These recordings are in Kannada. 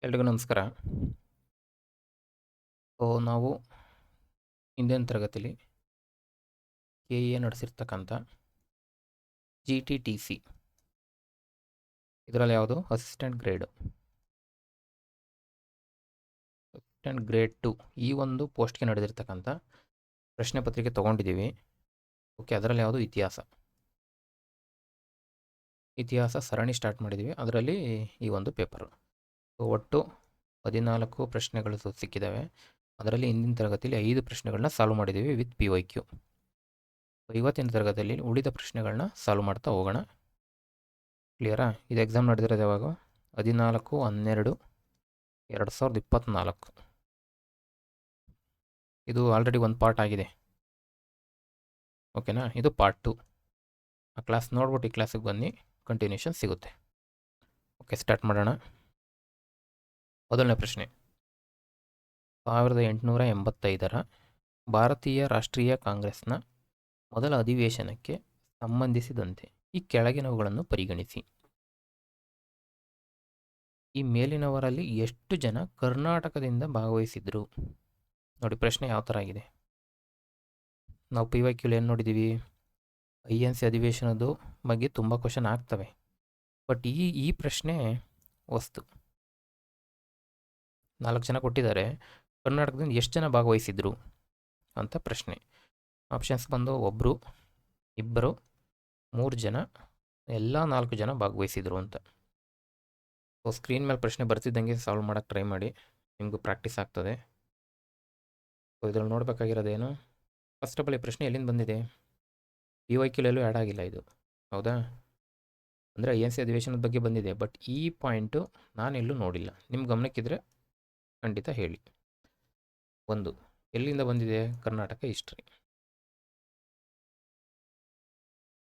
ಎಲ್ರಿಗೂ ನಮಸ್ಕಾರ. ನಾವು ಹಿಂದಿನ ತರಗತಿಲಿ KEA ನಡೆಸಿರ್ತಕ್ಕಂಥ GTTC ಇದರಲ್ಲಿ ಯಾವುದು ಅಸಿಸ್ಟೆಂಟ್ ಗ್ರೇಡ್ 2 ಈ ಒಂದು ಪೋಸ್ಟ್ಗೆ ನಡೆದಿರ್ತಕ್ಕಂಥ ಪ್ರಶ್ನೆ ಪತ್ರಿಕೆ ತೊಗೊಂಡಿದ್ದೀವಿ. ಓಕೆ, ಅದರಲ್ಲಿ ಯಾವುದು ಇತಿಹಾಸ ಸರಣಿ ಸ್ಟಾರ್ಟ್ ಮಾಡಿದ್ದೀವಿ. ಅದರಲ್ಲಿ ಈ ಒಂದು ಪೇಪರು ಒಟ್ಟು 14 ಪ್ರಶ್ನೆಗಳು ಸಿಕ್ಕಿದ್ದಾವೆ. ಅದರಲ್ಲಿ ಹಿಂದಿನ ತರಗತಿಯಲ್ಲಿ 5 ಪ್ರಶ್ನೆಗಳನ್ನ ಸಾಲ್ವ್ ಮಾಡಿದ್ದೀವಿ ವಿತ್ PYQ. ಇವತ್ತಿನ ತರಗತಿಯಲ್ಲಿ ಉಳಿದ ಪ್ರಶ್ನೆಗಳನ್ನ ಸಾಲ್ವ್ ಮಾಡ್ತಾ ಹೋಗೋಣ. ಕ್ಲಿಯರಾ? ಇದು ಎಕ್ಸಾಮ್ ನಡೆದಿರೋದು ಯಾವಾಗ? 14/12/2024. ಇದು ಆಲ್ರೆಡಿ ಒಂದು ಪಾರ್ಟ್ ಆಗಿದೆ. ಓಕೆನಾ? ಇದು ಪಾರ್ಟ್ 2. ಆ ಕ್ಲಾಸ್ ನೋಡ್ಬಿಟ್ಟು ಈ ಕ್ಲಾಸಿಗೆ ಬನ್ನಿ, ಕಂಟಿನ್ಯೂಷನ್ ಸಿಗುತ್ತೆ. ಓಕೆ, ಸ್ಟಾರ್ಟ್ ಮಾಡೋಣ. ಮೊದಲನೇ ಪ್ರಶ್ನೆ, 1885ರ ಭಾರತೀಯ ರಾಷ್ಟ್ರೀಯ ಕಾಂಗ್ರೆಸ್ನ ಮೊದಲ ಅಧಿವೇಶನಕ್ಕೆ ಸಂಬಂಧಿಸಿದಂತೆ ಈ ಕೆಳಗಿನವುಗಳನ್ನು ಪರಿಗಣಿಸಿ. ಈ ಮೇಲಿನವರಲ್ಲಿ ಎಷ್ಟು ಜನ ಕರ್ನಾಟಕದಿಂದ ಭಾಗವಹಿಸಿದ್ರು? ನೋಡಿ, ಪ್ರಶ್ನೆ ಯಾವ ಥರ ಆಗಿದೆ. ನಾವು PYQ ಏನು ನೋಡಿದ್ದೀವಿ? INC ಅಧಿವೇಶನದ ಬಗ್ಗೆ ತುಂಬ ಕ್ವಶನ್ ಆಗ್ತವೆ. ಬಟ್ ಈ ಪ್ರಶ್ನೆ ವಸ್ತು 4 ಜನ ಕೊಟ್ಟಿದ್ದಾರೆ, ಕರ್ನಾಟಕದಿಂದ ಎಷ್ಟು ಜನ ಭಾಗವಹಿಸಿದ್ರು ಅಂತ ಪ್ರಶ್ನೆ. ಆಪ್ಷನ್ಸ್ ಬಂದು 1, 2, 3 ಜನ, ಎಲ್ಲ 4 ಜನ ಭಾಗವಹಿಸಿದ್ರು ಅಂತ. ಸ್ಕ್ರೀನ್ ಮೇಲೆ ಪ್ರಶ್ನೆ ಬರ್ತಿದ್ದಂಗೆ ಸಾಲ್ವ್ ಮಾಡೋಕ್ಕೆ ಟ್ರೈ ಮಾಡಿ, ನಿಮಗೂ ಪ್ರಾಕ್ಟೀಸ್ ಆಗ್ತದೆ. ಇದರಲ್ಲಿ ನೋಡಬೇಕಾಗಿರೋದೇನು? ಫಸ್ಟ್ ಆಫ್ ಆಲ್ ಈ ಪ್ರಶ್ನೆ ಎಲ್ಲಿಂದ ಬಂದಿದೆ? PYQಲಲ್ಲೂ ಆ್ಯಡ್ ಆಗಿಲ್ಲ ಇದು, ಹೌದಾ? ಅಂದರೆ INC ಅಧಿವೇಶನದ ಬಗ್ಗೆ ಬಂದಿದೆ, ಬಟ್ ಈ ಪಾಯಿಂಟು ನಾನೆಲ್ಲೂ ನೋಡಿಲ್ಲ. ನಿಮ್ಮ ಗಮನಕ್ಕಿದ್ರೆ ಖಂಡಿತ ಹೇಳಿ. 1, ಎಲ್ಲಿಂದ ಬಂದಿದೆ? ಕರ್ನಾಟಕ ಹಿಸ್ಟ್ರಿ,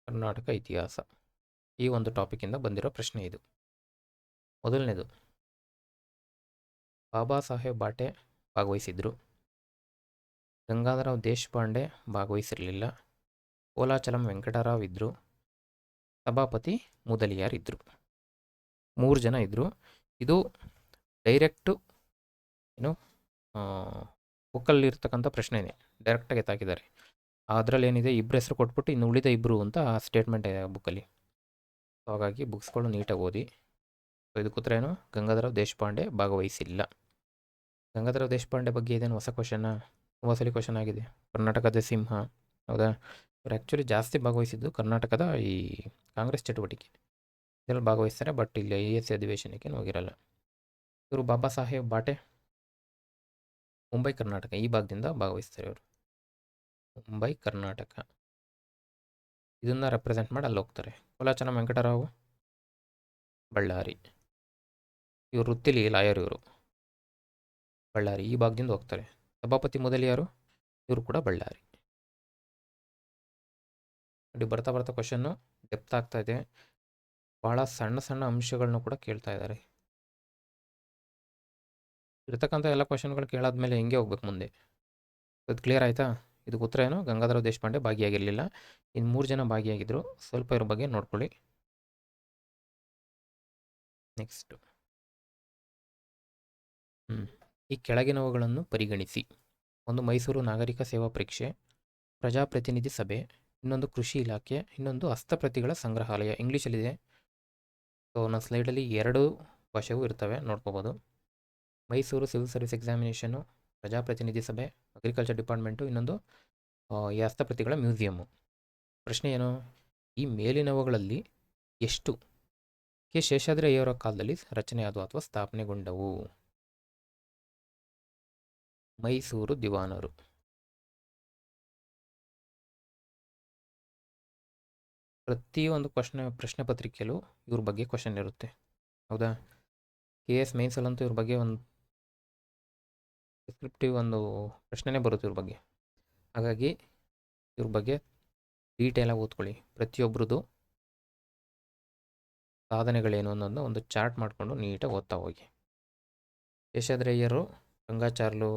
ಕರ್ನಾಟಕ ಇತಿಹಾಸ, ಈ ಒಂದು ಟಾಪಿಕಿಂದ ಬಂದಿರೋ ಪ್ರಶ್ನೆ ಇದು. ಮೊದಲನೇದು, ಬಾಬಾ ಸಾಹೇಬ್ ಬಾಟೆ ಭಾಗವಹಿಸಿದ್ರು, ಗಂಗಾಧರರಾವ್ ದೇಶಪಾಂಡೆ ಭಾಗವಹಿಸಿರಲಿಲ್ಲ, ಕೋಲಾಚಲಂ ವೆಂಕಟರಾವ್ ಇದ್ದರು, ಸಭಾಪತಿ ಮುದಲಿಯಾರ್ ಇದ್ದರು. 3 ಜನ ಇದ್ದರು. ಇದು ಡೈರೆಕ್ಟು ಬುಕ್ಕಲ್ಲಿರ್ತಕ್ಕಂಥ ಪ್ರಶ್ನೆನೇ, ಡೈರೆಕ್ಟಾಗಿ ಎತ್ತಾಕಿದ್ದಾರೆ. ಅದರಲ್ಲಿ ಏನಿದೆ, ಇಬ್ಬರು ಹೆಸರು ಕೊಟ್ಬಿಟ್ಟು ಇನ್ನು ಉಳಿದ ಇಬ್ಬರು ಅಂತ ಸ್ಟೇಟ್ಮೆಂಟ್ ಇದೆ ಬುಕ್ಕಲ್ಲಿ. ಹಾಗಾಗಿ ಬುಕ್ಸ್ಗಳು ನೀಟಾಗಿ ಓದಿ. ಇದಕ್ಕೆ ಉತ್ತರ ಏನು? ಗಂಗಾಧರರಾವ್ ದೇಶಪಾಂಡೆ ಭಾಗವಹಿಸಿಲ್ಲ. ಗಂಗಾಧರರಾವ್ ದೇಶಪಾಂಡೆ ಬಗ್ಗೆ ಇದೇನು ಹೊಸ ಕ್ವಶನ್ನ? ತುಂಬ ಸಲ ಕ್ವಶನ್ ಆಗಿದೆ. ಕರ್ನಾಟಕದ ಸಿಂಹ, ಹೌದಾ? ಇವರು ಆ್ಯಕ್ಚುಲಿ ಜಾಸ್ತಿ ಭಾಗವಹಿಸಿದ್ದು ಕರ್ನಾಟಕದ ಈ ಕಾಂಗ್ರೆಸ್ ಚಟುವಟಿಕೆ ಇದರಲ್ಲಿ ಭಾಗವಹಿಸ್ತಾರೆ, ಬಟ್ ಇಲ್ಲಿ INC ಅಧಿವೇಶನಕ್ಕೆ ಹೋಗಿರಲ್ಲ. ಇವರು ಬಾಬಾ ಸಾಹೇಬ್ ಬಾಟೆ ಮುಂಬೈ ಕರ್ನಾಟಕ ಈ ಭಾಗದಿಂದ ಭಾಗವಹಿಸ್ತಾರೆ. ಇವರು ಮುಂಬೈ ಕರ್ನಾಟಕ ಇದನ್ನು ರೆಪ್ರೆಸೆಂಟ್ ಮಾಡಿ ಅಲ್ಲಿ ಹೋಗ್ತಾರೆ. ಕೋಲಾಚಲಂ ವೆಂಕಟರಾವ್ ಬಳ್ಳಾರಿ, ಇವರು ವೃತ್ತಿಲಿ ಲಾಯರ್, ಇವರು ಬಳ್ಳಾರಿ ಈ ಭಾಗದಿಂದ ಹೋಗ್ತಾರೆ. ಸಭಾಪತಿ ಮುದಲಿಯಾರು, ಇವರು ಕೂಡ ಬಳ್ಳಾರಿ. ನೋಡಿ, ಬರ್ತಾ ಬರ್ತಾ ಕ್ವಶನ್ನು ಡೆಪ್ತ್ ಆಗ್ತಾ ಇದೆ. ಭಾಳ ಸಣ್ಣ ಸಣ್ಣ ಅಂಶಗಳನ್ನ ಕೂಡ ಕೇಳ್ತಾ ಇದ್ದಾರೆ. ಇರ್ತಕ್ಕಂಥ ಎಲ್ಲ ಕ್ವಶನ್ಗಳು ಕೇಳಾದ್ಮೇಲೆ ಹೆಂಗೆ ಹೋಗ್ಬೇಕು ಮುಂದೆ? ಅದು ಕ್ಲಿಯರ್ ಆಯಿತಾ? ಇದಕ್ಕೆ ಉತ್ತರ ಏನು? ಗಂಗಾಧರರಾವ್ ದೇಶಪಾಂಡೆ ಭಾಗಿಯಾಗಿರಲಿಲ್ಲ. ಇನ್ನು 3 ಜನ ಭಾಗಿಯಾಗಿದ್ದರು. ಸ್ವಲ್ಪ ಇವ್ರ ಬಗ್ಗೆ ನೋಡ್ಕೊಳ್ಳಿ. ನೆಕ್ಸ್ಟು, ಈ ಕೆಳಗಿನವುಗಳನ್ನು ಪರಿಗಣಿಸಿ. ಒಂದು ಮೈಸೂರು ನಾಗರಿಕ ಸೇವಾ ಪರೀಕ್ಷೆ, ಪ್ರಜಾಪ್ರತಿನಿಧಿ ಸಭೆ, ಇನ್ನೊಂದು ಕೃಷಿ ಇಲಾಖೆ, ಇನ್ನೊಂದು ಹಸ್ತಪ್ರತಿಗಳ ಸಂಗ್ರಹಾಲಯ. ಇಂಗ್ಲೀಷಲ್ಲಿದೆ. ಸೊ ನನ್ನ ಸ್ಲೈಡಲ್ಲಿ 2 ಭಾಷೆಗೂ ಇರ್ತವೆ, ನೋಡ್ಕೋಬೋದು. ಮೈಸೂರು ಸಿವಿಲ್ ಸರ್ವಿಸ್ ಎಕ್ಸಾಮಿನೇಷನು, ಪ್ರಜಾಪ್ರತಿನಿಧಿ ಸಭೆ, ಅಗ್ರಿಕಲ್ಚರ್ ಡಿಪಾರ್ಟ್ಮೆಂಟು, ಇನ್ನೊಂದು ಈ ಹಸ್ತಪ್ರತಿಗಳ ಮ್ಯೂಸಿಯಮ್ಮು. ಪ್ರಶ್ನೆ ಏನು? ಈ ಮೇಲಿನವುಗಳಲ್ಲಿ ಎಷ್ಟು ಕೆ ಶೇಷಾದ್ರಯ್ಯವರ ಕಾಲದಲ್ಲಿ ರಚನೆಯಾದವು ಅಥವಾ ಸ್ಥಾಪನೆಗೊಂಡವು? ಮೈಸೂರು ದಿವಾನರು, ಪ್ರತಿಯೊಂದು ಪ್ರಶ್ನೆ ಪತ್ರಿಕೆಯಲ್ಲೂ ಇವ್ರ ಬಗ್ಗೆ ಕ್ವಶನ್ ಇರುತ್ತೆ, ಹೌದಾ? KS ಮೇನ್ಸಲ್ಲಂತೂ ಇವ್ರ ಬಗ್ಗೆ ಒಂದು ಡಿಸ್ಕ್ರಿಪ್ಟಿವ್ ಒಂದು ಪ್ರಶ್ನೆನೇ ಬರುತ್ತೆ ಇವ್ರ ಬಗ್ಗೆ. ಹಾಗಾಗಿ ಇವ್ರ ಬಗ್ಗೆ ಡೀಟೇಲಾಗಿ ಓದ್ಕೊಳ್ಳಿ. ಪ್ರತಿಯೊಬ್ಬರದು ಸಾಧನೆಗಳೇನು ಅನ್ನೋದನ್ನ ಒಂದು ಚಾರ್ಟ್ ಮಾಡಿಕೊಂಡು ನೀಟಾಗಿ ಓದ್ತಾ ಹೋಗಿ. ಶೇಷಾದ್ರಯ್ಯರು, ರಂಗಾಚಾರ್ಲು,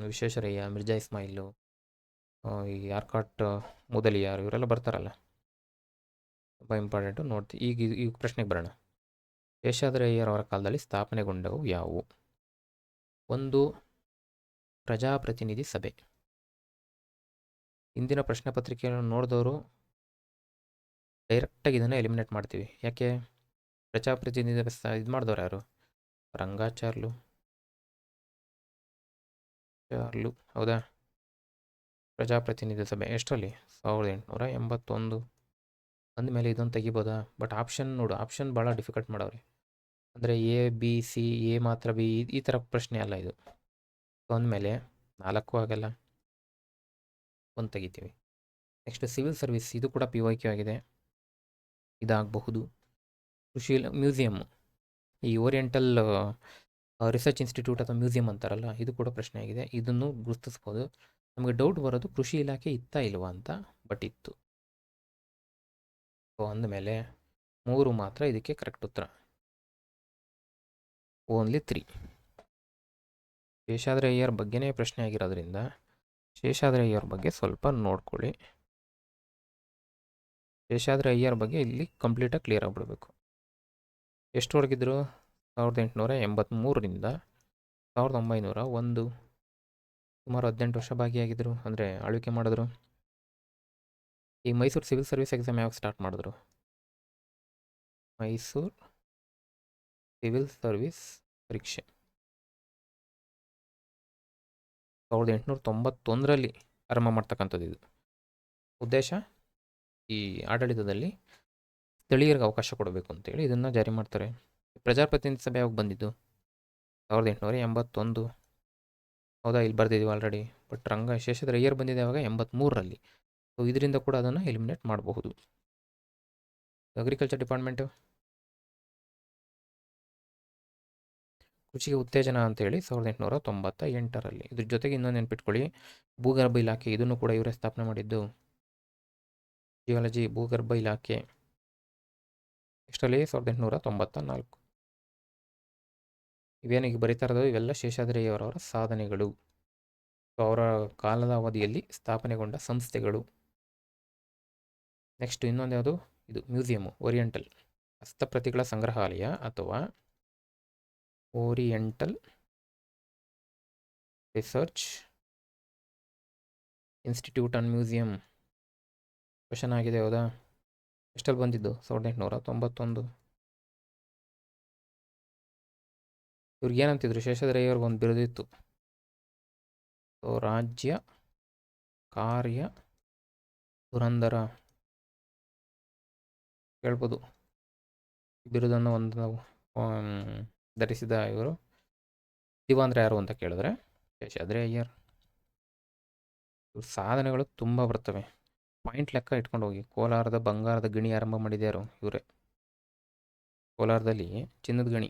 ವಿಶ್ವೇಶ್ವರಯ್ಯ, ಮಿರ್ಜಾ ಇಸ್ಮಾಯಿಲು, ಈ ಆರ್ಕಾಟ್ ಮುದಲಿಯಾರ್, ಇವರೆಲ್ಲ ಬರ್ತಾರಲ್ಲ, ತುಂಬ ಇಂಪಾರ್ಟೆಂಟು. ನೋಡ್ತೀವಿ. ಈಗ ಪ್ರಶ್ನೆಗೆ ಬರೋಣ. ಶೇಷಾದ್ರಿ ಅಯ್ಯರ್ ಅವರ ಕಾಲದಲ್ಲಿ ಸ್ಥಾಪನೆಗೊಂಡವು ಯಾವುವು? ಒಂದು ಪ್ರಜಾಪ್ರತಿನಿಧಿ ಸಭೆ. ಇಂದಿನ ಪ್ರಶ್ನೆ ಪತ್ರಿಕೆಯನ್ನು ನೋಡಿದವರು ಡೈರೆಕ್ಟಾಗಿ ಇದನ್ನು ಎಲಿಮಿನೇಟ್ ಮಾಡ್ತೀವಿ. ಯಾಕೆ? ಪ್ರಜಾಪ್ರತಿನಿಧಿ ಇದು ಮಾಡಿದವ್ರು ಯಾರು? ರಂಗಾಚಾರ್ಲು ಹೌದಾ? ಪ್ರಜಾಪ್ರತಿನಿಧಿ ಸಭೆ ಎಷ್ಟರಲ್ಲಿ? 1881. ಅಂದಮೇಲೆ ಇದನ್ನು ತೆಗಿಬೋದಾ? ಬಟ್ ಆಪ್ಷನ್ ನೋಡು, ಆಪ್ಷನ್ ಭಾಳ ಡಿಫಿಕಲ್ಟ್ ಮಾಡವ್ರಿ. ಅಂದರೆ ಎ ಬಿ ಸಿ, ಎ ಮಾತ್ರ ಬಿ, ಈ ಥರ ಪ್ರಶ್ನೆ ಅಲ್ಲ ಇದು. ಸೊ ಅಂದಮೇಲೆ 4 ಆಗಲ್ಲ, 1 ತೆಗಿತೀವಿ. ನೆಕ್ಸ್ಟ್ ಸಿವಿಲ್ ಸರ್ವಿಸ್, ಇದು ಕೂಡ PYQ ಆಗಿದೆ, ಇದಾಗಬಹುದು. ಕೃಷಿ ಮ್ಯೂಸಿಯಮ್, ಈ ಓರಿಯೆಂಟಲ್ ರಿಸರ್ಚ್ ಇನ್ಸ್ಟಿಟ್ಯೂಟ್ ಅಥವಾ ಮ್ಯೂಸಿಯಂ ಅಂತಾರಲ್ಲ, ಇದು ಕೂಡ ಪ್ರಶ್ನೆ ಆಗಿದೆ, ಇದನ್ನು ಗುರುತಿಸ್ಬೋದು. ನಮಗೆ ಡೌಟ್ ಬರೋದು ಕೃಷಿ ಇಲಾಖೆ ಇತ್ತಾ ಇಲ್ವಾ ಅಂತ, ಬಟ್ ಇತ್ತು. ಸೊ ಅಂದಮೇಲೆ 3 ಮಾತ್ರ ಇದಕ್ಕೆ ಕರೆಕ್ಟ್ ಉತ್ತರ. ಓನ್ಲಿ 3. ಶೇಷಾದ್ರಿ ಅಯ್ಯರ್ ಬಗ್ಗೆನೇ ಪ್ರಶ್ನೆ ಆಗಿರೋದ್ರಿಂದ ಶೇಷಾದ್ರಿ ಅಯ್ಯರ್ ಬಗ್ಗೆ ಸ್ವಲ್ಪ ನೋಡ್ಕೊಳ್ಳಿ. ಶೇಷಾದ್ರಿ ಅಯ್ಯರ್ ಬಗ್ಗೆ ಇಲ್ಲಿ ಕಂಪ್ಲೀಟಾಗಿ ಕ್ಲಿಯರ್ ಆಗಿಬಿಡ್ಬೇಕು. ಎಷ್ಟುವರೆಗಿದ್ರು? 1883ರಿಂದ 1901, ಸುಮಾರು 18 ವರ್ಷ ಭಾಗಿಯಾಗಿದ್ದರು, ಅಂದರೆ ಆಳ್ವಿಕೆ ಮಾಡಿದ್ರು. ಈ ಮೈಸೂರು ಸಿವಿಲ್ ಸರ್ವಿಸ್ ಎಕ್ಸಾಮ್ ಯಾವಾಗ ಸ್ಟಾರ್ಟ್ ಮಾಡಿದ್ರು? ಮೈಸೂರು ಸಿವಿಲ್ ಸರ್ವಿಸ್ ಪರೀಕ್ಷೆ 1891ರಲ್ಲಿ ಆರಂಭ ಮಾಡ್ತಕ್ಕಂಥದ್ದು. ಇದು ಉದ್ದೇಶ, ಈ ಆಡಳಿತದಲ್ಲಿ ಸ್ಥಳೀಯರಿಗೆ ಅವಕಾಶ ಕೊಡಬೇಕು ಅಂತೇಳಿ ಇದನ್ನು ಜಾರಿ ಮಾಡ್ತಾರೆ. ಪ್ರಜಾಪ್ರತಿನಿಧಿ ಸಭೆ ಯಾವಾಗ ಬಂದಿದ್ದು? 1881. ಹೌದಾ? ಇಲ್ಲಿ ಬರ್ದಿದ್ದೀವಿ ಆಲ್ರೆಡಿ. ಬಟ್ ಶೇಷಾದ್ರಿ ಅಯ್ಯರ್ ಬಂದಿದೆ ಯಾವಾಗ? 83ರಲ್ಲಿ. ಸೊ ಇದರಿಂದ ಕೂಡ ಅದನ್ನು ಎಲಿಮಿನೇಟ್ ಮಾಡಬಹುದು. ಅಗ್ರಿಕಲ್ಚರ್ ಡಿಪಾರ್ಟ್ಮೆಂಟು ಕೃಷಿಗೆ ಉತ್ತೇಜನ ಅಂತೇಳಿ 1898ರಲ್ಲಿ. ಇದ್ರ ಜೊತೆಗೆ ಇನ್ನೊಂದು ನೆನ್ಪಿಟ್ಕೊಳ್ಳಿ, ಭೂಗರ್ಭ ಇಲಾಖೆ, ಇದನ್ನು ಕೂಡ ಇವರೇ ಸ್ಥಾಪನೆ ಮಾಡಿದ್ದು. ಜಿಯಾಲಜಿ ಭೂಗರ್ಭ ಇಲಾಖೆ ಎಷ್ಟರಲ್ಲಿ? 1894. ಇವೇನಿಗೆ ಬರೀತಾ ಇರೋದು ಇವೆಲ್ಲ ಶೇಷಾದ್ರಿ ಅವರವರ ಸಾಧನೆಗಳು, ಅವರ ಕಾಲದ ಅವಧಿಯಲ್ಲಿ ಸ್ಥಾಪನೆಗೊಂಡ ಸಂಸ್ಥೆಗಳು. ನೆಕ್ಸ್ಟ್ ಇನ್ನೊಂದು ಯಾವುದು? ಇದು ಮ್ಯೂಸಿಯಮು, ಓರಿಯೆಂಟಲ್ ಹಸ್ತಪ್ರತಿಗಳ ಸಂಗ್ರಹಾಲಯ ಅಥವಾ oriental research institute and museum. Question ಆಗಿದೆ, ಹೌದಾ? ಎಷ್ಟಲ್ಲಿ ಬಂದಿದ್ದು? 1891. ಇವ್ರಿಗೆ ಏನಂತಿದ್ರು? ಶೇಷಾದ್ರಿ ಅಯ್ಯರ್ಗೆ ಒಂದು ಬಿರುದಿತ್ತು, ಸೊ ರಾಜ್ಯ ಕಾರ್ಯ ಪುರಂದರ ಹೇಳ್ಬೋದು. ಬಿರುದನ್ನು ಒಂದು ಧರಿಸಿದ ಇವರು ದಿವಾಂದ್ರ ಯಾರು ಅಂತ ಕೇಳಿದ್ರೆ ಶೇಷಾದ್ರಿ ಅಯ್ಯರ್. ಇವ್ರ ಸಾಧನೆಗಳು ತುಂಬ ಬರ್ತವೆ, ಪಾಯಿಂಟ್ ಲೆಕ್ಕ ಇಟ್ಕೊಂಡು ಹೋಗಿ. ಕೋಲಾರದ ಬಂಗಾರದ ಗಣಿ ಆರಂಭ ಮಾಡಿದ್ಯಾರು? ಇವರೇ. ಕೋಲಾರದಲ್ಲಿ ಚಿನ್ನದ ಗಣಿ,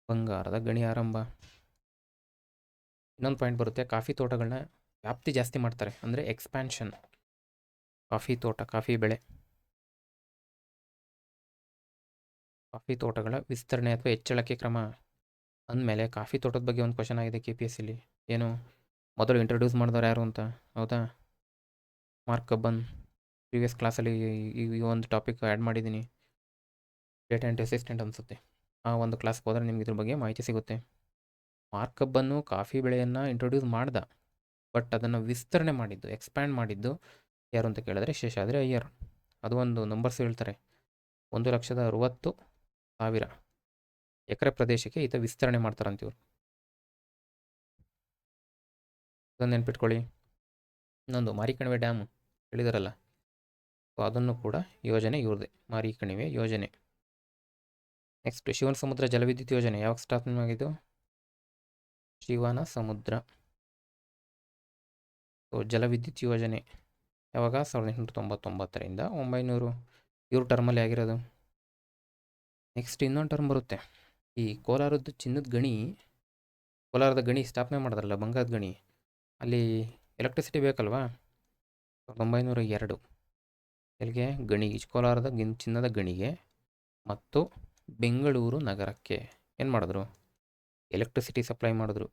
ಬಂಗಾರದ ಗಣಿ ಆರಂಭ. ಇನ್ನೊಂದು ಪಾಯಿಂಟ್ ಬರುತ್ತೆ, ಕಾಫಿ ತೋಟಗಳನ್ನ ವ್ಯಾಪ್ತಿ ಜಾಸ್ತಿ ಮಾಡ್ತಾರೆ, ಅಂದರೆ ಎಕ್ಸ್ಪ್ಯಾನ್ಷನ್. ಕಾಫಿ ತೋಟ, ಕಾಫಿ ಬೆಳೆ, ಕಾಫಿ ತೋಟಗಳ ವಿಸ್ತರಣೆ ಅಥವಾ ಹೆಚ್ಚಳಕ್ಕೆ ಕ್ರಮ. ಅಂದಮೇಲೆ ಕಾಫಿ ತೋಟದ ಬಗ್ಗೆ ಒಂದು ಕ್ವಶನ್ ಆಗಿದೆ KPSCಲಿ. ಏನು? ಮೊದಲು ಇಂಟ್ರೊಡ್ಯೂಸ್ ಮಾಡಿದವ್ರು ಯಾರು ಅಂತ, ಹೌದಾ? Mark Cubbon. ಪ್ರೀವಿಯಸ್ ಕ್ಲಾಸಲ್ಲಿ ಈ ಒಂದು ಟಾಪಿಕ್ ಆ್ಯಡ್ ಮಾಡಿದ್ದೀನಿ, ಡೇಟಾ ಎಂಟ್ರಿ ಅಸಿಸ್ಟೆಂಟ್ ಅನಿಸುತ್ತೆ. ಆ ಒಂದು ಕ್ಲಾಸ್ಗೆ ಹೋದರೆ ನಿಮ್ಗೆ ಇದ್ರ ಬಗ್ಗೆ ಮಾಹಿತಿ ಸಿಗುತ್ತೆ. ಮಾರ್ಕ್ ಕಬ್ಬನ್ನು ಕಾಫಿ ಬೆಳೆಯನ್ನು ಇಂಟ್ರೊಡ್ಯೂಸ್ ಮಾಡ್ದ, ಬಟ್ ಅದನ್ನು ವಿಸ್ತರಣೆ ಮಾಡಿದ್ದು, ಎಕ್ಸ್ಪ್ಯಾಂಡ್ ಮಾಡಿದ್ದು ಯಾರು ಅಂತ ಕೇಳಿದ್ರೆ ಶೇಷಾದ್ರಿ ಅಯ್ಯರ್. ಅದು ಒಂದು ನಂಬರ್ಸ್ ಹೇಳ್ತಾರೆ, 1,60,000 ಎಕರೆ ಪ್ರದೇಶಕ್ಕೆ ಈತ ವಿಸ್ತರಣೆ ಮಾಡ್ತಾರಂತಿವ್ರು. ಅದನ್ನು ನೆನ್ಪಿಟ್ಕೊಳ್ಳಿ. ಇನ್ನೊಂದು ಮಾರಿಕಣಿವೆ ಡ್ಯಾಮ್ ಹೇಳಿದಾರಲ್ಲ, ಸೊ ಅದನ್ನು ಕೂಡ ಯೋಜನೆ ಇವ್ರದ್ದೇ, ಮಾರಿಕಣಿವೆ ಯೋಜನೆ. ನೆಕ್ಸ್ಟ್ ಶಿವನ ಸಮುದ್ರ ಜಲವಿದ್ಯುತ್ ಯೋಜನೆ ಯಾವಾಗ ಸ್ಥಾಪನೆ ಆಗಿದ್ದು? ಶಿವನ ಸಮುದ್ರ ಜಲವಿದ್ಯುತ್ ಯೋಜನೆ ಯಾವಾಗ? 1899ರಿಂದ 1900, ಇವ್ರ ಟರ್ಮಲ್ಲಿ ಆಗಿರೋದು. ನೆಕ್ಸ್ಟ್ ಇನ್ನೊಂದು ಟರ್ಮ್ ಬರುತ್ತೆ, ಈ ಕೋಲಾರದ್ದು ಚಿನ್ನದ ಗಣಿ, ಕೋಲಾರದ ಗಣಿ ಸ್ಥಾಪನೆ ಮಾಡಿದ್ರಲ್ಲ, ಬಂಗಾರದ ಗಣಿ, ಅಲ್ಲಿ ಎಲೆಕ್ಟ್ರಿಸಿಟಿ ಬೇಕಲ್ವಾ? 1902 ಎಲ್ಲಿಗೆ? ಗಣಿ, ಕೋಲಾರದ ಚಿನ್ನದ ಗಣಿಗೆ ಮತ್ತು ಬೆಂಗಳೂರು ನಗರಕ್ಕೆ ಏನು ಮಾಡಿದ್ರು? ಎಲೆಕ್ಟ್ರಿಸಿಟಿ ಸಪ್ಲೈ ಮಾಡಿದ್ರು.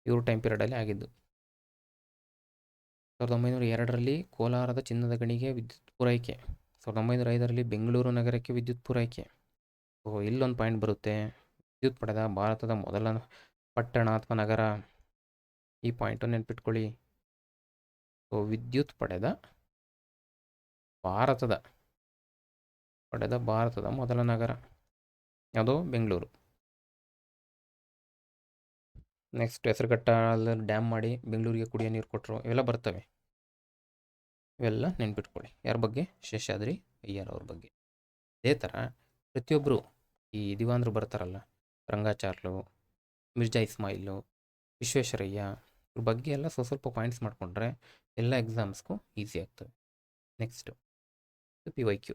ಇವ್ರ ಟೈಮ್ ಪೀರಿಯಡಲ್ಲಿ ಆಗಿದ್ದು. 1902ರಲ್ಲಿ ಕೋಲಾರದ ಚಿನ್ನದ ಗಣಿಗೆ ವಿದ್ಯುತ್ ಪೂರೈಕೆ 1905ರಲ್ಲಿ ಬೆಂಗಳೂರು ನಗರಕ್ಕೆ ವಿದ್ಯುತ್ ಪೂರೈಕೆ. ಸೊ ಇಲ್ಲೊಂದು ಪಾಯಿಂಟ್ ಬರುತ್ತೆ. ವಿದ್ಯುತ್ ಪಡೆದ ಭಾರತದ ಮೊದಲ ಪಟ್ಟಣ ಅಥವಾ ನಗರ. ಈ ಪಾಯಿಂಟು ನೆನ್ಪಿಟ್ಕೊಳ್ಳಿ. ಸೊ ವಿದ್ಯುತ್ ಪಡೆದ ಭಾರತದ ಮೊದಲ ನಗರ ಯಾವುದು? ಬೆಂಗಳೂರು. ನೆಕ್ಸ್ಟ್ ಹೆಸರುಘಟ್ಟ ಡ್ಯಾಮ್ ಮಾಡಿ ಬೆಂಗಳೂರಿಗೆ ಕುಡಿಯೋ ನೀರು ಕೊಟ್ಟರು. ಇವೆಲ್ಲ ಬರ್ತವೆ. ಇವೆಲ್ಲ ನೆನ್ಪಿಟ್ಕೊಳ್ಳಿ. ಯಾರ ಬಗ್ಗೆ? ಶೇಷಾದ್ರಿ ಅಯ್ಯರ್ ಅವ್ರ ಬಗ್ಗೆ. ಅದೇ ಥರ ಪ್ರತಿಯೊಬ್ಬರು ಈ ದಿವಾಂದ್ರು ಬರ್ತಾರಲ್ಲ, ರಂಗಾಚಾರ್ಲು, ಮಿರ್ಜಾ ಇಸ್ಮಾಯಿಲು, ವಿಶ್ವೇಶ್ವರಯ್ಯ, ಇವ್ರ ಬಗ್ಗೆ ಎಲ್ಲ ಸ್ವಲ್ಪ ಪಾಯಿಂಟ್ಸ್ ಮಾಡಿಕೊಂಡ್ರೆ ಎಲ್ಲ ಎಕ್ಸಾಮ್ಸ್ಗೂ ಈಸಿ ಆಗ್ತವೆ. ನೆಕ್ಸ್ಟು PYQ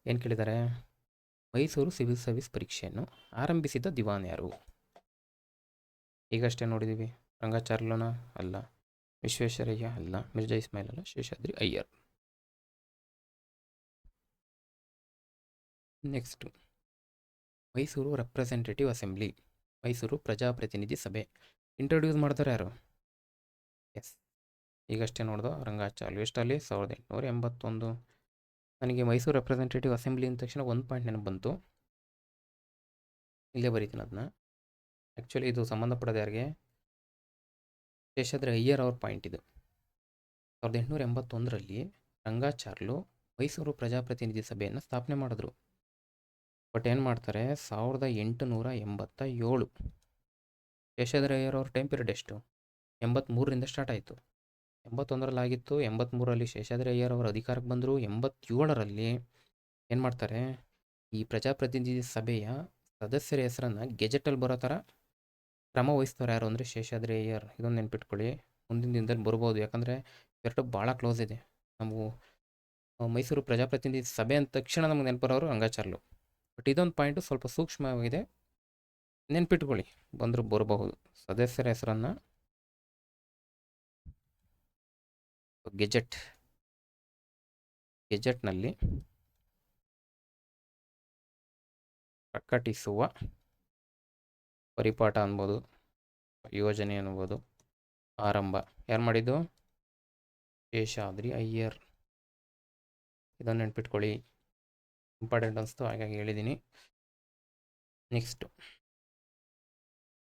ಏನು ಕೇಳಿದ್ದಾರೆ? ಮೈಸೂರು ಸಿವಿಲ್ ಸರ್ವಿಸ್ ಪರೀಕ್ಷೆಯನ್ನು ಆರಂಭಿಸಿದ ದಿವಾನ್ ಯಾರು? ಈಗಷ್ಟೇ ನೋಡಿದ್ದೀವಿ. ರಂಗಾಚಾರ್ಲನ ಅಲ್ಲ, ವಿಶ್ವೇಶ್ವರಯ್ಯ ಅಲ್ಲ, ಮಿರ್ಜಾ ಇಸ್ಮಾಯಿಲ್ ಅಲ್ಲ, Seshadri Iyer. Next Mysuru representative assembly, Mysuru Prajapratinidhi Sabha introduce ಮಾಡ್ತಾರೆ ಯಾರು? ಎಸ್, ಈಗಷ್ಟೇ ನೋಡ್ದೋ ರಂಗಾಚಾರ್ಲು. ಎಷ್ಟಲ್ಲಿ? 1881. ನನಗೆ ಮೈಸೂರು ರೆಪ್ರೆಸೆಂಟೇಟಿವ್ ಅಸೆಂಬ್ಲಿ ಅಂದ ತಕ್ಷಣ ಒಂದು ಪಾಯಿಂಟ್ ನೆನಪು ಬಂತು. ಇಲ್ಲೇ ಬರೀತೀನಿ ಅದನ್ನ. ಆ್ಯಕ್ಚುಲಿ ಇದು ಸಂಬಂಧಪಡೋದು ಯಾರಿಗೆ? ಶೇಷಾದ್ರಿ ಅಯ್ಯರ್ ಅವ್ರ ಪಾಯಿಂಟ್ ಇದು. 1881ರಲ್ಲಿ ರಂಗಾಚಾರ್ಲು ಮೈಸೂರು ಪ್ರಜಾಪ್ರತಿನಿಧಿ ಸಭೆಯನ್ನು ಸ್ಥಾಪನೆ ಮಾಡಿದ್ರು. ಬಟ್ ಏನು ಮಾಡ್ತಾರೆ? 1887. ಶೇಷಾದ್ರಿ ಅಯ್ಯರ್ ಅವ್ರ ಟೈಮ್ ಪೀರಿಯಡ್ ಎಷ್ಟು? 83ರಿಂದ ಸ್ಟಾರ್ಟ್ ಆಯಿತು. 81ರಲ್ಲಿ ಆಗಿತ್ತು. 83ರಲ್ಲಿ ಶೇಷಾದ್ರಿ ಅಯ್ಯರ್ ಅವರು ಅಧಿಕಾರಕ್ಕೆ ಬಂದರು. 87ರಲ್ಲಿ ಏನು ಮಾಡ್ತಾರೆ? ಈ ಪ್ರಜಾಪ್ರತಿನಿಧಿ ಸಭೆಯ ಸದಸ್ಯರ ಹೆಸರನ್ನು ಗೆಜೆಟಲ್ಲಿ ಬರೋ ಥರ ಕ್ರಮ ವಹಿಸ್ತಾರೆ. ಯಾರು ಅಂದರೆ ಶೇಷಾದ್ರಿ ಅಯ್ಯರ್. ಇದೊಂದು ನೆನ್ಪಿಟ್ಕೊಳ್ಳಿ. ಮುಂದಿನ ದಿನದಲ್ಲಿ ಬರ್ಬೋದು. ಯಾಕಂದರೆ ಎರಡು ಭಾಳ ಕ್ಲೋಸ್ ಇದೆ. ನಾವು ಮೈಸೂರು ಪ್ರಜಾಪ್ರತಿನಿಧಿ ಸಭೆ ಅಂದ ತಕ್ಷಣ ನಮಗೆ ನೆನಪರೋರು ರಂಗಾಚಾರ್ಲು. ಬಟ್ ಇದೊಂದು ಪಾಯಿಂಟು ಸ್ವಲ್ಪ ಸೂಕ್ಷ್ಮವಾಗಿದೆ, ನೆನ್ಪಿಟ್ಕೊಳ್ಳಿ. ಬಂದರೂ ಬರಬಹುದು. ಸದಸ್ಯರ ಹೆಸರನ್ನು ಗೆಜೆಟ್ನಲ್ಲಿ ಪ್ರಕಟಿಸುವ ಪರಿಪಾಠ ಅನ್ಬೋದು, ಯೋಜನೆ ಅನ್ಬೋದು. ಆರಂಭ ಯಾರು ಮಾಡಿದ್ದು? ಶೇಷಾದ್ರಿ ಅಯ್ಯರ್. ಇದನ್ನು ನೆನ್ಪಿಟ್ಕೊಳ್ಳಿ. ಇಂಪಾರ್ಟೆಂಟ್ ಅನಿಸ್ತು, ಹಾಗಾಗಿ ಹೇಳಿದ್ದೀನಿ. ನೆಕ್ಸ್ಟು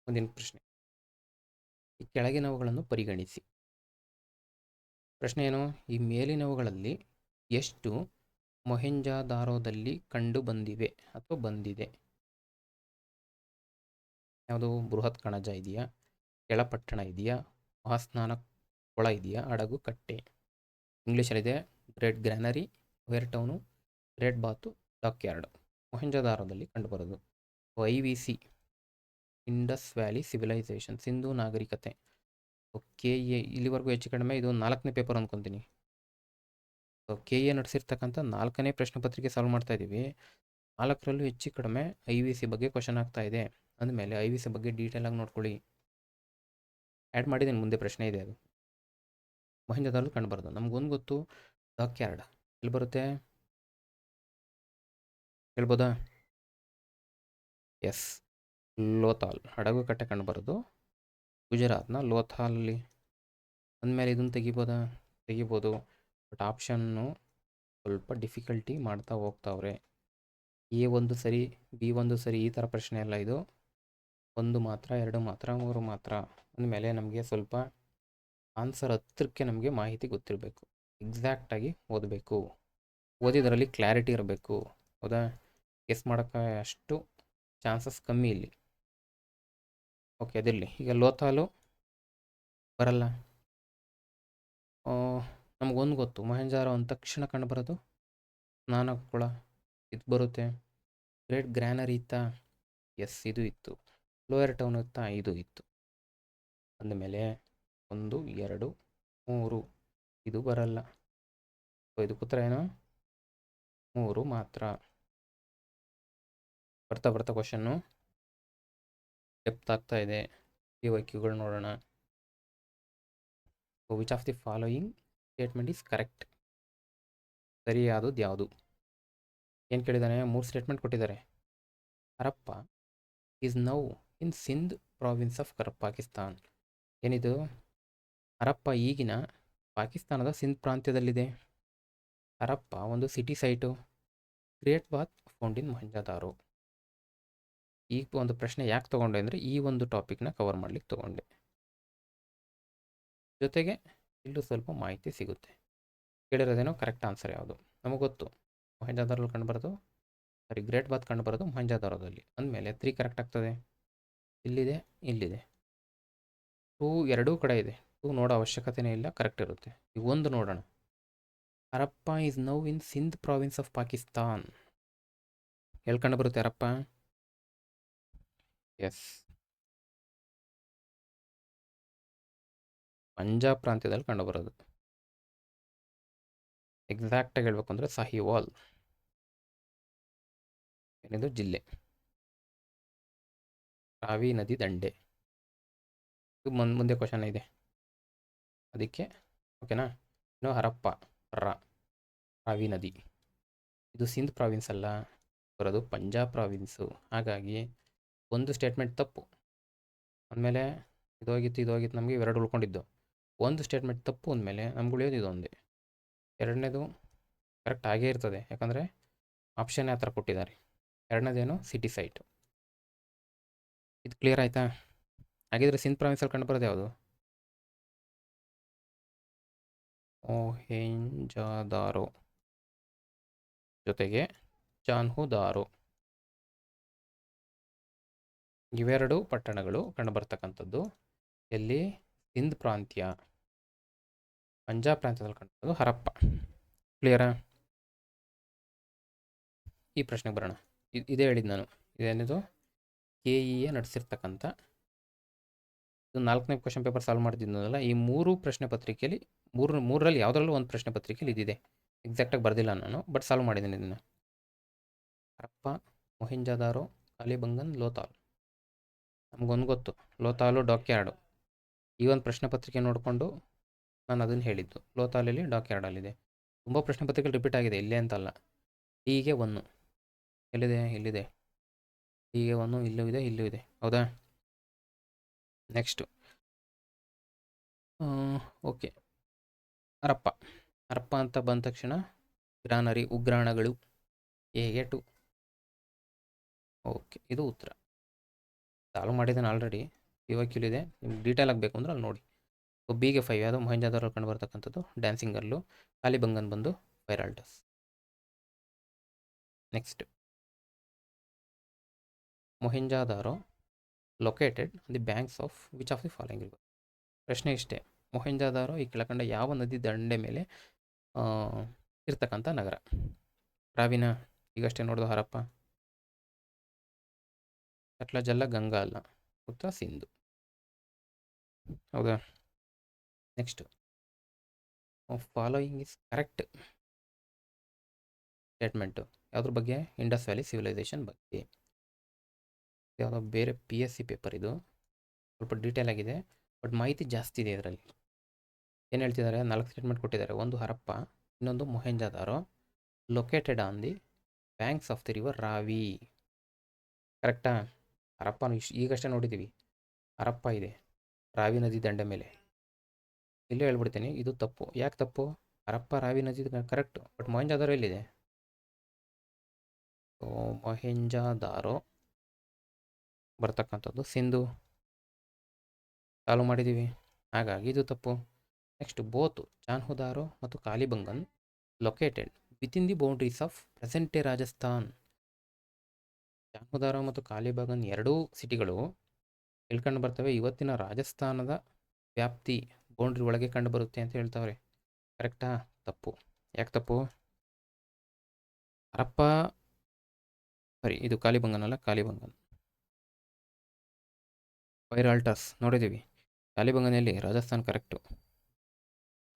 ಮುಂದಿನ ಪ್ರಶ್ನೆ. ಈ ಕೆಳಗಿನವುಗಳನ್ನು ಪರಿಗಣಿಸಿ. ಪ್ರಶ್ನೆ ಏನು? ಈ ಮೇಲಿನವುಗಳಲ್ಲಿ ಎಷ್ಟು ಮೊಹೆಂಜದಾರೋದಲ್ಲಿ ಕಂಡು ಬಂದಿವೆ ಅಥವಾ ಬಂದಿದೆ? ಯಾವುದು? ಬೃಹತ್ ಕಣಜ ಇದೆಯಾ, ಕೆಳಪಟ್ಟಣ ಇದೆಯಾ, ಮಹಾಸ್ನಾನ ಕೊಳ ಇದೆಯಾ, ಹಡಗು ಕಟ್ಟೆ? ಇಂಗ್ಲೀಷಲ್ಲಿದೆ great granary, ware town, great bath, dockyard. ಮೊಹೆಂಜದಾರೋದಲ್ಲಿ ಕಂಡುಬರೋದು IVC, Indus valley civilisation, Sindhu ನಾಗರಿಕತೆ. KA ಇಲ್ಲಿವರೆಗೂ ಹೆಚ್ಚು ಕಡಿಮೆ ಇದು 4ನೇ ಪೇಪರ್ ಅಂದ್ಕೊತೀನಿ. KA ನಡೆಸಿರ್ತಕ್ಕಂಥ 4ನೇ ಪ್ರಶ್ನೆ ಪತ್ರಿಕೆ ಸಾಲ್ವ್ ಮಾಡ್ತಾ ಇದ್ದೀವಿ. 4ರಲ್ಲೂ ಹೆಚ್ಚು ಕಡಿಮೆ IVC ಬಗ್ಗೆ ಕ್ವಶನ್ ಆಗ್ತಾ ಇದೆ. ಅಂದಮೇಲೆ IVC ಬಗ್ಗೆ ಡೀಟೇಲ್ ಆಗಿ ನೋಡ್ಕೊಳ್ಳಿ. ಆ್ಯಡ್ ಮಾಡಿದ್ದೀನಿ, ಮುಂದೆ ಪ್ರಶ್ನೆ ಇದೆ. ಅದು ಮೊಹೆಂಜದಾರಲ್ಲಿ ಕಂಡುಬರೋದು ನಮಗೊಂದು ಗೊತ್ತು, ಡಾಕ್ ಯಾರ್ಡ್ ಎಲ್ಲಿ ಬರುತ್ತೆ ಹೇಳ್ಬೋದಾ? ಎಸ್, ಲೋಥಾಲ್. ಹಡಗು ಕಟ್ಟೆ ಕಂಡುಬರೋದು ಗುಜರಾತ್ನ ಲೋಥಾಲಲ್ಲಿ. ಅಂದಮೇಲೆ ಇದನ್ನು ತೆಗಿಬೋದು. ಬಟ್ ಆಪ್ಷನ್ನು ಸ್ವಲ್ಪ ಡಿಫಿಕಲ್ಟಿ ಮಾಡ್ತಾ ಹೋಗ್ತಾವ್ರೆ. A ಒಂದು ಸರಿ, B ಒಂದು ಸರಿ, ಈ ಥರ ಪ್ರಶ್ನೆ ಎಲ್ಲ ಇದು. 1 ಮಾತ್ರ, 2 ಮಾತ್ರ, 3 ಮಾತ್ರ. ಅಂದಮೇಲೆ ನಮಗೆ ಸ್ವಲ್ಪ ಆನ್ಸರ್ ಹತ್ರಕ್ಕೆ ನಮಗೆ ಮಾಹಿತಿ ಗೊತ್ತಿರಬೇಕು. ಎಕ್ಸಾಕ್ಟಾಗಿ ಓದಬೇಕು. ಓದಿದ್ರಲ್ಲಿ ಕ್ಲಾರಿಟಿ ಇರಬೇಕು. ಹೌದಾ? ಗೆಸ್ ಮಾಡೋಕ್ಕೆ ಅಷ್ಟು ಚಾನ್ಸಸ್ ಕಮ್ಮಿ ಇಲ್ಲಿ. ಓಕೆ, ಅದಿರಲಿ. ಈಗ ಲೋಥಾಲು ಬರಲ್ಲ. ನಮಗೊಂದು ಗೊತ್ತು, ಮೊಹೆಂಜದಾರೋ ಅಂದ ತಕ್ಷಣ ಕಂಡುಬರೋದು ಸ್ನಾನ ಕೊಳ, ಇದು ಬರುತ್ತೆ. ಗ್ರೇಟ್ ಗ್ರ್ಯಾನರಿ ಇತ್ತಾ? ಎಸ್, ಇದು ಇತ್ತು. ಲೋಯರ್ ಟೌನ್ ಇತ್ತಾ? ಇದು ಇತ್ತು. ಅಂದಮೇಲೆ 1, 2, 3 ಇದು ಬರಲ್ಲ. ಇದು ಉತ್ತರ ಏನು? 3 ಮಾತ್ರ. ಬರ್ತಾ ಕ್ವಶನ್ನು ಡೆಪ್ತ್ ಆಗ್ತಾ ಇದೆ. PYQಗಳು ನೋಡೋಣ. Which of the following statement is correct? ಸರಿಯಾದದ್ದು ಯಾವುದು? ಏನು ಕೇಳಿದ್ದಾನೆ? 3 ಸ್ಟೇಟ್ಮೆಂಟ್ ಕೊಟ್ಟಿದ್ದಾರೆ. Harappa is now in Sindh province of Pakistan. ಏನಿದು? ಹರಪ್ಪ ಈಗಿನ ಪಾಕಿಸ್ತಾನದ ಸಿಂಧ್ ಪ್ರಾಂತ್ಯದಲ್ಲಿದೆ. ಹರಪ್ಪ ಒಂದು city site. Great bath found in Mohenjodaro. ಈ ಒಂದು ಪ್ರಶ್ನೆ ಯಾಕೆ ತೊಗೊಂಡೆ ಅಂದರೆ ಈ ಒಂದು ಟಾಪಿಕ್ನ ಕವರ್ ಮಾಡ್ಲಿಕ್ಕೆ ತೊಗೊಂಡೆ. ಜೊತೆಗೆ ಇಲ್ಲೂ ಸ್ವಲ್ಪ ಮಾಹಿತಿ ಸಿಗುತ್ತೆ. ಕೇಳಿರೋದೇನೋ ಕರೆಕ್ಟ್ ಆನ್ಸರ್ ಯಾವುದು ನಮಗೆ ಗೊತ್ತು. ಮೊಹೆಂಜದಾರಲ್ಲಿ ಕಂಡುಬರೋದು, ಸಾರಿ ಗ್ರೇಟ್ ಬಾತ್ ಕಂಡುಬರೋದು ಮೊಹೆಂಜದಾರೋದಲ್ಲಿ. ಅಂದಮೇಲೆ 3 ಕರೆಕ್ಟ್ ಆಗ್ತದೆ. ಇಲ್ಲಿದೆ, ಇಲ್ಲಿದೆ. 2 ಎರಡೂ ಕಡೆ ಇದೆ. 2 ನೋಡೋ ಅವಶ್ಯಕತೆನೇ ಇಲ್ಲ, ಕರೆಕ್ಟ್ ಇರುತ್ತೆ. ಈಗ ಒಂದು ನೋಡೋಣ. Harappa is now in Sindh province of Pakistan. ಎಲ್ಲಿ ಕಂಡು ಬರುತ್ತೆ ಹರಪ್ಪ? ಎಸ್, ಪಂಜಾಬ್ ಪ್ರಾಂತ್ಯದಲ್ಲಿ ಕಂಡುಬರೋದು. ಎಕ್ಸಾಕ್ಟಾಗಿ ಹೇಳ್ಬೇಕು ಅಂದರೆ ಸಾಹಿವಾಲ್ ಏನಿದು ಜಿಲ್ಲೆ, ರಾವಿ ನದಿ ದಂಡೆ. ಇದು ಮುಂದೆ ಕ್ವಶನ್ ಇದೆ ಅದಕ್ಕೆ, ಓಕೆನಾ. ಇನ್ನು ಹರಪ್ಪ, ರಾವಿ ನದಿ, ಇದು ಸಿಂಧ್ ಪ್ರಾವಿನ್ಸ್ ಅಲ್ಲ, ಬರೋದು ಪಂಜಾಬ್ ಪ್ರಾವಿನ್ಸು. ಹಾಗಾಗಿ ಒಂದು ಸ್ಟೇಟ್ಮೆಂಟ್ ತಪ್ಪು. ಅಂದಮೇಲೆ ಇದೋಗಿತ್ತು ನಮಗೆ ಇವೆರಡು ಉಳ್ಕೊಂಡಿದ್ದು. ಒಂದು ಸ್ಟೇಟ್ಮೆಂಟ್ ತಪ್ಪು ಅಂದಮೇಲೆ ನಮ್ಗೆ ಉಳಿಯೋದು ಇದೊಂದೇ. ಎರಡನೇದು ಕರೆಕ್ಟ್ ಆಗೇ ಇರ್ತದೆ, ಯಾಕಂದರೆ ಆಪ್ಷನ್ ಆ ಥರ ಕೊಟ್ಟಿದ್ದಾರೆ. ಎರಡನೇದೇನು ಸಿಟಿ ಸೈಟ್. ಇದು ಕ್ಲಿಯರ್ ಆಯಿತಾ? ಹಾಗಿದ್ರೆ ಸಿಂಧ್ ಪ್ರಾವಿನ್ಸಲ್ಲಿ ಕಂಡುಬರೋದು ಯಾವುದು? ಮೊಹೆಂಜದಾರೋ ಜೊತೆಗೆ ಚಾನ್ಹುದಾರೋ. ಇವೆರಡು ಪಟ್ಟಣಗಳು ಕಂಡುಬರ್ತಕ್ಕಂಥದ್ದು ಎಲ್ಲಿ? ಸಿಂಧ್ ಪ್ರಾಂತ್ಯ, ಪಂಜಾಬ್ ಪ್ರಾಂತ್ಯದಲ್ಲಿ ಕಂಡುಬರೋದು ಹರಪ್ಪ. ಕ್ಲಿಯರಾ? ಈ ಪ್ರಶ್ನೆಗೆ ಬರೋಣ. ಇದೇ ಹೇಳಿದ್ದು ನಾನು, ಇದೇನಿದು KEA ನಡೆಸಿರ್ತಕ್ಕಂಥ ಇದು 4ನೇ ಕ್ವಶನ್ ಪೇಪರ್ ಸಾಲ್ವ್ ಮಾಡ್ತಿದ್ನಲ್ಲ. ಈ 3 ಪ್ರಶ್ನೆ ಪತ್ರಿಕೆಯಲ್ಲಿ ಮೂರರಲ್ಲಿ ಯಾವುದರಲ್ಲೂ ಒಂದು ಪ್ರಶ್ನೆ ಪತ್ರಿಕೆಯಲ್ಲಿ ಇದಿದೆ. ಎಕ್ಸಾಕ್ಟಾಗಿ ಬರೆದಿಲ್ಲ ನಾನು, ಬಟ್ ಸಾಲ್ವ್ ಮಾಡಿದ್ದೀನಿ ಇದನ್ನು. ಹರಪ್ಪ, ಮೊಹೆಂಜದಾರೋ, ಕಾಲಿಬಂಗನ್, ಲೋಥಾಲ್. ನಮಗೊಂದು ಗೊತ್ತು, ಲೋಥಾಲು ಡಾಕ್ಯಾರ್ಡು. ಈ ಒಂದು ಪ್ರಶ್ನೆ ಪತ್ರಿಕೆ ನೋಡಿಕೊಂಡು ನಾನು ಅದನ್ನು ಹೇಳಿದ್ದು. ಲೋಥಾಲಲ್ಲಿ ಡಾಕ್ಯಾರ್ಡಲ್ಲಿದೆ. ತುಂಬ ಪ್ರಶ್ನೆ ಪತ್ರಿಕೆಗಳು ರಿಪೀಟ್ ಆಗಿದೆ, ಇಲ್ಲೇ ಅಂತಲ್ಲ. ಹೀಗೆ 1 ಎಲ್ಲಿದೆ? ಇಲ್ಲಿದೆ. ಹೀಗೆ 1 ಇಲ್ಲೂ ಇದೆ, ಇಲ್ಲೂ ಇದೆ. ಹೌದಾ? ನೆಕ್ಸ್ಟು ಓಕೆ, ಹರಪ್ಪ ಅಂತ ಬಂದ ತಕ್ಷಣ ಗ್ರಾನರಿ, ಉಗ್ರಾಣಗಳು, ಹೇಗೆ 2. ಓಕೆ, ಇದು ಉತ್ತರ. ಸಾಲ್ವ್ ಮಾಡಿದ್ದೇನೆ ಆಲ್ರೆಡಿ, ಇವಾಕ್ಕಿಲ್ಲಿದೆ. ನಿಮ್ಗೆ ಡೀಟೇಲ್ ಆಗಬೇಕು ಅಂದ್ರೆ ಅಲ್ಲಿ ನೋಡಿ. ಬಿಗೆ 5 ಯಾವುದು? ಮೊಹೆಂಜದಾರೋ ಕಂಡು ಬರ್ತಕ್ಕಂಥದ್ದು ಡ್ಯಾನ್ಸಿಂಗ್ ಗರ್ಲು. ಕಾಲಿಬಂಗನ್ ಬಂದು ವೈರಾಲ್ಟಸ್. Next, Mohenjodaro located the banks of which of the following river. ಪ್ರಶ್ನೆ ಇಷ್ಟೇ, ಮೊಹೆಂಜದಾರೋ ಈ ಕೆಳಕಂಡ ಯಾವ ನದಿ ದಂಡೆ ಮೇಲೆ ಇರ್ತಕ್ಕಂಥ ನಗರ? ರಾವಿನ ಈಗಷ್ಟೇ ನೋಡೋದು ಹರಪ್ಪ. ಸಟ್ಲಜಲ್ಲ, ಗಂಗಾ ಅಲ್ಲ, ಉತ್ತರ ಸಿಂಧು. ಹೌದಾ? Next, following is correct statement ಯಾವುದ್ರ ಬಗ್ಗೆ? ಇಂಡಸ್ ವ್ಯಾಲಿ ಸಿವಿಲೈಸೇಷನ್ ಬಗ್ಗೆ. ಯಾವುದೋ ಬೇರೆ PSC ಪೇಪರ್ ಇದು, ಸ್ವಲ್ಪ ಡೀಟೇಲ್ ಆಗಿದೆ, ಬಟ್ ಮಾಹಿತಿ ಜಾಸ್ತಿ ಇದೆ ಇದರಲ್ಲಿ. ಏನು ಹೇಳ್ತಿದ್ದಾರೆ? 4 ಸ್ಟೇಟ್ಮೆಂಟ್ ಕೊಟ್ಟಿದ್ದಾರೆ. ಒಂದು ಹರಪ್ಪ, ಇನ್ನೊಂದು Mohenjodaro, located on the banks of the river Ravi. ಕರೆಕ್ಟಾ? ಹರಪ್ಪ ಈಗಷ್ಟೇ ನೋಡಿದ್ದೀವಿ, ಹರಪ್ಪ ಇದೆ ರಾವಿ ನದಿ ದಂಡೆ ಮೇಲೆ. ಇಲ್ಲೇ ಹೇಳ್ಬಿಡ್ತೀನಿ, ಇದು ತಪ್ಪು. ಯಾಕೆ ತಪ್ಪು? ಹರಪ್ಪ ರಾವಿ ನದಿ ಕರೆಕ್ಟು, ಬಟ್ ಮೊಹೆಂಜದಾರೋ ಎಲ್ಲಿದೆ? ಮೊಹೆಂಜದಾರೋ ಬರ್ತಕ್ಕಂಥದ್ದು ಸಿಂಧು. ಸಾಲ್ವ್ ಮಾಡಿದ್ದೀವಿ, ಹಾಗಾಗಿ ಇದು ತಪ್ಪು. ನೆಕ್ಸ್ಟ್, ಬೋತ್ ಚಾನ್ಹುದಾರೋ ಮತ್ತು Kalibangan located within the boundaries of present day Rajasthan. Chanhudaro ಮತ್ತು ಕಾಲಿಬಂಗನ್ ಎರಡೂ ಸಿಟಿಗಳು ಎಲ್ಲಿ ಕಂಡು ಬರ್ತವೆ? ಇವತ್ತಿನ ರಾಜಸ್ಥಾನದ ವ್ಯಾಪ್ತಿ, ಬೌಂಡ್ರಿ ಒಳಗೆ ಕಂಡು ಬರುತ್ತೆ ಅಂತ ಹೇಳ್ತಾವ್ರೆ. ಕರೆಕ್ಟಾ? ತಪ್ಪು. ಯಾಕೆ ತಪ್ಪು? ಹರಪ್ಪ, ಸರಿ ಇದು ಕಾಲಿಬಂಗನ್ ಅಲ್ಲ, ಕಾಲಿಬಂಗನ್ ವೈರಾಲ್ಟಸ್ ನೋಡಿದ್ದೀವಿ. ಕಾಲಿಬಂಗನಲ್ಲಿ ರಾಜಸ್ಥಾನ್ ಕರೆಕ್ಟು,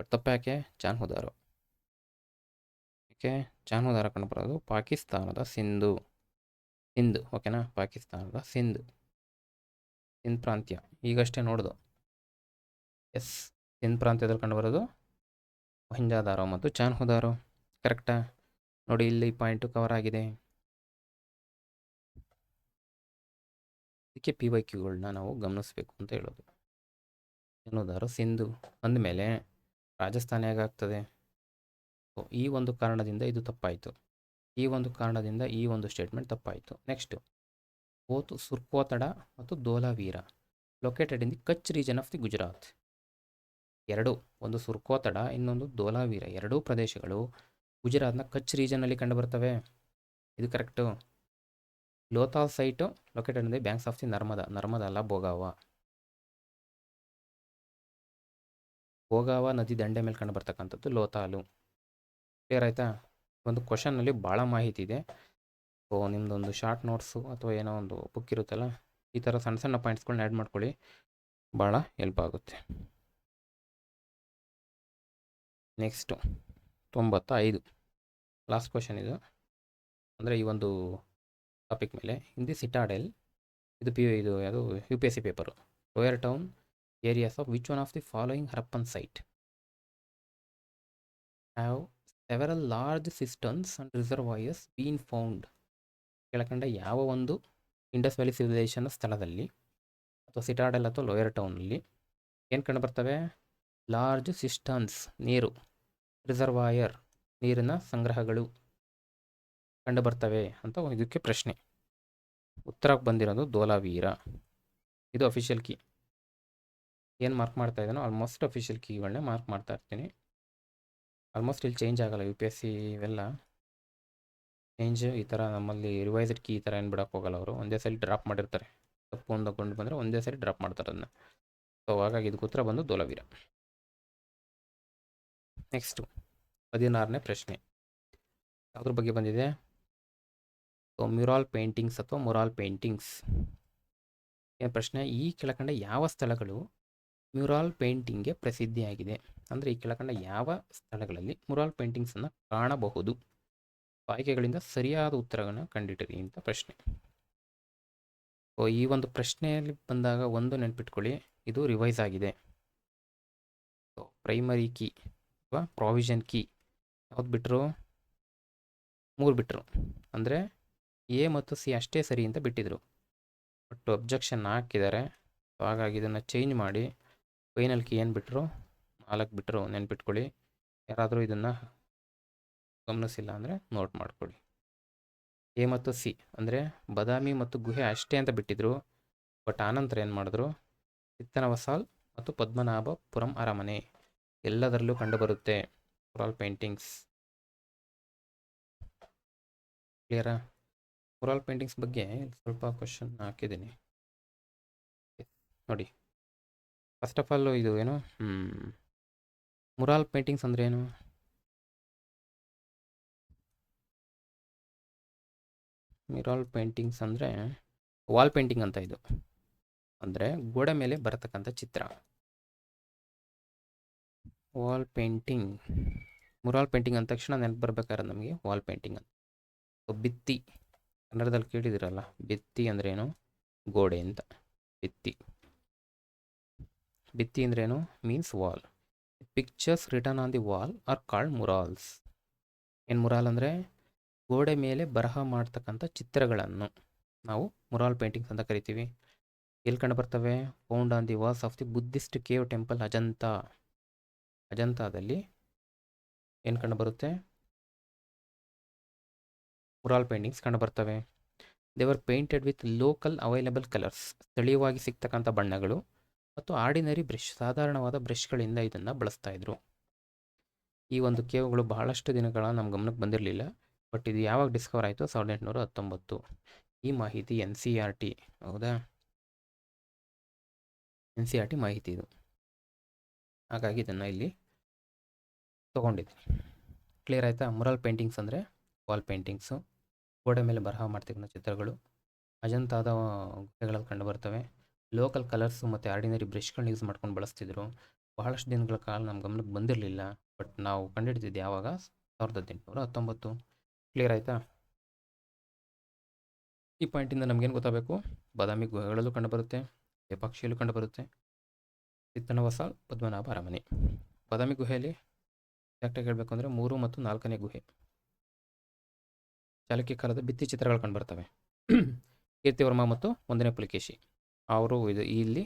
ಬಟ್ ತಪ್ಪ ಯಾಕೆ? ಚಾನ್ಹುದಾರೋ. ಓಕೆ, ಚಾನ್ಹುದಾರೋ ಕಂಡು ಬರೋದು ಪಾಕಿಸ್ತಾನದ ಸಿಂಧು. ಓಕೆನಾ? ಪಾಕಿಸ್ತಾನದ ಸಿಂಧ್ ಪ್ರಾಂತ್ಯ ಈಗಷ್ಟೇ ನೋಡೋದು. ಎಸ್, ಸಿಂಧ್ ಪ್ರಾಂತ್ಯದಲ್ಲಿ ಕಂಡುಬರೋದು ಮೊಹೆಂಜದಾರೋ ಮತ್ತು ಚಾನ್ಹುದಾರೋ. ಕರೆಕ್ಟಾ? ನೋಡಿ, ಇಲ್ಲಿ ಪಾಯಿಂಟು ಕವರ್ ಆಗಿದೆ. ಅದಕ್ಕೆ PYQಗಳನ್ನ ನಾವು ಗಮನಿಸಬೇಕು ಅಂತ ಹೇಳೋದು. ಚಾನ್ಹುದಾರೋ ಸಿಂಧು ಅಂದಮೇಲೆ ರಾಜಸ್ಥಾನ ಹೇಗಾಗ್ತದೆ? ಸೊ ಈ ಒಂದು ಕಾರಣದಿಂದ ಇದು ತಪ್ಪಾಯಿತು. ಈ ಒಂದು ಕಾರಣದಿಂದ ಈ ಒಂದು ಸ್ಟೇಟ್ಮೆಂಟ್ ತಪ್ಪಾಯಿತು. ನೆಕ್ಸ್ಟು, ಬೋತ್ ಸುರ್ಕೋತಡ ಮತ್ತು Dholavira located in the Kutch region of the Gujarat. ಎರಡು, ಒಂದು ಸುರ್ಕೋತಡ, ಇನ್ನೊಂದು ಧೋಲಾವೀರ, ಎರಡೂ ಪ್ರದೇಶಗಳು ಗುಜರಾತ್ನ ಕಚ್ ರೀಜನಲ್ಲಿ ಕಂಡುಬರ್ತವೆ. ಇದು correct. Lothal site located in the banks of the Narmada ಅಲ್ಲ, ಭೋಗಾವ ನದಿ ದಂಡೆ ಮೇಲೆ ಕಂಡು ಬರ್ತಕ್ಕಂಥದ್ದು ಲೋಥಾಲು. ಕ್ಲಿಯರ್ ಆಯಿತಾ? ಒಂದು ಕ್ವಶನ್ನಲ್ಲಿ ಭಾಳ ಮಾಹಿತಿ ಇದೆ. ಸೊ ನಿಮ್ಮದೊಂದು ಶಾರ್ಟ್ ನೋಟ್ಸು ಅಥವಾ ಏನೋ ಒಂದು ಬುಕ್ ಇರುತ್ತಲ್ಲ, ಈ ಥರ ಸಣ್ಣ ಸಣ್ಣ ಪಾಯಿಂಟ್ಸ್ಗಳನ್ನ ಆ್ಯಡ್ ಮಾಡ್ಕೊಳ್ಳಿ, ಭಾಳ ಹೆಲ್ಪ್ ಆಗುತ್ತೆ. ನೆಕ್ಸ್ಟು 95 ಲಾಸ್ಟ್ ಕ್ವಶನ್ ಇದು. ಅಂದರೆ ಈ ಒಂದು ಟಾಪಿಕ್ ಮೇಲೆ ಹಿಂದಿ ಸಿಟಾಡೆಲ್, ಇದು ಯಾವುದು UPSC paper. Lower town areas of which one of the following Harappan site have several large systems and reservoirs been found. ಕೆಳಕಂಡ ಯಾವ ಒಂದು ಇಂಡಸ್ ವ್ಯಾಲಿ ಸಿವಿಲೈಸೇಷನ್ ಸ್ಥಳದಲ್ಲಿ ಅಥವಾ ಸಿಟಾಡೆಲ್ ಅಥವಾ ಲೋಯರ್ ಟೌನಲ್ಲಿ ಏನು ಕಂಡು ಬರ್ತವೆ? ಲಾರ್ಜ್ ಸಿಸ್ಟಮ್ಸ್ ನೀರು, ರಿಸರ್ವಾಯರ್ ನೀರಿನ ಸಂಗ್ರಹಗಳು ಕಂಡು ಬರ್ತವೆ ಅಂತ ಇದಕ್ಕೆ ಪ್ರಶ್ನೆ. ಉತ್ತರಕ್ಕೆ ಬಂದಿರೋದು ಧೋಲಾವೀರ. ಇದು ಅಫಿಷಿಯಲ್ ಕೀ. ಏನು ಮಾರ್ಕ್ ಮಾಡ್ತಾ ಇದ್ದಾನೋ ಆಲ್ಮೋಸ್ಟ್ ಅಫಿಷಿಯಲ್ ಕೀಗಳನ್ನೇ ಮಾರ್ಕ್ ಮಾಡ್ತಾ ಇರ್ತೀನಿ. ಆಲ್ಮೋಸ್ಟ್ ಇಲ್ಲಿ ಚೇಂಜ್ ಆಗಲ್ಲ. UPSC ಇವೆಲ್ಲ ಚೇಂಜ್ ಈ ಥರ ನಮ್ಮಲ್ಲಿ ರಿವೈಸ್ಡ್ ಕೀ ಈ ಥರ ಏನು ಬಿಡೋಕ್ಕೆ ಹೋಗಲ್ಲ. ಅವರು ಒಂದೇ ಸಲ ಡ್ರಾಪ್ ಮಾಡಿರ್ತಾರೆ. ತಪ್ಪು ಅಂದ್ಕೊಂಡು ಬಂದರೆ ಒಂದೇ ಸರಿ ಡ್ರಾಪ್ ಮಾಡ್ತಾರೆ ಅದನ್ನು. ಸೊ ಹಾಗಾಗಿ ಇದಕ್ಕೆ ಉತ್ತರ ಬಂದು ಧೋಲಾವೀರ. ನೆಕ್ಸ್ಟು 16ನೇ ಪ್ರಶ್ನೆ ಯಾವುದ್ರ ಬಗ್ಗೆ ಬಂದಿದೆ? ಸೊ ಮ್ಯೂರಾಲ್ ಪೇಂಟಿಂಗ್ಸ್ ಅಥವಾ ಮುರಾಲ್ ಪೇಂಟಿಂಗ್ಸ್. ಏನು ಪ್ರಶ್ನೆ? ಈ ಕೆಳಕಂಡ ಯಾವ ಸ್ಥಳಗಳು ಮ್ಯೂರಾಲ್ ಪೇಂಟಿಂಗ್ಗೆ ಪ್ರಸಿದ್ಧಿಯಾಗಿದೆ? ಅಂದರೆ ಈ ಕೆಳಕಂಡ ಯಾವ ಸ್ಥಳಗಳಲ್ಲಿ ಮುರಾಲ್ ಪೇಂಟಿಂಗ್ಸನ್ನು ಕಾಣಬಹುದು? ಆಯ್ಕೆಗಳಿಂದ ಸರಿಯಾದ ಉತ್ತರಗಳನ್ನು ಕಂಡುಹಿಡಿಯಿರಿ ಅಂತ ಪ್ರಶ್ನೆ. ಸೊ ಈ ಒಂದು ಪ್ರಶ್ನೆಯಲ್ಲಿ ಬಂದಾಗ ಒಂದು ನೆನ್ಪಿಟ್ಕೊಳ್ಳಿ, ಇದು ರಿವೈಸ್ ಆಗಿದೆ. ಸೊ ಪ್ರೈಮರಿ ಕೀ ಅಥವಾ ಪ್ರಾವಿಷನ್ ಕೀ ಯಾವ್ದು ಬಿಟ್ಟರು? 3 ಬಿಟ್ಟರು. ಅಂದರೆ A ಮತ್ತು C ಅಷ್ಟೇ ಸರಿ ಅಂತ ಬಿಟ್ಟಿದ್ರು. ಬಟ್ ಅಬ್ಜೆಕ್ಷನ್ ಹಾಕಿದ್ದಾರೆ. ಸೊ ಹಾಗಾಗಿ ಇದನ್ನು ಚೇಂಜ್ ಮಾಡಿ ಫೈನಲ್ ಕೀ ಏನು ಬಿಟ್ಟರು? 4 ಬಿಟ್ಟರು. ನೆನ್ಪಿಟ್ಕೊಳ್ಳಿ. ಯಾರಾದರೂ ಇದನ್ನು ಗಮನಿಸಿಲ್ಲ ಅಂದರೆ ನೋಟ್ ಮಾಡ್ಕೊಳ್ಳಿ. A ಮತ್ತು C ಅಂದರೆ ಬಾದಾಮಿ ಮತ್ತು ಗುಹೆ ಅಷ್ಟೇ ಅಂತ ಬಿಟ್ಟಿದ್ರು. ಬಟ್ ಆನಂತರ ಏನು ಮಾಡಿದ್ರು? ಚಿತ್ತನವಸಾಲ್ ಮತ್ತು ಪದ್ಮನಾಭಪುರಂ ಅರಮನೆ ಎಲ್ಲದರಲ್ಲೂ ಕಂಡುಬರುತ್ತೆ ಮುರಾಲ್ ಪೇಂಟಿಂಗ್ಸ್. ಕ್ಲಿಯರಾ? ಮುರಾಲ್ ಪೇಂಟಿಂಗ್ಸ್ ಬಗ್ಗೆ ಸ್ವಲ್ಪ ಕ್ವಶನ್ ಹಾಕಿದ್ದೀನಿ ನೋಡಿ. ಫಸ್ಟ್ ಆಫ್ ಆಲ್ ಇದು ಏನು ಮುರಾಲ್ ಪೇಂಟಿಂಗ್ಸ್ ಅಂದರೆ ಏನು? ಮ್ಯೂರಲ್ ಪೇಂಟಿಂಗ್ಸ್ ಅಂದರೆ ವಾಲ್ ಪೇಂಟಿಂಗ್ ಅಂತ. ಇದು ಅಂದರೆ ಗೋಡೆ ಮೇಲೆ ಬರತಕ್ಕಂಥ ಚಿತ್ರ. ವಾಲ್ ಪೇಂಟಿಂಗ್, ಮುರಾಲ್ ಪೇಂಟಿಂಗ್ ಅಂದ ತಕ್ಷಣ ನೆನಪು ಬರ್ಬೇಕಾದ್ರೆ ನಮಗೆ ವಾಲ್ ಪೇಂಟಿಂಗ್ ಅಂತ. ಭಿತ್ತಿ ಕನ್ನಡದಲ್ಲಿ ಕೇಳಿದಿರಲ್ಲ, ಭಿತ್ತಿ ಅಂದ್ರೇನು? ಗೋಡೆ ಅಂತ. ಭಿತ್ತಿ ಅಂದ್ರೇನು? Means wall. Pictures written on the wall are called murals. ಏನು ಮುರಾಲ್ ಅಂದರೆ? ಗೋಡೆ ಮೇಲೆ ಬರಹ ಮಾಡ್ತಕ್ಕಂಥ ಚಿತ್ರಗಳನ್ನು ನಾವು ಮುರಾಲ್ ಪೇಂಟಿಂಗ್ಸ್ ಅಂತ ಕರಿತೀವಿ. ಎಲ್ಲಿ ಕಂಡು ಬರ್ತವೆ? Found on the walls of the Buddhist cave temple ಅಜಂತಾದಲ್ಲಿ ಏನು ಕಂಡು ಬರುತ್ತೆ? ಮುರಾಲ್ ಪೇಂಟಿಂಗ್ಸ್ ಕಂಡು ಬರ್ತವೆ. They were painted with local available colours, ಸ್ಥಳೀಯವಾಗಿ ಸಿಗ್ತಕ್ಕಂಥ ಬಣ್ಣಗಳು ಮತ್ತು ಆರ್ಡಿನರಿ ಬ್ರಷ್, ಸಾಧಾರಣವಾದ ಬ್ರಷ್ಗಳಿಂದ ಇದನ್ನು ಬಳಸ್ತಾ ಇದ್ರು. ಈ ಒಂದು ಕೇವ್ಗಳು ಬಹಳಷ್ಟು ದಿನಗಳ ನಮ್ಮ ಗಮನಕ್ಕೆ ಬಂದಿರಲಿಲ್ಲ. ಬಟ್ ಇದು ಯಾವಾಗ ಡಿಸ್ಕವರ್ ಆಯಿತು? 1819. ಈ ಮಾಹಿತಿ NCERT, ಹೌದಾ? NCERT ಮಾಹಿತಿ ಇದು. ಹಾಗಾಗಿ ಇದನ್ನು ಇಲ್ಲಿ ತೊಗೊಂಡಿದ್ದೀನಿ. ಕ್ಲಿಯರ್ ಆಯಿತಾ? ಮುರಾಲ್ ಪೇಂಟಿಂಗ್ಸ್ ಅಂದರೆ ವಾಲ್ ಪೇಂಟಿಂಗ್ಸು, ಗೋಡೆ ಮೇಲೆ ಬರಹ ಮಾಡ್ತಕ್ಕಂಥ ಚಿತ್ರಗಳು, ಅಜಂತಾದ ಗುಹೆಗಳಲ್ಲಿ ಕಂಡು ಬರ್ತವೆ. ಲೋಕಲ್ ಕಲರ್ಸು ಮತ್ತು ಆರ್ಡಿನರಿ ಬ್ರಷ್ಗಳನ್ನ ಯೂಸ್ ಮಾಡ್ಕೊಂಡು ಬಳಸ್ತಿದ್ರು. ಬಹಳಷ್ಟು ದಿನಗಳ ಕಾಲ ನಮ್ಮ ಗಮನಕ್ಕೆ ಬಂದಿರಲಿಲ್ಲ. ಬಟ್ ನಾವು ಕಂಡುಹಿಡಿದಿದ್ದು ಯಾವಾಗ? 1819. ಕ್ಲಿಯರ್ ಆಯಿತಾ? ಈ ಪಾಯಿಂಟಿಂದ ನಮಗೇನು ಗೊತ್ತಾಗಬೇಕು? ಬಾದಾಮಿ ಗುಹೆಗಳಲ್ಲೂ ಕಂಡುಬರುತ್ತೆ, ಲೇಪಾಕ್ಷಿಯಲ್ಲೂ ಕಂಡುಬರುತ್ತೆ, ಚಿತ್ತನವಸಾಲ್, ಪದ್ಮನಾಭ ಅರಮನೆ. ಬಾದಾಮಿ ಗುಹೆಯಲ್ಲಿ ಎಕ್ಸಾಕ್ಟಾಗಿ ಹೇಳಬೇಕು ಅಂದರೆ 3 ಮತ್ತು 4ನೇ ಗುಹೆ. ಚಾಲುಕ್ಯ ಕಾಲದ ಭಿತ್ತಿ ಚಿತ್ರಗಳು ಕಂಡುಬರ್ತವೆ. ಕೀರ್ತಿವರ್ಮ ಮತ್ತು 1ನೇ ಪುಲಿಕೇಶಿ ಅವರು ಇಲ್ಲಿ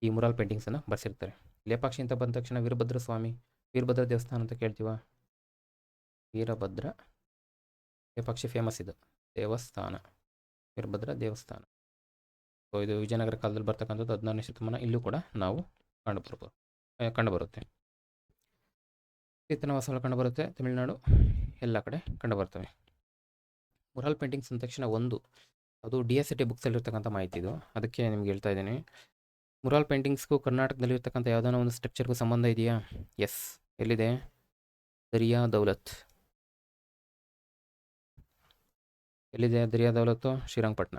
ಈ ಮುರಾಲ್ ಪೇಂಟಿಂಗ್ಸನ್ನು ಬರ್ಸಿರ್ತಾರೆ. ಲೇಪಾಕ್ಷಿ ಅಂತ ಬಂದ ತಕ್ಷಣ ವೀರಭದ್ರ ದೇವಸ್ಥಾನ ಅಂತ ಕೇಳ್ತೀವ. ವೀರಭದ್ರ ಪಕ್ಷಿ ಫೇಮಸ್ ಇದು ದೇವಸ್ಥಾನ, ವೀರಭದ್ರ ದೇವಸ್ಥಾನ. ಸೊ ಇದು ವಿಜಯನಗರ ಕಾಲದಲ್ಲಿ ಬರ್ತಕ್ಕಂಥದ್ದು 16ನೇ ಶತಮಾನ. ಇಲ್ಲೂ ಕೂಡ ನಾವು ಕಂಡುಬರುತ್ತೆ. ತೀರ್ಥನವಾಸಗಳು ಕಂಡುಬರುತ್ತೆ, ತಮಿಳುನಾಡು ಎಲ್ಲ ಕಡೆ ಕಂಡುಬರ್ತವೆ. ಮುರಾಲ್ ಪೇಂಟಿಂಗ್ಸ್ ಅಂದ ತಕ್ಷಣ ಅದು DSCT ಬುಕ್ಸಲ್ಲಿರ್ತಕ್ಕಂಥ ಮಾಹಿತಿ ಇದು, ಅದಕ್ಕೆ ನಿಮ್ಗೆ ಹೇಳ್ತಾ ಇದ್ದೀನಿ. ಮುರಾಲ್ ಪೇಂಟಿಂಗ್ಸ್ಗೂ ಕರ್ನಾಟಕದಲ್ಲಿರ್ತಕ್ಕಂಥ ಯಾವುದಾನ ಒಂದು ಸ್ಟ್ರಕ್ಚರ್ಗೂ ಸಂಬಂಧ ಇದೆಯಾ? ಎಸ್. ಎಲ್ಲಿದೆ? ದರಿಯಾ ದೌಲತ್. ಎಲ್ಲಿದೆ ದರಿಯಾ ದೌಲತ್ತು? ಶ್ರೀರಂಗಪಟ್ಟಣ.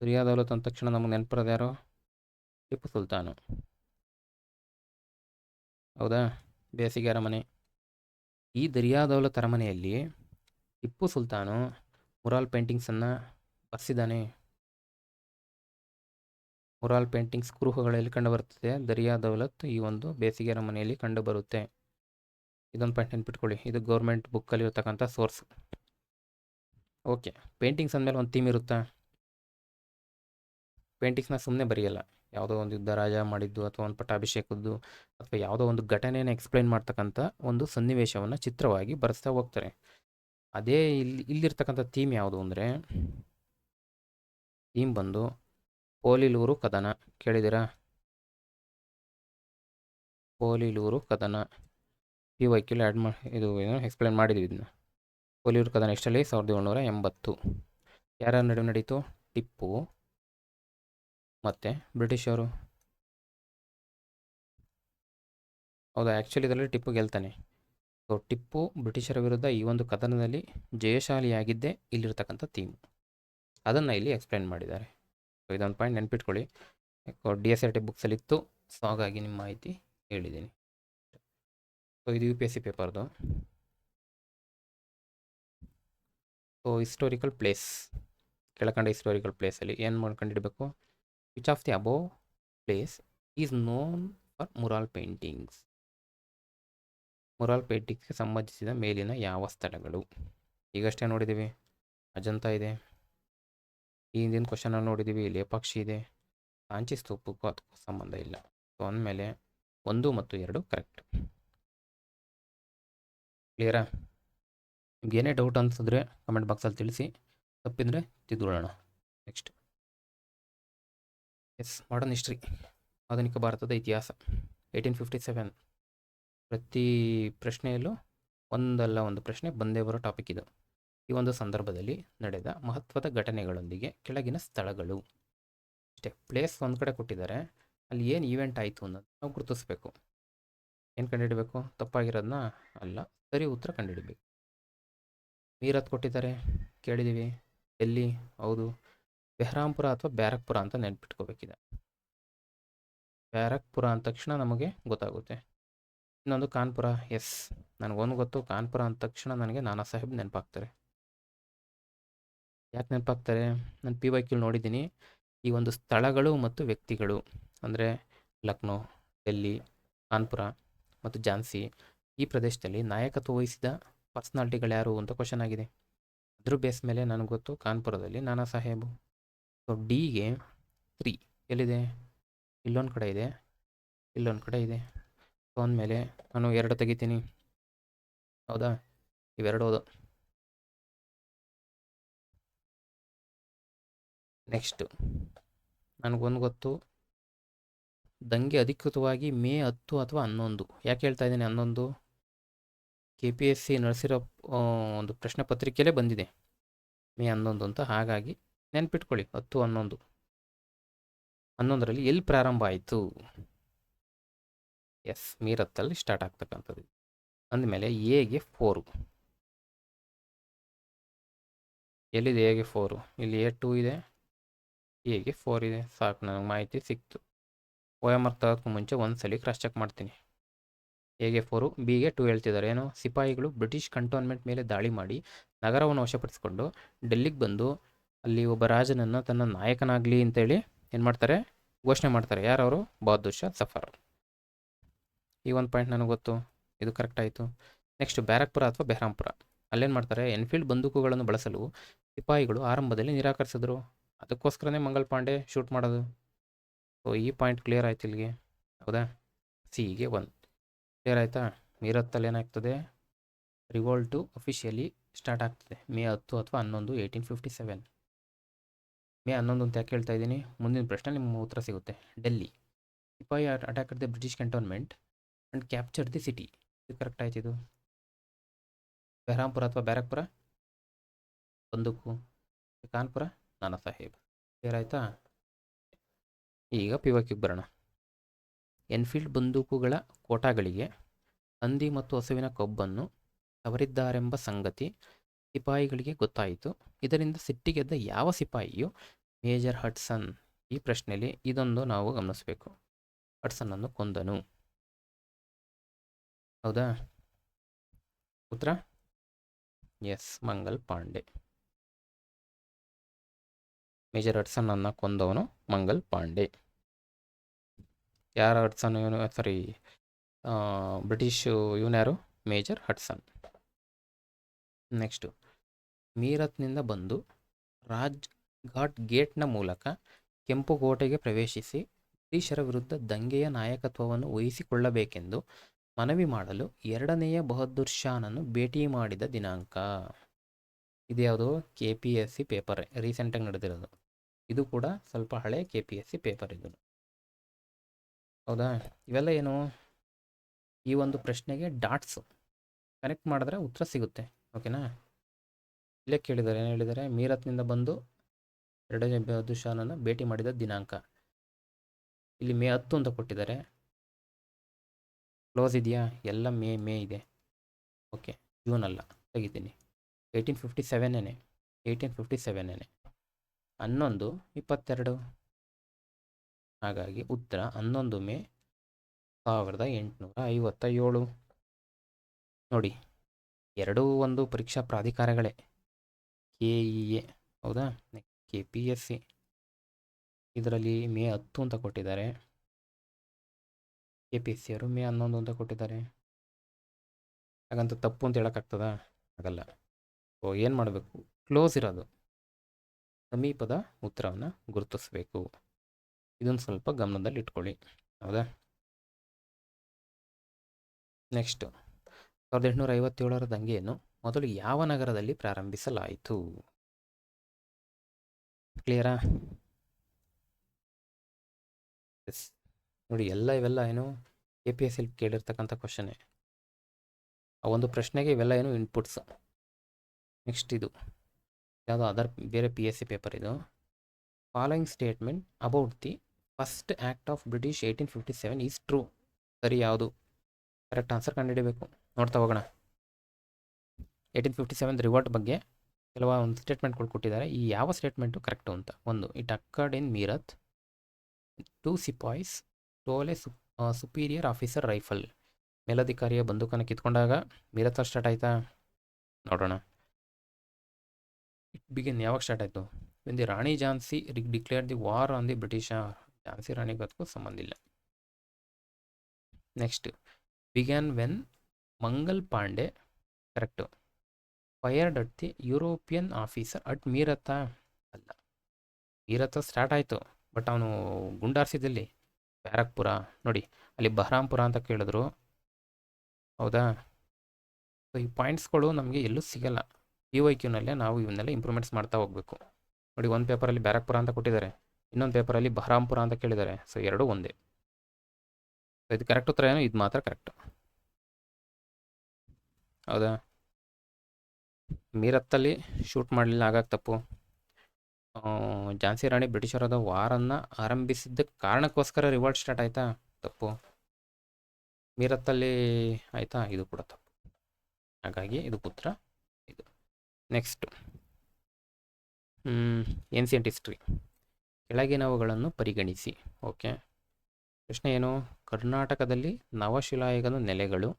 ದರಿಯಾ ದೌಲತ್ ಅಂದ ತಕ್ಷಣ ನಮಗೆ ನೆನಪುರೋದು ಯಾರು? ಟಿಪ್ಪು ಸುಲ್ತಾನು. ಹೌದಾ? ಬೇಸಿಗೆ ಅರಮನೆ. ಈ ದರಿಯಾ ದೌಲತ್ ಅರಮನೆಯಲ್ಲಿ ಟಿಪ್ಪು ಸುಲ್ತಾನು ಮುರಾಲ್ ಪೇಂಟಿಂಗ್ಸನ್ನು ಬರ್ಸಿದ್ದಾನೆ. ಮುರಾಲ್ ಪೇಂಟಿಂಗ್ಸ್ ಕುರುಹುಗಳಲ್ಲಿ ಕಂಡುಬರುತ್ತದೆ. ದರಿಯಾ ದೌಲತ್ ಈ ಒಂದು ಬೇಸಿಗೆ ಅರಮನೆಯಲ್ಲಿ ಕಂಡುಬರುತ್ತೆ. ಇದೊಂದು ಪಾಯಿಂಟ್ ನೆನ್ಪಿಟ್ಕೊಳ್ಳಿ, ಇದು ಗೌರ್ಮೆಂಟ್ ಬುಕ್ಕಲ್ಲಿ ಇರ್ತಕ್ಕಂಥ ಸೋರ್ಸ್. ಓಕೆ, ಪೇಂಟಿಂಗ್ಸ್ ಅಂದಮೇಲೆ ಒಂದು ಥೀಮ್ ಇರುತ್ತಾ? ಪೇಂಟಿಂಗ್ಸ್ನ ಸುಮ್ಮನೆ ಬರೆಯಲ್ಲ. ಯಾವುದೋ ಒಂದು ಯುದ್ಧ ರಾಜ ಮಾಡಿದ್ದು ಅಥವಾ ಒಂದು ಪಟ್ಟಾಭಿಷೇಕದ್ದು ಅಥವಾ ಯಾವುದೋ ಒಂದು ಘಟನೆಯನ್ನು ಎಕ್ಸ್ಪ್ಲೈನ್ ಮಾಡ್ತಕ್ಕಂಥ ಒಂದು ಸನ್ನಿವೇಶವನ್ನು ಚಿತ್ರವಾಗಿ ಬರೆಸ್ತಾ ಹೋಗ್ತಾರೆ. ಅದೇ ಇಲ್ಲಿರ್ತಕ್ಕಂಥ ಥೀಮ್ ಯಾವುದು ಅಂದರೆ, ಥೀಮ್ ಬಂದು ಪೋಲಿಲೂರು ಕದನ. ಕೇಳಿದ್ದೀರಾ? ಪೋಲಿಲೂರು ಕದನ PYQ ಇದು ಎಕ್ಸ್ಪ್ಲೈನ್ ಮಾಡಿದ್ವಿ ಇದನ್ನ. ಪೋಲಿಲೂರು ಕದನ ಎಷ್ಟರಲ್ಲಿ? 1780. ಯಾರ ನಡುವೆ ನಡೀತು? ಟಿಪ್ಪು ಮತ್ತು ಬ್ರಿಟಿಷರು. ಹೌದಾ? ಆ್ಯಕ್ಚುಲಿ ಇದರಲ್ಲಿ ಟಿಪ್ಪು ಗೆಲ್ತಾನೆ. ಸೊ ಟಿಪ್ಪು ಬ್ರಿಟಿಷರ ವಿರುದ್ಧ ಈ ಒಂದು ಕದನದಲ್ಲಿ ಜಯಶಾಲಿಯಾಗಿದ್ದೇ ಇಲ್ಲಿರ್ತಕ್ಕಂಥ ಥೀಮ್. ಅದನ್ನು ಇಲ್ಲಿ ಎಕ್ಸ್ಪ್ಲೈನ್ ಮಾಡಿದ್ದಾರೆ. ಸೊ ಇದೊಂದು ಪಾಯಿಂಟ್ ನೆನ್ಪಿಟ್ಕೊಳ್ಳಿ, DSCT ಬುಕ್ಸಲ್ಲಿ ಇತ್ತು. ಸೊ ಹಾಗಾಗಿ ನಿಮ್ಮ ಮಾಹಿತಿ ಹೇಳಿದ್ದೀನಿ. ಸೊ ಇದು UPSC ಪೇಪರ್ದು. ಸೊ ಹಿಸ್ಟೋರಿಕಲ್ ಪ್ಲೇಸ್, ಕೆಳಕಂಡ ಹಿಸ್ಟೋರಿಕಲ್ ಪ್ಲೇಸಲ್ಲಿ ಏನು ಮಾಡ್ಕೊಂಡಿಡಬೇಕು? Which of the above place is known for mural paintings? Mural ಪೇಂಟಿಂಗ್ಸ್ಗೆ ಸಂಬಂಧಿಸಿದ ಮೇಲಿನ ಯಾವ ಸ್ಥಳಗಳು? ಈಗಷ್ಟೇ ನೋಡಿದ್ದೀವಿ, ಅಜಂತ ಇದೆ. ಈ ಹಿಂದಿನ ಕ್ವಶನಲ್ಲಿ ನೋಡಿದ್ದೀವಿ, ಲೇಪಾಕ್ಷಿ ಇದೆ. ಸಾಂಚಿ ಸ್ತೂಪಕ್ಕೂ ಅದಕ್ಕೂ ಸಂಬಂಧ ಇಲ್ಲ. ಸೊ ಅಂದಮೇಲೆ 1 ಮತ್ತು 2 ಕರೆಕ್ಟ್. ಕ್ಲಿಯರಾ? ನಿಮ್ಗೆ ಏನೇ ಡೌಟ್ ಅನ್ಸಿದ್ರೆ ಕಮೆಂಟ್ ಬಾಕ್ಸಲ್ಲಿ ತಿಳಿಸಿ, ತಪ್ಪಿದ್ರೆ ತಿದ್ದುಕೊಳ್ಳೋಣ. ನೆಕ್ಸ್ಟ್, ಎಸ್, ಮಾಡರ್ನ್ ಹಿಸ್ಟ್ರಿ, ಆಧುನಿಕ ಭಾರತದ ಇತಿಹಾಸ, 1857. ಪ್ರತಿ ಪ್ರಶ್ನೆಯಲ್ಲೂ ಒಂದಲ್ಲ ಒಂದು ಪ್ರಶ್ನೆ ಬಂದೇ ಬರೋ ಟಾಪಿಕ್ ಇದು. ಈ ಒಂದು ಸಂದರ್ಭದಲ್ಲಿ ನಡೆದ ಮಹತ್ವದ ಘಟನೆಗಳೊಂದಿಗೆ ಕೆಳಗಿನ ಸ್ಥಳಗಳು. ಅಷ್ಟೇ, ಪ್ಲೇಸ್ ಒಂದು ಕಡೆ ಕೊಟ್ಟಿದ್ದಾರೆ, ಅಲ್ಲಿ ಏನು ಈವೆಂಟ್ ಆಯಿತು ಅನ್ನೋದು ನಾವು ಗುರುತಿಸ್ಬೇಕು. ಏನು ಕಂಡುಹಿಡಬೇಕು? ತಪ್ಪಾಗಿರೋದನ್ನ ಅಲ್ಲ, ಸರಿ ಉತ್ತರ ಕಂಡುಹಿಡಬೇಕು. ಮೀರತ್ ಕೊಟ್ಟಿದ್ದಾರೆ, ಕೇಳಿದ್ದೀವಿ. ಡೆಲ್ಲಿ, ಹೌದು. ಬೆಹ್ರಾಂಪುರ ಅಥವಾ ಬ್ಯಾರಕ್ಪುರ ಅಂತ ನೆನ್ಪಿಟ್ಕೋಬೇಕಿದೆ. ಬ್ಯಾರಕ್ಪುರ ಅಂದ ತಕ್ಷಣ ನಮಗೆ ಗೊತ್ತಾಗುತ್ತೆ. ಇನ್ನೊಂದು ಕಾನ್ಪುರ. ಎಸ್, ನನಗೊಂದು ಗೊತ್ತು, ಕಾನ್ಪುರ ಅಂದ ತಕ್ಷಣ ನನಗೆ ನಾನಾ ಸಾಹೇಬ್ ನೆನಪಾಗ್ತಾರೆ. ಯಾಕೆ ನೆನಪಾಗ್ತಾರೆ? ನಾನು PYQ ನೋಡಿದ್ದೀನಿ. ಈ ಒಂದು ಸ್ಥಳಗಳು ಮತ್ತು ವ್ಯಕ್ತಿಗಳು ಅಂದರೆ ಲಕ್ನೋ, ಡೆಲ್ಲಿ, ಕಾನ್ಪುರ ಮತ್ತು ಝಾನ್ಸಿ, ಈ ಪ್ರದೇಶದಲ್ಲಿ ನಾಯಕತ್ವ ವಹಿಸಿದ ಪರ್ಸ್ನಾಲಿಟಿಗಳು ಯಾರು ಅಂತ ಕ್ವಶನ್ ಆಗಿದೆ. ಅದ್ರ ಬೇಸ್ ಮೇಲೆ ನನಗೆ ಗೊತ್ತು, ಕಾನ್ಪುರದಲ್ಲಿ ನಾನಾ ಸಾಹೇಬು. ಸೊ ಡಿಗೆ 3 ಎಲ್ಲಿದೆ? ಇಲ್ಲೊಂದು ಕಡೆ ಇದೆ, ಇಲ್ಲೊಂದು ಕಡೆ ಇದೆ. ಸೊ ಅಂದಮೇಲೆ ನಾನು 2 ತೆಗಿತೀನಿ. ಹೌದಾ? ಇವೆರಡು ಹೌದು. ನೆಕ್ಸ್ಟು ನನಗೊಂದು ಗೊತ್ತು, ದಂಗೆ ಅಧಿಕೃತವಾಗಿ ಮೇ 10 ಅಥವಾ 11. ಯಾಕೆ ಹೇಳ್ತಾ ಇದ್ದೀನಿ 11? KPSC ನಡೆಸಿರೋ ಒಂದು ಪ್ರಶ್ನೆ ಪತ್ರಿಕೆಯಲ್ಲೇ ಬಂದಿದೆ ಮೇ 11 ಅಂತ. ಹಾಗಾಗಿ ನೆನ್ಪಿಟ್ಕೊಳ್ಳಿ, 10, 11. 11ರಲ್ಲಿ ಎಲ್ಲಿ ಪ್ರಾರಂಭ ಆಯಿತು? ಎಸ್, ಮೀರತ್ತಲ್ಲಿ ಸ್ಟಾರ್ಟ್ ಆಗ್ತಕ್ಕಂಥದ್ದು. ಅಂದಮೇಲೆ ಎಗೆ 4. ಎಲ್ಲಿದೆ ಎಗೆ 4? ಇಲ್ಲಿ A2 ಇದೆ, ಎಗೆ 4 ಇದೆ. ಸಾಕು, ನನಗೆ ಮಾಹಿತಿ ಸಿಕ್ತು. OMR ತಗೋಕ್ಕೂ ಮುಂಚೆ ಒಂದ್ಸಲಿ ಕ್ರಾಸ್ ಚೆಕ್ ಮಾಡ್ತೀನಿ. ಎಗೆ 4, ಬಿಗೆ 2 ಹೇಳ್ತಿದ್ದಾರೆ. ಏನು? ಸಿಪಾಯಿಗಳು ಬ್ರಿಟಿಷ್ ಕಂಟೋನ್ಮೆಂಟ್ ಮೇಲೆ ದಾಳಿ ಮಾಡಿ ನಗರವನ್ನು ವಶಪಡಿಸಿಕೊಂಡು ಡೆಲ್ಲಿಗೆ ಬಂದು ಅಲ್ಲಿ ಒಬ್ಬ ರಾಜನನ್ನು ತನ್ನ ನಾಯಕನಾಗಲಿ ಅಂತೇಳಿ ಏನು ಮಾಡ್ತಾರೆ? ಘೋಷಣೆ ಮಾಡ್ತಾರೆ. ಯಾರವರು? ಬಹದ್ದೂರ್ ಶಾ ಜಫರ್. ಈ ಒಂದು ಪಾಯಿಂಟ್ ನನಗೆ ಗೊತ್ತು, ಇದು ಕರೆಕ್ಟ್ ಆಯಿತು. ನೆಕ್ಸ್ಟ್, ಬ್ಯಾರಕ್ಪುರ ಅಥವಾ ಬೆಹ್ರಾಂಪುರ, ಅಲ್ಲೇನು ಮಾಡ್ತಾರೆ? ಎನ್ಫೀಲ್ಡ್ ಬಂದೂಕುಗಳನ್ನು ಬಳಸಲು ಸಿಪಾಯಿಗಳು ಆರಂಭದಲ್ಲಿ ನಿರಾಕರಿಸಿದ್ರು. ಅದಕ್ಕೋಸ್ಕರನೇ ಮಂಗಲ್ ಪಾಂಡೆ ಶೂಟ್ ಮಾಡೋದು. ಸೊ ಈ ಪಾಯಿಂಟ್ ಕ್ಲಿಯರ್ ಆಯ್ತು ಇಲ್ಲಿಗೆ. ಹೌದಾ? ಸಿಗೆ 1 ಕ್ಲಿಯರ್ ಆಯಿತಾ? ಮೀರತ್ತಲ್ಲಿ ಏನಾಗ್ತದೆ, ರಿವೋಲ್ಟು ಅಫಿಷಿಯಲಿ ಸ್ಟಾರ್ಟ್ ಆಗ್ತದೆ ಮೇ 10 ಅಥವಾ 11, 1857. ಮೇ 11 ಅಂತ ಯಾಕೆ ಹೇಳ್ತಾ ಇದ್ದೀನಿ, ಮುಂದಿನ ಪ್ರಶ್ನೆ ನಿಮ್ಮ ಉತ್ತರ ಸಿಗುತ್ತೆ. Delhi sepoy attacked the British cantonment and captured the city. ಇದು ಕರೆಕ್ಟ್ ಆಯ್ತು. ಇದು ಬೆಹರಾಂಪುರ ಅಥವಾ ಬ್ಯಾರಕ್ಪುರ, ಬಂದೂಕು ಕಾನ್ಪುರ, ನಾನಾ ಸಾಹೇಬ್. ಕ್ಲಿಯರ್ ಆಯಿತಾ? ಈಗ ಪಿವಕ್ಕಿಗೆ ಬರೋಣ. ಎನ್ಫೀಲ್ಡ್ ಬಂದೂಕುಗಳ ಕೋಟಾಗಳಿಗೆ ಹಂದಿ ಮತ್ತು ಹಸುವಿನ ಕೊಬ್ಬನ್ನು ಸವರಿದ್ದಾರೆಂಬ ಸಂಗತಿ ಸಿಪಾಯಿಗಳಿಗೆ ಗೊತ್ತಾಯಿತು. ಇದರಿಂದ ಸಿಟ್ಟಿಗೆದ್ದ ಯಾವ ಸಿಪಾಯಿಯು ಮೇಜರ್ ಹಡ್ಸನ್? ಈ ಪ್ರಶ್ನೆಯಲ್ಲಿ ಇದೊಂದು ನಾವು ಗಮನಿಸಬೇಕು. ಹಡ್ಸನ್ ಅನ್ನು ಕೊಂದನು. ಹೌದಾ? ಉತ್ತರ ಎಸ್, ಮಂಗಲ್ ಪಾಂಡೆ. ಮೇಜರ್ ಹಡ್ಸನ್ ಅನ್ನು ಕೊಂದವನು ಮಂಗಲ್ ಪಾಂಡೆ. ಯಾರು ಹಡ್ಸನ್? ಇವನು ಸಾರಿ, ಬ್ರಿಟಿಷ್ ಇವನ್ಯಾರು? ಮೇಜರ್ ಹಡ್ಸನ್. ನೆಕ್ಸ್ಟು, ಮೀರತ್ನಿಂದ ಬಂದು ರಾಜ್ ಘಾಟ್ ಗೇಟ್ನ ಮೂಲಕ ಕೆಂಪುಕೋಟೆಗೆ ಪ್ರವೇಶಿಸಿ ಬ್ರಿಟಿಷರ ವಿರುದ್ಧ ದಂಗೆಯ ನಾಯಕತ್ವವನ್ನು ವಹಿಸಿಕೊಳ್ಳಬೇಕೆಂದು ಮನವಿ ಮಾಡಲು 2ನೇಯ ಬಹದ್ದೂರ್ ಶಾನನ್ನು ಭೇಟಿ ಮಾಡಿದ ದಿನಾಂಕ. ಇದ್ಯಾವುದು? KPSC ಪೇಪರ್, ರೀಸೆಂಟಾಗಿ ನಡೆದಿರೋದು. ಇದು ಕೂಡ ಸ್ವಲ್ಪ ಹಳೆ KPSC ಪೇಪರ್ ಇದು. ಹೌದಾ? ಇವೆಲ್ಲ ಏನು, ಈ ಒಂದು ಪ್ರಶ್ನೆಗೆ ಡಾಟ್ಸ್ ಕನೆಕ್ಟ್ ಮಾಡಿದ್ರೆ ಉತ್ತರ ಸಿಗುತ್ತೆ. ಓಕೆನಾ? ಇಲ್ಲೇ ಕೇಳಿದ್ದಾರೆ, ಏನು ಹೇಳಿದ್ದಾರೆ? ಮೀರತ್ನಿಂದ ಬಂದು 2ನೇ ಬಹದ್ದೂರ್ ಶಾನನ್ನು ಭೇಟಿ ಮಾಡಿದ ದಿನಾಂಕ. ಇಲ್ಲಿ ಮೇ 10 ಅಂತ ಕೊಟ್ಟಿದ್ದಾರೆ. ಕ್ಲೋಸ್ ಇದೆಯಾ? ಎಲ್ಲ ಮೇ ಇದೆ. ಓಕೆ, ಜೂನ್ ಅಲ್ಲ, ತೆಗಿತೀನಿ. 1857 1857 11/22. ಹಾಗಾಗಿ ಉತ್ತರ 11 ಮೇ 1857. ನೋಡಿ, ಎರಡೂ ಒಂದು ಪರೀಕ್ಷಾ ಪ್ರಾಧಿಕಾರಗಳೇ, KEA. ಹೌದಾ? KPSC ಇದರಲ್ಲಿ ಮೇ 10 ಅಂತ ಕೊಟ್ಟಿದ್ದಾರೆ. KPSC ಅವರು ಮೇ 11 ಅಂತ ಕೊಟ್ಟಿದ್ದಾರೆ. ಹಾಗಂತ ತಪ್ಪು ಅಂತ ಹೇಳೋಕ್ಕಾಗ್ತದಾ? ಆಗಲ್ಲ. ಸೊ ಏನು ಮಾಡಬೇಕು? ಕ್ಲೋಸ್ ಇರೋದು ಸಮೀಪದ ಉತ್ತರವನ್ನು ಗುರುತಿಸಬೇಕು. ಇದನ್ನು ಸ್ವಲ್ಪ ಗಮನದಲ್ಲಿ ಇಟ್ಕೊಳ್ಳಿ. ಹೌದಾ? ನೆಕ್ಸ್ಟ್, 1857ರ ದಂಗೆಯನ್ನು ಮೊದಲು ಯಾವ ನಗರದಲ್ಲಿ ಪ್ರಾರಂಭಿಸಲಾಯಿತು? ಕ್ಲಿಯರಾ? ಎಸ್. ನೋಡಿ, ಇವೆಲ್ಲ ಏನು KPSC ಕೇಳಿರ್ತಕ್ಕಂಥ ಕ್ವಶನ್ನೇ. ಆ ಒಂದು ಪ್ರಶ್ನೆಗೆ ಇವೆಲ್ಲ ಏನು ಇನ್ಪುಟ್ಸ್. ನೆಕ್ಸ್ಟ್, ಇದು ಯಾವುದೋ ಬೇರೆ PSC ಪೇಪರ್ ಇದು. Following statement about the first act of British 1857 is true. ಸರಿ ಯಾವುದು? ಕರೆಕ್ಟ್ ಆನ್ಸರ್ ಕಂಡುಹಿಡಬೇಕು. ನೋಡ್ತಾ ಹೋಗೋಣ. 1857 ರಿವೋಲ್ಟ್ ಬಗ್ಗೆ ಕೆಲವೊಂದು ಸ್ಟೇಟ್ಮೆಂಟ್ಗಳು ಕೊಟ್ಟಿದ್ದಾರೆ. ಈ ಯಾವ ಸ್ಟೇಟ್ಮೆಂಟು ಕರೆಕ್ಟು ಅಂತ. 1, it occurred in Meerut. 2 sepoys told a superior officer rifle. ಮೇಲಧಿಕಾರಿಯ ಬಂದೂಕನ್ನು ಕಿತ್ಕೊಂಡಾಗ ಮೀರತ್ತಲ್ಲಿ ಸ್ಟಾರ್ಟ್ ಆಯಿತಾ? ನೋಡೋಣ. ಇಟ್ ಬಿಗಿನ್ ಯಾವಾಗ ಸ್ಟಾರ್ಟ್ ಆಯಿತು? When the Rani Jhansi declare the war on the British. Jhansi ರಾಣಿಗೆ ಅದಕ್ಕೂ ಸಂಬಂಧ ಇಲ್ಲ. Next, began when Mangal Pandey, correct, fired at the European officer at ಮೀರತ್ತ. ಅಲ್ಲ, ಮೀರತ್ತ ಸ್ಟಾರ್ಟ್ ಆಯಿತು, ಬಟ್ ಅವನು ಗುಂಡಾರಿಸಿದಲ್ಲಿ ಬ್ಯಾರಕ್ಪುರ. ನೋಡಿ, ಅಲ್ಲಿ ಬಹರಾಂಪುರ ಅಂತ ಕೇಳಿದ್ರು. ಹೌದಾ? ಸೊ ಈ ಪಾಯಿಂಟ್ಸ್ಗಳು ನಮಗೆ ಎಲ್ಲೂ ಸಿಗಲ್ಲ. PYQನಲ್ಲೇ ನಾವು ಇವನ್ನೆಲ್ಲ ಇಂಪ್ರೂವ್ಮೆಂಟ್ಸ್ ಮಾಡ್ತಾ ಹೋಗಬೇಕು. ನೋಡಿ, ಒಂದು ಪೇಪರಲ್ಲಿ ಬ್ಯಾರಕ್ಪುರ ಅಂತ ಕೊಟ್ಟಿದ್ದಾರೆ, ಇನ್ನೊಂದು ಪೇಪರಲ್ಲಿ ಬಹರಾಂಪುರ ಅಂತ ಕೇಳಿದ್ದಾರೆ. ಸೊ ಎರಡೂ ಒಂದೇ. ಸೊ ಇದು ಕರೆಕ್ಟ್ ಉತ್ತರ ಏನು? ಇದು ಮಾತ್ರ ಕರೆಕ್ಟ್. ಹೌದಾ? ಮೀರತ್ತಲ್ಲಿ ಶೂಟ್ ಮಾಡಲಿಲ್ಲ, ಆಗಾಗ ತಪ್ಪು. ಝಾನ್ಸಿ ರಾಣಿ ಬ್ರಿಟಿಷರದ ವಾರನ್ನು ಆರಂಭಿಸಿದ್ದ ಕಾರಣಕ್ಕೋಸ್ಕರ ರಿವೋಲ್ಟ್ ಸ್ಟಾರ್ಟ್ ಆಯಿತಾ? ತಪ್ಪು. ಮೀರತ್ತಲ್ಲಿ ಆಯಿತಾ? ಇದು ಕೂಡ ತಪ್ಪು. ಹಾಗಾಗಿ ಇದು ಉತ್ತರ ಇದು. Next, ancient history. ಕೆಳಗಿನವುಗಳನ್ನು ಪರಿಗಣಿಸಿ. ಓಕೆ, ಪ್ರಶ್ನೆ ಏನು? ಕರ್ನಾಟಕದಲ್ಲಿ ನವಶಿಲಾಯುಗದ ನೆಲೆಗಳು,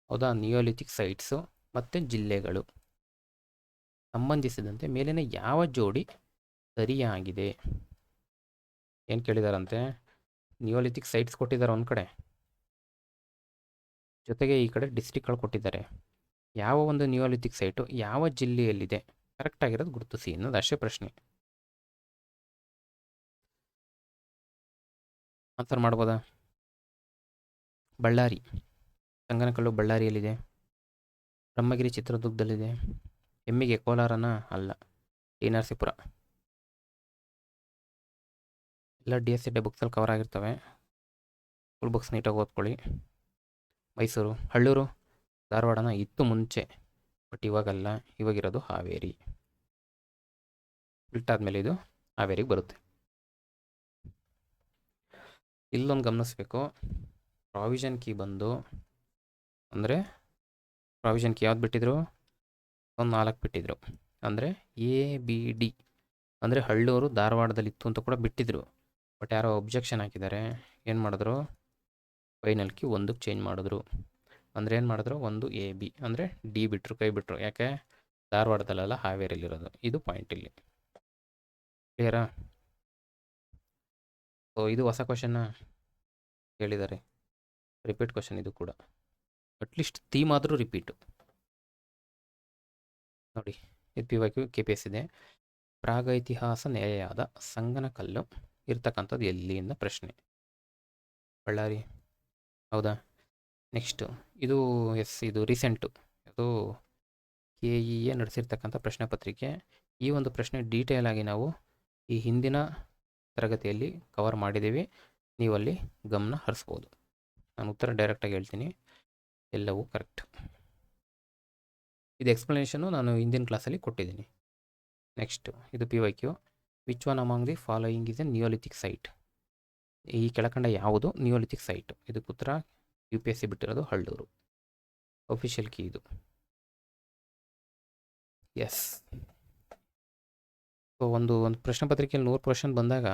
ಹೌದಾ, ನಿಯೋಲಿಥಿಕ್ ಸೈಟ್ಸು ಮತ್ತು ಜಿಲ್ಲೆಗಳು ಸಂಬಂಧಿಸಿದಂತೆ ಮೇಲಿನ ಯಾವ ಜೋಡಿ ಸರಿಯಾಗಿದೆ? ಏನು ಕೇಳಿದಾರಂತೆ? ನಿಯೋಲಿಥಿಕ್ ಸೈಟ್ಸ್ ಕೊಟ್ಟಿದ್ದಾರೆ ಒಂದು ಕಡೆ, ಜೊತೆಗೆ ಈ ಕಡೆ ಡಿಸ್ಟ್ರಿಕ್ಗಳು ಕೊಟ್ಟಿದ್ದಾರೆ. ಯಾವ ಒಂದು ನಿಯೋಲಿಥಿಕ್ ಸೈಟು ಯಾವ ಜಿಲ್ಲೆಯಲ್ಲಿದೆ? ಕರೆಕ್ಟಾಗಿರೋದು ಗುರುತಿಸಿ ಅನ್ನೋದು ಅಷ್ಟೇ ಪ್ರಶ್ನೆ. ಆನ್ಸರ್ ಮಾಡ್ಬೋದಾ? ಬಳ್ಳಾರಿ ಸಂಗನಕಲ್ಲು ಬಳ್ಳಾರಿಯಲ್ಲಿದೆ. ಬ್ರಹ್ಮಗಿರಿ ಚಿತ್ರದುರ್ಗದಲ್ಲಿದೆ. ಎಮ್ಮಿಗೆ ಕೋಲಾರನ? ಅಲ್ಲ, ಟಿ ನರಸೀಪುರ. ಎಲ್ಲ DSCD ಬುಕ್ಸಲ್ಲಿ ಕವರ್ ಆಗಿರ್ತವೆ. ಫುಲ್ ಬುಕ್ಸ್ ನೀಟಾಗಿ ಓದ್ಕೊಳ್ಳಿ. ಮೈಸೂರು. ಹಳ್ಳೂರು ಧಾರವಾಡನ? ಇತ್ತು ಮುಂಚೆ, ಬಟ್ ಇವಾಗಲ್ಲ. ಇವಾಗಿರೋದು ಹಾವೇರಿ. ಬಿಟ್ಟಾದ್ಮೇಲೆ ಇದು ಹಾವೇರಿಗೆ ಬರುತ್ತೆ. ಇಲ್ಲೊಂದು ಗಮನಿಸ್ಬೇಕು, ಪ್ರಾವಿಷನ್ ಕೀ ಬಂದು ಅಂದರೆ ಪ್ರಾವಿಷನ್ ಕೀ ಯಾವ್ದು ಬಿಟ್ಟಿದ್ರು? ಒಂದು 4 ಬಿಟ್ಟಿದ್ರು. ಅಂದರೆ ABD ಅಂದರೆ ಹಳ್ಳೂರು ಧಾರವಾಡದಲ್ಲಿತ್ತು ಅಂತ ಕೂಡ ಬಿಟ್ಟಿದ್ರು. ಬಟ್ ಯಾರೋ ಒಬ್ಜೆಕ್ಷನ್ ಹಾಕಿದ್ದಾರೆ. ಏನು ಮಾಡಿದ್ರು? ಫೈನಲ್ ಕೀ 1ಕ್ಕೆ ಚೇಂಜ್ ಮಾಡಿದ್ರು. ಅಂದರೆ ಏನು ಮಾಡಿದ್ರು? 1 AB ಅಂದರೆ D ಬಿಟ್ಟರು, ಕೈ ಬಿಟ್ಟರು. ಯಾಕೆ? ಧಾರವಾಡದಲ್ಲ, ಹಾವೇರಿಯಲ್ಲಿರೋದು. ಇದು ಪಾಯಿಂಟ್ ಇಲ್ಲಿ. ಕ್ಲಿಯರಾ? ಸೊ ಇದು ಹೊಸ ಕ್ವಶನ್ನ ಕೇಳಿದ್ದಾರೆ. ರಿಪೀಟ್ ಕ್ವಶನ್ ಇದು ಕೂಡ. ಅಟ್ಲೀಸ್ಟ್ ಥೀಮ್ ಆದರೂ ರಿಪೀಟು. ನೋಡಿ, ಇದು PYQ KPS ಇದೆ. ಪ್ರಾಗೈತಿಹಾಸ ನೆಲೆಯಾದ ಸಂಗನಕಲ್ಲು ಇರ್ತಕ್ಕಂಥದ್ದು ಎಲ್ಲಿಂದ ಪ್ರಶ್ನೆ. ಬಳ್ಳಾರಿ. ಹೌದಾ? ನೆಕ್ಸ್ಟು ಇದು ಇದು ರೀಸೆಂಟು. ಅದು KEA ನಡೆಸಿರ್ತಕ್ಕಂಥ ಪ್ರಶ್ನೆ ಪತ್ರಿಕೆ. ಈ ಒಂದು ಪ್ರಶ್ನೆ ಡೀಟೇಲ್ ಆಗಿ ನಾವು ಈ ಹಿಂದಿನ ತರಗತಿಯಲ್ಲಿ ಕವರ್ ಮಾಡಿದ್ದೀವಿ. ನೀವಲ್ಲಿ ಗಮನ ಹರಿಸ್ಬೋದು. ನಾನು ಉತ್ತರ ಡೈರೆಕ್ಟಾಗಿ ಹೇಳ್ತೀನಿ, ಎಲ್ಲವೂ ಕರೆಕ್ಟ್. ಇದು ಎಕ್ಸ್ಪ್ಲನೇಷನು ನಾನು ಹಿಂದಿನ ಕ್ಲಾಸಲ್ಲಿ ಕೊಟ್ಟಿದ್ದೀನಿ. ನೆಕ್ಸ್ಟು ಇದು PYQ. Which one among the following is A Neolithic site? ಈ ಕೆಳಕಂಡ ಯಾವುದು ನಿಯೋಲಿಥಿಕ್ ಸೈಟು? ಇದಕ್ಕೆ ಉತ್ತರ UPSC ಬಿಟ್ಟಿರೋದು ಹಳ್ಳೂರು. ಅಫಿಷಿಯಲ್ ಕೀ ಇದು. ಎಸ್. ಸೊ ಒಂದು ಪ್ರಶ್ನೆ ಪತ್ರಿಕೆಯಲ್ಲಿ 100 ಕ್ವಶನ್ ಬಂದಾಗ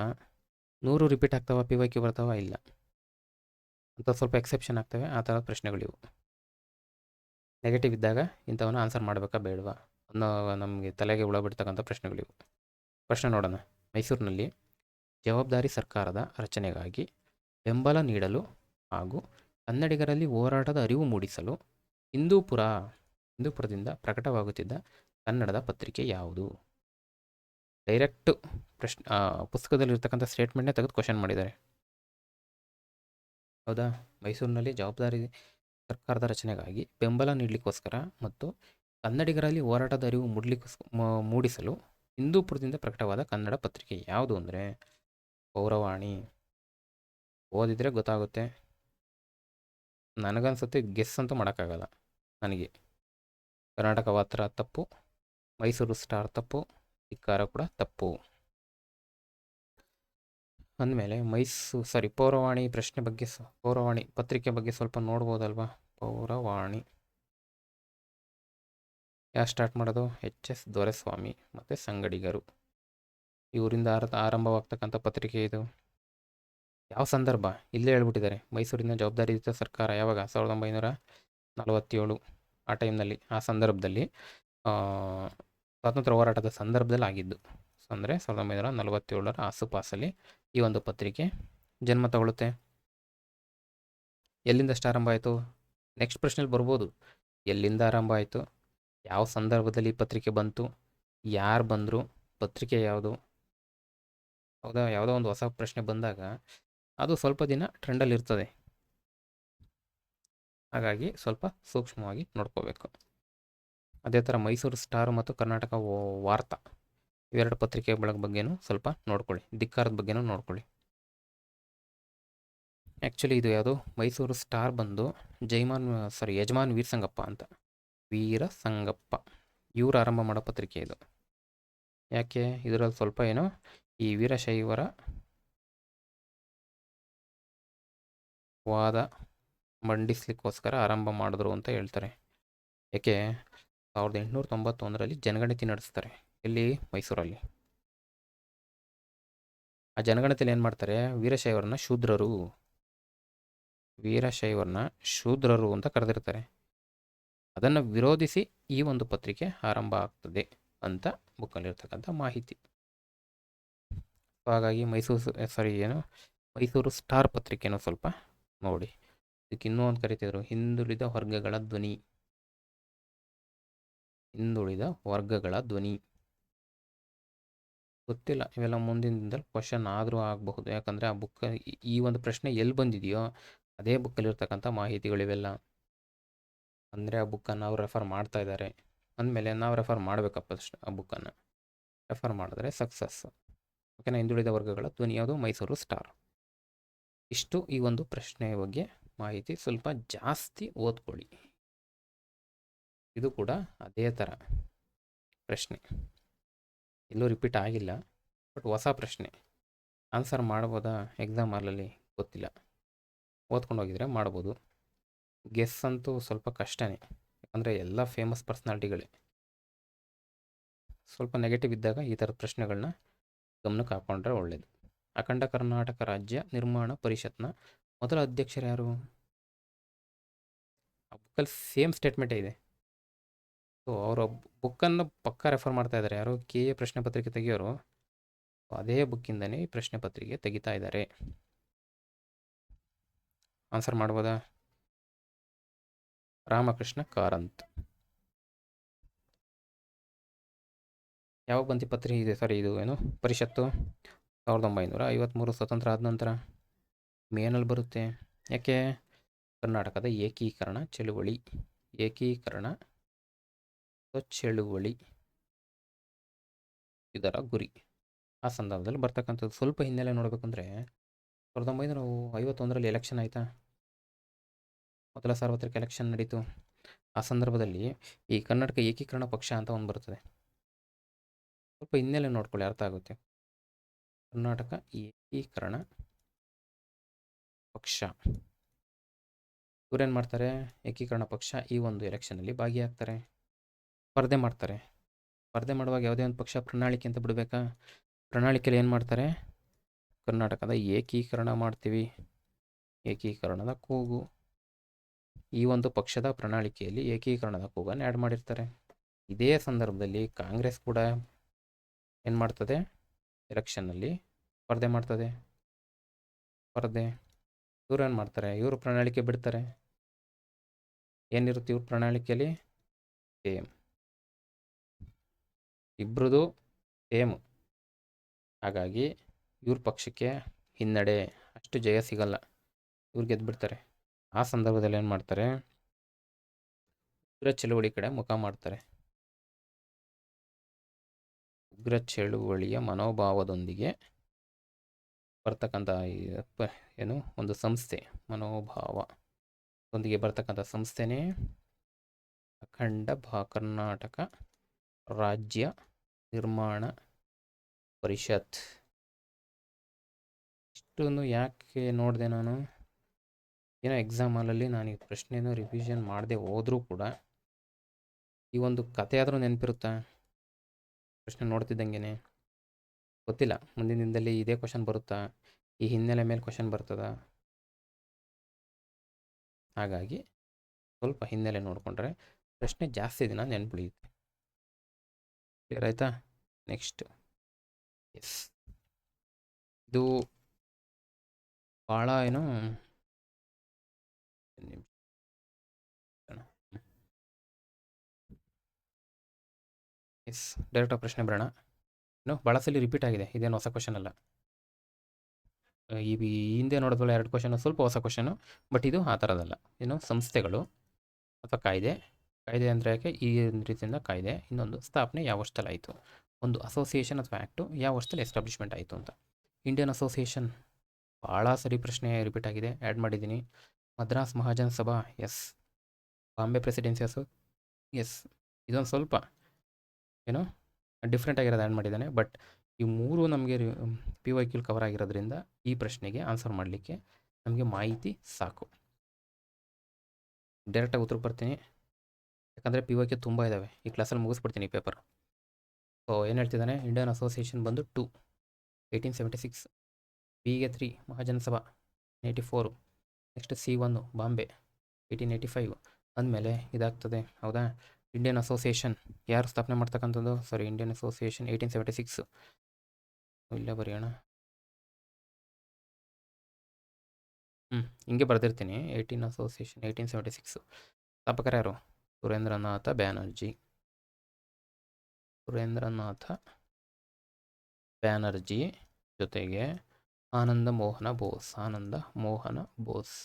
100 ರಿಪೀಟ್ ಆಗ್ತಾವ, PYQ ಬರ್ತಾವ? ಇಲ್ಲ. ಅಂತ ಸ್ವಲ್ಪ ಎಕ್ಸೆಪ್ಷನ್ ಆಗ್ತವೆ. ಆ ಥರದ ಪ್ರಶ್ನೆಗಳಿವು. ನೆಗೆಟಿವ್ ಇದ್ದಾಗ ಇಂಥವನ್ನ ಆನ್ಸರ್ ಮಾಡಬೇಕಾ ಬೇಡವಾ ಅನ್ನೋ ನಮಗೆ ತಲೆಗೆ ಹುಳ ಬಿಡ್ತಕ್ಕಂಥ ಪ್ರಶ್ನೆಗಳಿವು. ಪ್ರಶ್ನೆ ನೋಡೋಣ. ಮೈಸೂರಿನಲ್ಲಿ ಜವಾಬ್ದಾರಿ ಸರ್ಕಾರದ ರಚನೆಗಾಗಿ ಬೆಂಬಲ ನೀಡಲು ಹಾಗೂ ಕನ್ನಡಿಗರಲ್ಲಿ ಹೋರಾಟದ ಅರಿವು ಮೂಡಿಸಲು ಹಿಂದೂಪುರದಿಂದ ಪ್ರಕಟವಾಗುತ್ತಿದ್ದ ಕನ್ನಡದ ಪತ್ರಿಕೆ ಯಾವುದು? ಡೈರೆಕ್ಟ್ ಪುಸ್ತಕದಲ್ಲಿರ್ತಕ್ಕಂಥ ಸ್ಟೇಟ್ಮೆಂಟ್ನೇ ತೆಗೆದು ಕ್ವಶನ್ ಮಾಡಿದ್ದಾರೆ. ಹೌದಾ? ಮೈಸೂರಿನಲ್ಲಿ ಜವಾಬ್ದಾರಿ ಸರ್ಕಾರದ ರಚನೆಗಾಗಿ ಬೆಂಬಲ ನೀಡಲಿಕ್ಕೋಸ್ಕರ ಮತ್ತು ಕನ್ನಡಿಗರಲ್ಲಿ ಹೋರಾಟದ ಅರಿವು ಮೂಡಿಸಲು ಹಿಂದೂಪುರದಿಂದ ಪ್ರಕಟವಾದ ಕನ್ನಡ ಪತ್ರಿಕೆ ಯಾವುದು ಅಂದರೆ ಪೌರವಾಣಿ. ಓದಿದರೆ ಗೊತ್ತಾಗುತ್ತೆ. ನನಗನ್ಸುತ್ತೆ ಗೆಸ್ ಅಂತೂ ಮಾಡೋಕ್ಕಾಗಲ್ಲ ನನಗೆ. ಕರ್ನಾಟಕ ವಾರ್ತಾ ತಪ್ಪು, ಮೈಸೂರು ಸ್ಟಾರ್ ತಪ್ಪು, ಧಿಕ್ಕಾರ ಕೂಡ ತಪ್ಪು. ಅಂದಮೇಲೆ ಪೌರವಾಣಿ ಪ್ರಶ್ನೆ ಬಗ್ಗೆ ಪೌರವಾಣಿ ಪತ್ರಿಕೆ ಬಗ್ಗೆ ಸ್ವಲ್ಪ ನೋಡ್ಬೋದಲ್ವಾ? ಪೌರವಾಣಿ ಯಾರು ಸ್ಟಾರ್ಟ್ ಮಾಡೋದು? HS ದೊರೆಸ್ವಾಮಿ ಮತ್ತು ಸಂಗಡಿಗರು. ಇವರಿಂದ ಆರಂಭವಾಗ್ತಕ್ಕಂಥ ಪತ್ರಿಕೆ ಇದು. ಯಾವ ಸಂದರ್ಭ? ಇಲ್ಲೇ ಹೇಳ್ಬಿಟ್ಟಿದ್ದಾರೆ. ಮೈಸೂರಿನ ಜವಾಬ್ದಾರಿಯುತ ಸರ್ಕಾರ ಯಾವಾಗ? 1947 ಆ ಟೈಮ್ನಲ್ಲಿ, ಆ ಸಂದರ್ಭದಲ್ಲಿ ಸ್ವಾತಂತ್ರ್ಯ ಹೋರಾಟದ ಸಂದರ್ಭದಲ್ಲಿ ಆಗಿದ್ದು. ಅಂದರೆ 1947 ಆಸುಪಾಸಲ್ಲಿ ಈ ಒಂದು ಪತ್ರಿಕೆ ಜನ್ಮ ತಗೊಳ್ಳುತ್ತೆ. ಎಲ್ಲಿಂದಷ್ಟು ಆರಂಭ ಆಯಿತು? ನೆಕ್ಸ್ಟ್ ಪ್ರಶ್ನೆಯಲ್ಲಿ ಬರ್ಬೋದು. ಎಲ್ಲಿಂದ ಆರಂಭ ಆಯಿತು? ಯಾವ ಸಂದರ್ಭದಲ್ಲಿ ಪತ್ರಿಕೆ ಬಂತು? ಯಾರು ಬಂದರು? ಪತ್ರಿಕೆ ಯಾವುದು? ಹೌದಾ? ಯಾವುದೋ ಒಂದು ಹೊಸ ಪ್ರಶ್ನೆ ಬಂದಾಗ ಅದು ಸ್ವಲ್ಪ ದಿನ ಟ್ರೆಂಡಲ್ಲಿ ಇರ್ತದೆ. ಹಾಗಾಗಿ ಸ್ವಲ್ಪ ಸೂಕ್ಷ್ಮವಾಗಿ ನೋಡ್ಕೋಬೇಕು. ಅದೇ ಥರ ಮೈಸೂರು ಸ್ಟಾರ್ ಮತ್ತು ಕರ್ನಾಟಕ ವಾರ್ತಾ ಇವೆರಡು ಪತ್ರಿಕೆಗಳ ಬಗ್ಗೆನೂ ಸ್ವಲ್ಪ ನೋಡ್ಕೊಳ್ಳಿ. ಧಿಕ್ಕಾರದ ಬಗ್ಗೆನೂ ನೋಡ್ಕೊಳ್ಳಿ. ಆ್ಯಕ್ಚುಲಿ ಇದು ಯಾವುದು? ಮೈಸೂರು ಸ್ಟಾರ್ ಬಂದು ಯಜಮಾನ್ ವೀರಸಂಗಪ್ಪ ಅಂತ. ವೀರಸಂಗಪ್ಪ ಇವರು ಆರಂಭ ಮಾಡೋ ಪತ್ರಿಕೆ ಇದು. ಯಾಕೆ? ಇದರಲ್ಲಿ ಸ್ವಲ್ಪ ಏನೋ ಈ ವೀರಶೈವರ ವಾದ ಮಂಡಿಸ್ಲಿಕ್ಕೋಸ್ಕರ ಆರಂಭ ಮಾಡಿದ್ರು ಅಂತ ಹೇಳ್ತಾರೆ. ಯಾಕೆ? 1891ರಲ್ಲಿ ಜನಗಣತಿ ನಡೆಸ್ತಾರೆ. ಎಲ್ಲಿ? ಮೈಸೂರಲ್ಲಿ. ಆ ಜನಗಣತಿಯಲ್ಲಿ ಏನು ಮಾಡ್ತಾರೆ? ವೀರಶೈವರನ್ನ ಶೂದ್ರರು ಅಂತ ಕರೆದಿರ್ತಾರೆ. ಅದನ್ನು ವಿರೋಧಿಸಿ ಈ ಒಂದು ಪತ್ರಿಕೆ ಆರಂಭ ಆಗ್ತದೆ ಅಂತ ಬುಕ್ಕಲ್ಲಿರ್ತಕ್ಕಂಥ ಮಾಹಿತಿ. ಹಾಗಾಗಿ ಮೈಸೂರು ಸ್ಟಾರ್ ಪತ್ರಿಕೆನೂ ಸ್ವಲ್ಪ ನೋಡಿ. ಇದಕ್ಕೆ ಇನ್ನೂ ಒಂದು ಕರಿತಿದ್ರು, ಹಿಂದುಳಿದ ವರ್ಗಗಳ ಧ್ವನಿ. ಗೊತ್ತಿಲ್ಲ, ಇವೆಲ್ಲ ಮುಂದಿನ ದಿನದಲ್ಲಿ ಕ್ವಶನ್ ಆದರೂ ಆಗಬಹುದು. ಯಾಕಂದರೆ ಆ ಬುಕ್ ಈ ಒಂದು ಪ್ರಶ್ನೆ ಎಲ್ಲಿ ಬಂದಿದೆಯೋ ಅದೇ ಬುಕ್ಕಲ್ಲಿರ್ತಕ್ಕಂಥ ಮಾಹಿತಿಗಳಿವೆಲ್ಲ. ಅಂದರೆ ಆ ಬುಕ್ಕನ್ನು ಅವ್ರು ರೆಫರ್ ಮಾಡ್ತಾ ಇದ್ದಾರೆ ಅಂದಮೇಲೆ ನಾವು ರೆಫರ್ ಮಾಡಬೇಕಪ್ಪ ಆ ಬುಕ್ಕನ್ನು. ರೆಫರ್ ಮಾಡಿದ್ರೆ ಸಕ್ಸಸ್. ಓಕೆನಾ. ಹಿಂದುಳಿದ ವರ್ಗಗಳ ಧ್ವನಿ ಯಾವುದು? ಮೈಸೂರು ಸ್ಟಾರ್. ಇಷ್ಟು ಈ ಒಂದು ಪ್ರಶ್ನೆಯ ಬಗ್ಗೆ ಮಾಹಿತಿ. ಸ್ವಲ್ಪ ಜಾಸ್ತಿ ಓದ್ಕೊಳ್ಳಿ. ಇದು ಕೂಡ ಅದೇ ಥರ ಪ್ರಶ್ನೆ, ಎಲ್ಲೂ ರಿಪೀಟ್ ಆಗಿಲ್ಲ, ಬಟ್ ಹೊಸ ಪ್ರಶ್ನೆ. ಆನ್ಸರ್ ಮಾಡ್ಬೋದಾ ಎಕ್ಸಾಮ್ ಹಾಲಲ್ಲಿ ಗೊತ್ತಿಲ್ಲ, ಓದ್ಕೊಂಡು ಹೋಗಿದ್ರೆ ಮಾಡ್ಬೋದು. ಗೆಸ್ ಅಂತೂ ಸ್ವಲ್ಪ ಕಷ್ಟನೇ, ಯಾಕಂದರೆ ಎಲ್ಲ ಫೇಮಸ್ ಪರ್ಸ್ನಾಲಿಟಿಗಳೇ. ಸ್ವಲ್ಪ ನೆಗೆಟಿವ್ ಇದ್ದಾಗ ಈ ಥರದ ಪ್ರಶ್ನೆಗಳನ್ನ ಗಮನಕ್ಕೆ ಹಾಕ್ಕೊಂಡ್ರೆ ಒಳ್ಳೆಯದು. ಅಖಂಡ ಕರ್ನಾಟಕ ರಾಜ್ಯ ನಿರ್ಮಾಣ ಪರಿಷತ್ನ ಮೊದಲ ಅಧ್ಯಕ್ಷರು ಯಾರು? ಆ ಬುಕ್ಕಲ್ಲಿ ಸೇಮ್ ಸ್ಟೇಟ್ಮೆಂಟೇ ಇದೆ. ಸೊ ಅವರ ಬುಕ್ಕನ್ನು ಪಕ್ಕ ರೆಫರ್ ಮಾಡ್ತಾ ಇದ್ದಾರೆ. ಯಾರು? KA ಪ್ರಶ್ನೆ ಪತ್ರಿಕೆ ತೆಗಿಯೋರು ಅದೇ ಬುಕ್ಕಿಂದನೇ ಈ ಪ್ರಶ್ನೆ ಪತ್ರಿಕೆ ತೆಗಿತಾ ಇದ್ದಾರೆ. ಆನ್ಸರ್ ಮಾಡ್ಬೋದಾ? ರಾಮಕೃಷ್ಣ ಕಾರಂತ್. ಯಾವಾಗ ಬಂತು ಪತ್ರಿಕೆ ಇದೆ? ಸಾರಿ, ಇದು ಏನು ಪರಿಷತ್ತು? 1953 ಸ್ವತಂತ್ರ ಆದ ನಂತರ ಮೇನಲ್ಲಿ ಬರುತ್ತೆ. ಯಾಕೆ? ಕರ್ನಾಟಕದ ಏಕೀಕರಣ ಚಳುವಳಿ. ಏಕೀಕರಣ ಚಳುವಳಿ ಇದರ ಗುರಿ. ಆ ಸಂದರ್ಭದಲ್ಲಿ ಬರ್ತಕ್ಕಂಥದ್ದು. ಸ್ವಲ್ಪ ಹಿನ್ನೆಲೆ ನೋಡಬೇಕಂದ್ರೆ 1951ರಲ್ಲಿ ಎಲೆಕ್ಷನ್ ಆಯಿತಾ? ಮೊದಲ ಸಾರ್ವತ್ರಿಕ ಎಲೆಕ್ಷನ್ ನಡೀತು. ಆ ಸಂದರ್ಭದಲ್ಲಿ ಈ ಕರ್ನಾಟಕ ಏಕೀಕರಣ ಪಕ್ಷ ಅಂತ ಒಂದು ಬರ್ತದೆ. ಸ್ವಲ್ಪ ಹಿನ್ನೆಲೆ ನೋಡ್ಕೊಳ್ಳಿ, ಅರ್ಥ ಆಗುತ್ತೆ. ಕರ್ನಾಟಕ ಏಕೀಕರಣ ಪಕ್ಷ ಇವರೇನು ಮಾಡ್ತಾರೆ? ಏಕೀಕರಣ ಪಕ್ಷ ಈ ಒಂದು ಎಲೆಕ್ಷನಲ್ಲಿ ಭಾಗಿಯಾಗ್ತಾರೆ, ಸ್ಪರ್ಧೆ ಮಾಡ್ತಾರೆ. ಸ್ಪರ್ಧೆ ಮಾಡುವಾಗ ಯಾವುದೇ ಒಂದು ಪಕ್ಷ ಪ್ರಣಾಳಿಕೆ ಅಂತ ಬಿಡಬೇಕಾ? ಪ್ರಣಾಳಿಕೆಯಲ್ಲಿ ಏನು ಮಾಡ್ತಾರೆ? ಕರ್ನಾಟಕದ ಏಕೀಕರಣ ಮಾಡ್ತೀವಿ, ಏಕೀಕರಣದ ಕೂಗು. ಈ ಒಂದು ಪಕ್ಷದ ಪ್ರಣಾಳಿಕೆಯಲ್ಲಿ ಏಕೀಕರಣದ ಕೂಗನ್ನು ಆ್ಯಡ್ ಮಾಡಿರ್ತಾರೆ. ಇದೇ ಸಂದರ್ಭದಲ್ಲಿ ಕಾಂಗ್ರೆಸ್ ಕೂಡ ಏನು ಮಾಡ್ತದೆ? ಎಲೆಕ್ಷನ್ನಲ್ಲಿ ಸ್ಪರ್ಧೆ ಮಾಡ್ತದೆ. ಇವ್ರು ಏನು ಮಾಡ್ತಾರೆ? ಇವರು ಪ್ರಣಾಳಿಕೆ ಬಿಡ್ತಾರೆ. ಏನಿರುತ್ತೆ ಇವ್ರ ಪ್ರಣಾಳಿಕೆಯಲ್ಲಿ? ಸೇಮ್, ಇಬ್ಬರದು ಸೇಮು. ಹಾಗಾಗಿ ಇವ್ರ ಪಕ್ಷಕ್ಕೆ ಹಿನ್ನಡೆ, ಅಷ್ಟು ಜಯ ಸಿಗಲ್ಲ, ಇವ್ರು ಗೆದ್ದುಬಿಡ್ತಾರೆ. ಆ ಸಂದರ್ಭದಲ್ಲಿ ಏನು ಮಾಡ್ತಾರೆ? ಉಗ್ರ ಚಳುವಳಿ ಕಡೆ ಮುಖ ಮಾಡ್ತಾರೆ. ಉಗ್ರ ಚಳುವಳಿಯ ಮನೋಭಾವದೊಂದಿಗೆ ಬರ್ತಕ್ಕಂಥ ಏನು ಒಂದು ಸಂಸ್ಥೆ, ಮನೋಭಾವದೊಂದಿಗೆ ಬರ್ತಕ್ಕಂಥ ಸಂಸ್ಥೆನೇ ಅಖಂಡ ಕರ್ನಾಟಕ ರಾಜ್ಯ ನಿರ್ಮಾಣ ಪರಿಷತ್. ಇಷ್ಟನ್ನು ಯಾಕೆ ನೋಡಿದೆ ನಾನು? ಏನೋ ಎಕ್ಸಾಮ್ ಹಾಲಲ್ಲಿ ನಾನು ಈ ಪ್ರಶ್ನೆಯನ್ನು ರಿವಿಷನ್ ಮಾಡದೆ ಹೋದರೂ ಕೂಡ ಈ ಒಂದು ಕತೆ ಆದರೂ ನೆನಪಿರುತ್ತಾ? ಪ್ರಶ್ನೆ ನೋಡ್ತಿದ್ದಂಗೆ ಗೊತ್ತಿಲ್ಲ ಮುಂದಿನ ದಿನದಲ್ಲಿ ಇದೇ ಕ್ವಶನ್ ಬರುತ್ತಾ, ಈ ಹಿನ್ನೆಲೆ ಮೇಲೆ ಕ್ವಶನ್ ಬರ್ತದಾ? ಹಾಗಾಗಿ ಸ್ವಲ್ಪ ಹಿನ್ನೆಲೆ ನೋಡಿಕೊಂಡ್ರೆ ಪ್ರಶ್ನೆ ಜಾಸ್ತಿ ದಿನ ನೆನಪುಳಿಯುತ್ತೆ. ಕ್ಲಿಯರ್ ಆಯಿತಾ? ನೆಕ್ಸ್ಟ್, ಎಸ್, ಇದು ಭಾಳ ಏನು ಎಸ್, ಡೈರೆಕ್ಟಾಗಿ ಪ್ರಶ್ನೆ ಬರೋಣ. ಏನು ಭಾಳ ಸಲ ರಿಪೀಟ್ ಆಗಿದೆ, ಇದೇನು ಹೊಸ ಕ್ವಶನ್ ಅಲ್ಲ. ಈ ಹಿಂದೆ ನೋಡಿದ್ವಲ್ಲ 2 ಕ್ವಶನ್ ಸ್ವಲ್ಪ ಹೊಸ ಕ್ವಶನು, ಬಟ್ ಇದು ಆ ಥರದಲ್ಲ. ಏನು ಸಂಸ್ಥೆಗಳು ಅಥವಾ ಕಾಯ್ದೆ ಅಂದರೆ ಯಾಕೆ ಈ ರೀತಿಯಿಂದ ಕಾಯ್ದೆ? ಇನ್ನೊಂದು ಸ್ಥಾಪನೆ ಯಾವ ವರ್ಷದಲ್ಲಿ ಆಯಿತು? ಒಂದು ಅಸೋಸಿಯೇಷನ್ ಅಥವಾ ಆ್ಯಕ್ಟು ಯಾವ ವರ್ಷದಲ್ಲಿ ಎಸ್ಟಾಬ್ಲಿಷ್ಮೆಂಟ್ ಆಯಿತು ಅಂತ. ಇಂಡಿಯನ್ ಅಸೋಸಿಯೇಷನ್ ಭಾಳ ಸರಿ ಪ್ರಶ್ನೆ ರಿಪೀಟ್ ಆಗಿದೆ, ಆ್ಯಡ್ ಮಾಡಿದ್ದೀನಿ. ಮದ್ರಾಸ್ ಮಹಾಜನ ಸಭಾ, ಎಸ್. Bombay presidency S. ಇದೊಂದು ಸ್ವಲ್ಪ ಏನೋ ಡಿಫ್ರೆಂಟ್ ಆಗಿರೋದು ಆ್ಯಡ್ ಮಾಡಿದ್ದಾನೆ. ಬಟ್ ಈ 3 ನಮಗೆ PYQ ಕವರ್ ಆಗಿರೋದ್ರಿಂದ ಈ ಪ್ರಶ್ನೆಗೆ ಆನ್ಸರ್ ಮಾಡಲಿಕ್ಕೆ ನಮಗೆ ಮಾಹಿತಿ ಸಾಕು. ಡೈರೆಕ್ಟಾಗಿ ಉತ್ತರ ಬರ್ತೀನಿ, ಯಾಕಂದರೆ PYQ ತುಂಬ ಇದ್ದಾವೆ. ಈ ಕ್ಲಾಸಲ್ಲಿ ಮುಗಿಸ್ಬಿಡ್ತೀನಿ ಪೇಪರ್. ಸೊ ಏನು ಹೇಳ್ತಿದ್ದಾನೆ? ಇಂಡಿಯನ್ ಅಸೋಸಿಯೇಷನ್ ಬಂದು 2 1876, ಬಿಗೆ 3 ಮಹಾಜನ ಸಭಾ 84, ನೆಕ್ಸ್ಟ್ C1 ಬಾಂಬೆ 1885 ಅಂದಮೇಲೆ ಇದಾಗ್ತದೆ. ಹೌದಾ? ಇಂಡಿಯನ್ ಅಸೋಸಿಯೇಷನ್ ಯಾರು ಸ್ಥಾಪನೆ ಮಾಡ್ತಕ್ಕಂಥದ್ದು? ಸಾರಿ, ಇಂಡಿಯನ್ ಅಸೋಸಿಯೇಷನ್ 1876 ಇಲ್ಲೇ ಬರೆಯೋಣ. ಹಿಂಗೆ ಬರೆದಿರ್ತೀನಿ. 1876 ಸ್ಥಾಪಕರು ಯಾರು? ಸುರೇಂದ್ರನಾಥ ಬ್ಯಾನರ್ಜಿ ಜೊತೆಗೆ ಆನಂದ ಮೋಹನ ಬೋಸ್.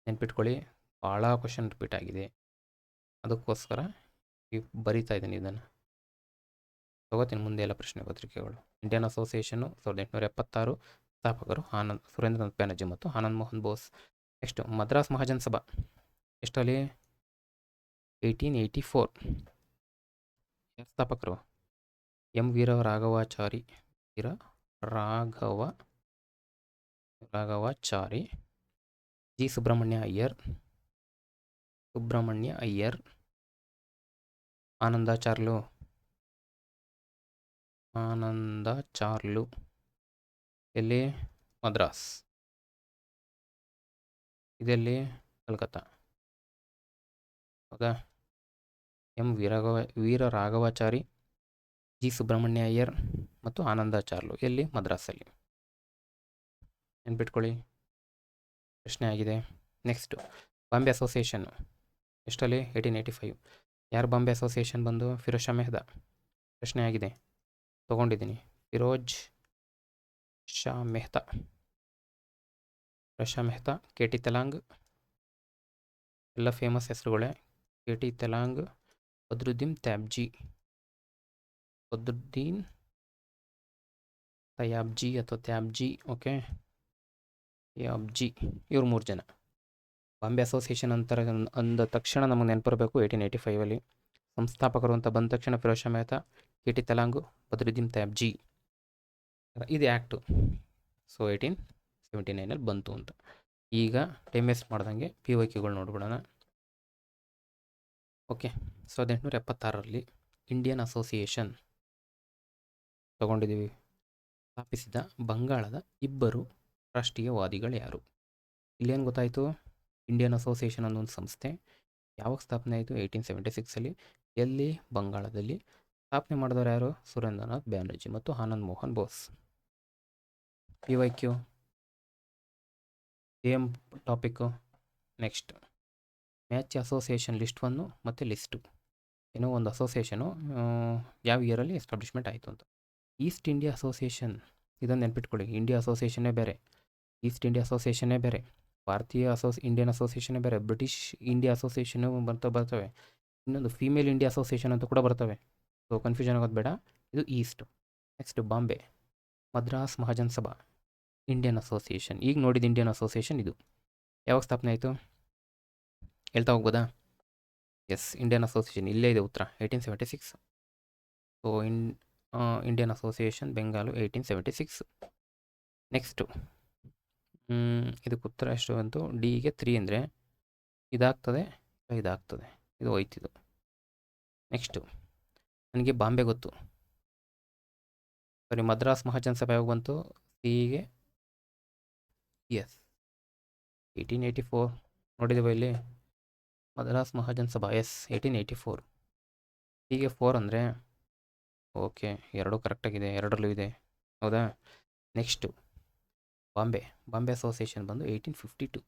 ನೆನ್ಪಿಟ್ಕೊಳ್ಳಿ, ಭಾಳ ಕ್ವಶನ್ ರಿಪೀಟ್ ಆಗಿದೆ. ಅದಕ್ಕೋಸ್ಕರ ಬರಿತಾ ಇದ್ದೀನಿ ಇದನ್ನು. ತಗೋತೀನಿ ಮುಂದೆ ಎಲ್ಲ ಪ್ರಶ್ನೆ ಪತ್ರಿಕೆಗಳು. ಇಂಡಿಯನ್ ಅಸೋಸಿಯೇಷನ್ನು 1876, ಸ್ಥಾಪಕರು ಸುರೇಂದ್ರನಾಥ್ ಬ್ಯಾನರ್ಜಿ ಮತ್ತು ಆನಂದ್ ಮೋಹನ್ ಬೋಸ್. ನೆಕ್ಸ್ಟು ಮದ್ರಾಸ್ ಮಹಾಜನ್ ಸಭಾ ಎಷ್ಟರಲ್ಲಿ? 1884. ಯಾರು ಸ್ಥಾಪಕರು? ಎಂ ವೀರರಾಘವಾಚಾರಿ ರಾಘವಾಚಾರಿ, ಜಿ ಸುಬ್ರಹ್ಮಣ್ಯ ಅಯ್ಯರ್, ಆನಂದಾಚಾರ್ಲು, ಎಲ್ಲಿ? ಮದ್ರಾಸ್. ಇದೆಲ್ಲಿ? ಕಲ್ಕತ್ತಾ. ಹೌದಾ? ಎಂ ವೀರರಾಘವಾಚಾರಿ, ಜಿ ಸುಬ್ರಹ್ಮಣ್ಯ ಅಯ್ಯರ್ ಮತ್ತು ಆನಂದಾಚಾರ್ಲು ಎಲ್ಲಿ? ಮದ್ರಾಸಲ್ಲಿ. ನೆನ್ಪಿಟ್ಕೊಳ್ಳಿ, ಪ್ರಶ್ನೆ ಆಗಿದೆ. ನೆಕ್ಸ್ಟು ಬಾಂಬೆ ಅಸೋಸಿಯೇಷನ್ನು ಎಷ್ಟಲ್ಲಿ? 1885. ಯಾರು ಬಾಂಬೆ ಅಸೋಸಿಯೇಷನ್ ಬಂದು? ಫಿರೋಜ್ ಶಾ ಮೆಹ್ತಾ. ಪ್ರಶ್ನೆ ಆಗಿದೆ, ತೊಗೊಂಡಿದ್ದೀನಿ. ಫಿರೋಜ್ ಶಾ ಮೆಹ್ತಾ, ಕೆ ಟಿ ತೆಲಾಂಗ್, ಎಲ್ಲ famous ಹೆಸರುಗಳೇ. K T ತೆಲಾಂಗ್, Badruddin Tyabji ಅಥವಾ ತ್ಯಾಬ್ಜಿ, ಓಕೆ, ಯಾಬ್ಜಿ, ಇವ್ರು 3 ಜನ. ಬಾಂಬೆ ಅಸೋಸಿಯೇಷನ್ ಅಂದ ತಕ್ಷಣ ನಮಗೆ ನೆನಪಿರಬೇಕು 1885. ಸಂಸ್ಥಾಪಕರು ಅಂತ ಬಂದ ತಕ್ಷಣ ಫಿರೋಜ್ ಶಾ ಮೆಹ್ತಾ, ಕೆ ಟಿ ತೆಲಾಂಗು, ಬದ್ರುದ್ದೀನ್ ತ್ಯಾಬ್ಜಿ. ಇದು ಆ್ಯಕ್ಟು. ಸೊ 1879 ಬಂತು ಅಂತ. ಈಗ ಟೈಮ್ ವೇಸ್ಟ್ ಮಾಡ್ದಂಗೆ PYQಗಳು ನೋಡ್ಬಿಡೋಣ. ಓಕೆ, 1876 ಇಂಡಿಯನ್ ಅಸೋಸಿಯೇಷನ್ ತಗೊಂಡಿದ್ದೀವಿ. ಸ್ಥಾಪಿಸಿದ ಬಂಗಾಳದ ಇಬ್ಬರು ರಾಷ್ಟ್ರೀಯವಾದಿಗಳು ಯಾರು? ಇಲ್ಲೇನು ಗೊತ್ತಾಯಿತು? ಇಂಡಿಯನ್ ಅಸೋಸಿಯೇಷನ್ ಅನ್ನೋ ಒಂದು ಸಂಸ್ಥೆ ಯಾವಾಗ ಸ್ಥಾಪನೆ ಆಯಿತು? 1876. ಎಲ್ಲಿ? ಬಂಗಾಳದಲ್ಲಿ. ಸ್ಥಾಪನೆ ಮಾಡಿದವರು ಯಾರು? ಸುರೇಂದ್ರನಾಥ್ ಬ್ಯಾನರ್ಜಿ ಮತ್ತು Anand Mohan Bose. PYQ same topic. Next, match association list 1 ಮತ್ತು ಲಿಸ್ಟು. ಏನೋ ಒಂದು ಅಸೋಸಿಯೇಷನು ಯಾವ ಇಯರಲ್ಲಿ ಎಸ್ಟಾಬ್ಲಿಷ್ಮೆಂಟ್ ಆಯಿತು ಅಂತ. ಈಸ್ಟ್ ಇಂಡಿಯಾ ಅಸೋಸಿಯೇಷನ್, ಇದನ್ನು ನೆನ್ಪಿಟ್ಕೊಳ್ಳಿ. ಇಂಡಿಯಾ ಅಸೋಸಿಯೇಷನ್ನೇ ಬೇರೆ, ಈಸ್ಟ್ ಇಂಡಿಯಾ ಅಸೋಸಿಯೇಷನ್ನೇ ಬೇರೆ, ಭಾರತೀಯ ಇಂಡಿಯನ್ ಅಸೋಸಿಯೇಷನ್ನೇ ಬೇರೆ, ಬ್ರಿಟಿಷ್ ಇಂಡಿಯಾ ಅಸೋಸಿಯೇಷನು ಬರ್ತವೆ. ಇನ್ನೊಂದು ಫೀಮೇಲ್ ಇಂಡಿಯಾ ಅಸೋಸಿಯೇಷನ್ ಅಂತ ಕೂಡ ಬರ್ತವೆ. ಸೊ ಕನ್ಫ್ಯೂಷನ್ ಆಗೋದು ಬೇಡ. ಇದು ಈಸ್ಟ್. ನೆಕ್ಸ್ಟ್ ಬಾಂಬೆ, ಮದ್ರಾಸ್ ಮಹಾಜನ್ ಸಭಾ, ಇಂಡಿಯನ್ ಅಸೋಸಿಯೇಷನ್. ಈಗ ನೋಡಿದ ಇಂಡಿಯನ್ ಅಸೋಸಿಯೇಷನ್ ಇದು ಯಾವಾಗ ಸ್ಥಾಪನೆ ಆಯಿತು? ಹೇಳ್ತಾ ಹೋಗ್ಬೋದಾ? ಎಸ್, ಇಂಡಿಯನ್ ಅಸೋಸಿಯೇಷನ್ ಇಲ್ಲೇ ಇದೆ ಉತ್ತರ, 1876. So Indian association Bengal 1876. Next ಇದಕ್ಕೆ ಉತ್ತರ ಎಷ್ಟು ಬಂತು? ಡಿಗೆ 3 ಅಂದರೆ ಇದಾಗ್ತದೆ, ಇದು ಹೋಯ್ತಿದು. ನೆಕ್ಸ್ಟು ನನಗೆ ಬಾಂಬೆ ಗೊತ್ತು, ಸರಿ. ಮದ್ರಾಸ್ ಮಹಾಜನ್ ಸಭೆ ಯಾವಾಗ ಬಂತು? ಸಿಗೆ ಎಸ್ 1884 ನೋಡಿದ್ದೇವೆ ಇಲ್ಲಿ. ಮದ್ರಾಸ್ ಮಹಾಜನ್ ಸಭಾ ಎಸ್ 1884. ಹೀಗೆ 4 ಅಂದರೆ ಓಕೆ, 2 ಕರೆಕ್ಟಾಗಿದೆ, 2ರಲ್ಲೂ ಇದೆ. ಹೌದಾ? ನೆಕ್ಸ್ಟು ಬಾಂಬೆ ಅಸೋಸಿಯೇಷನ್ ಬಂದು 1852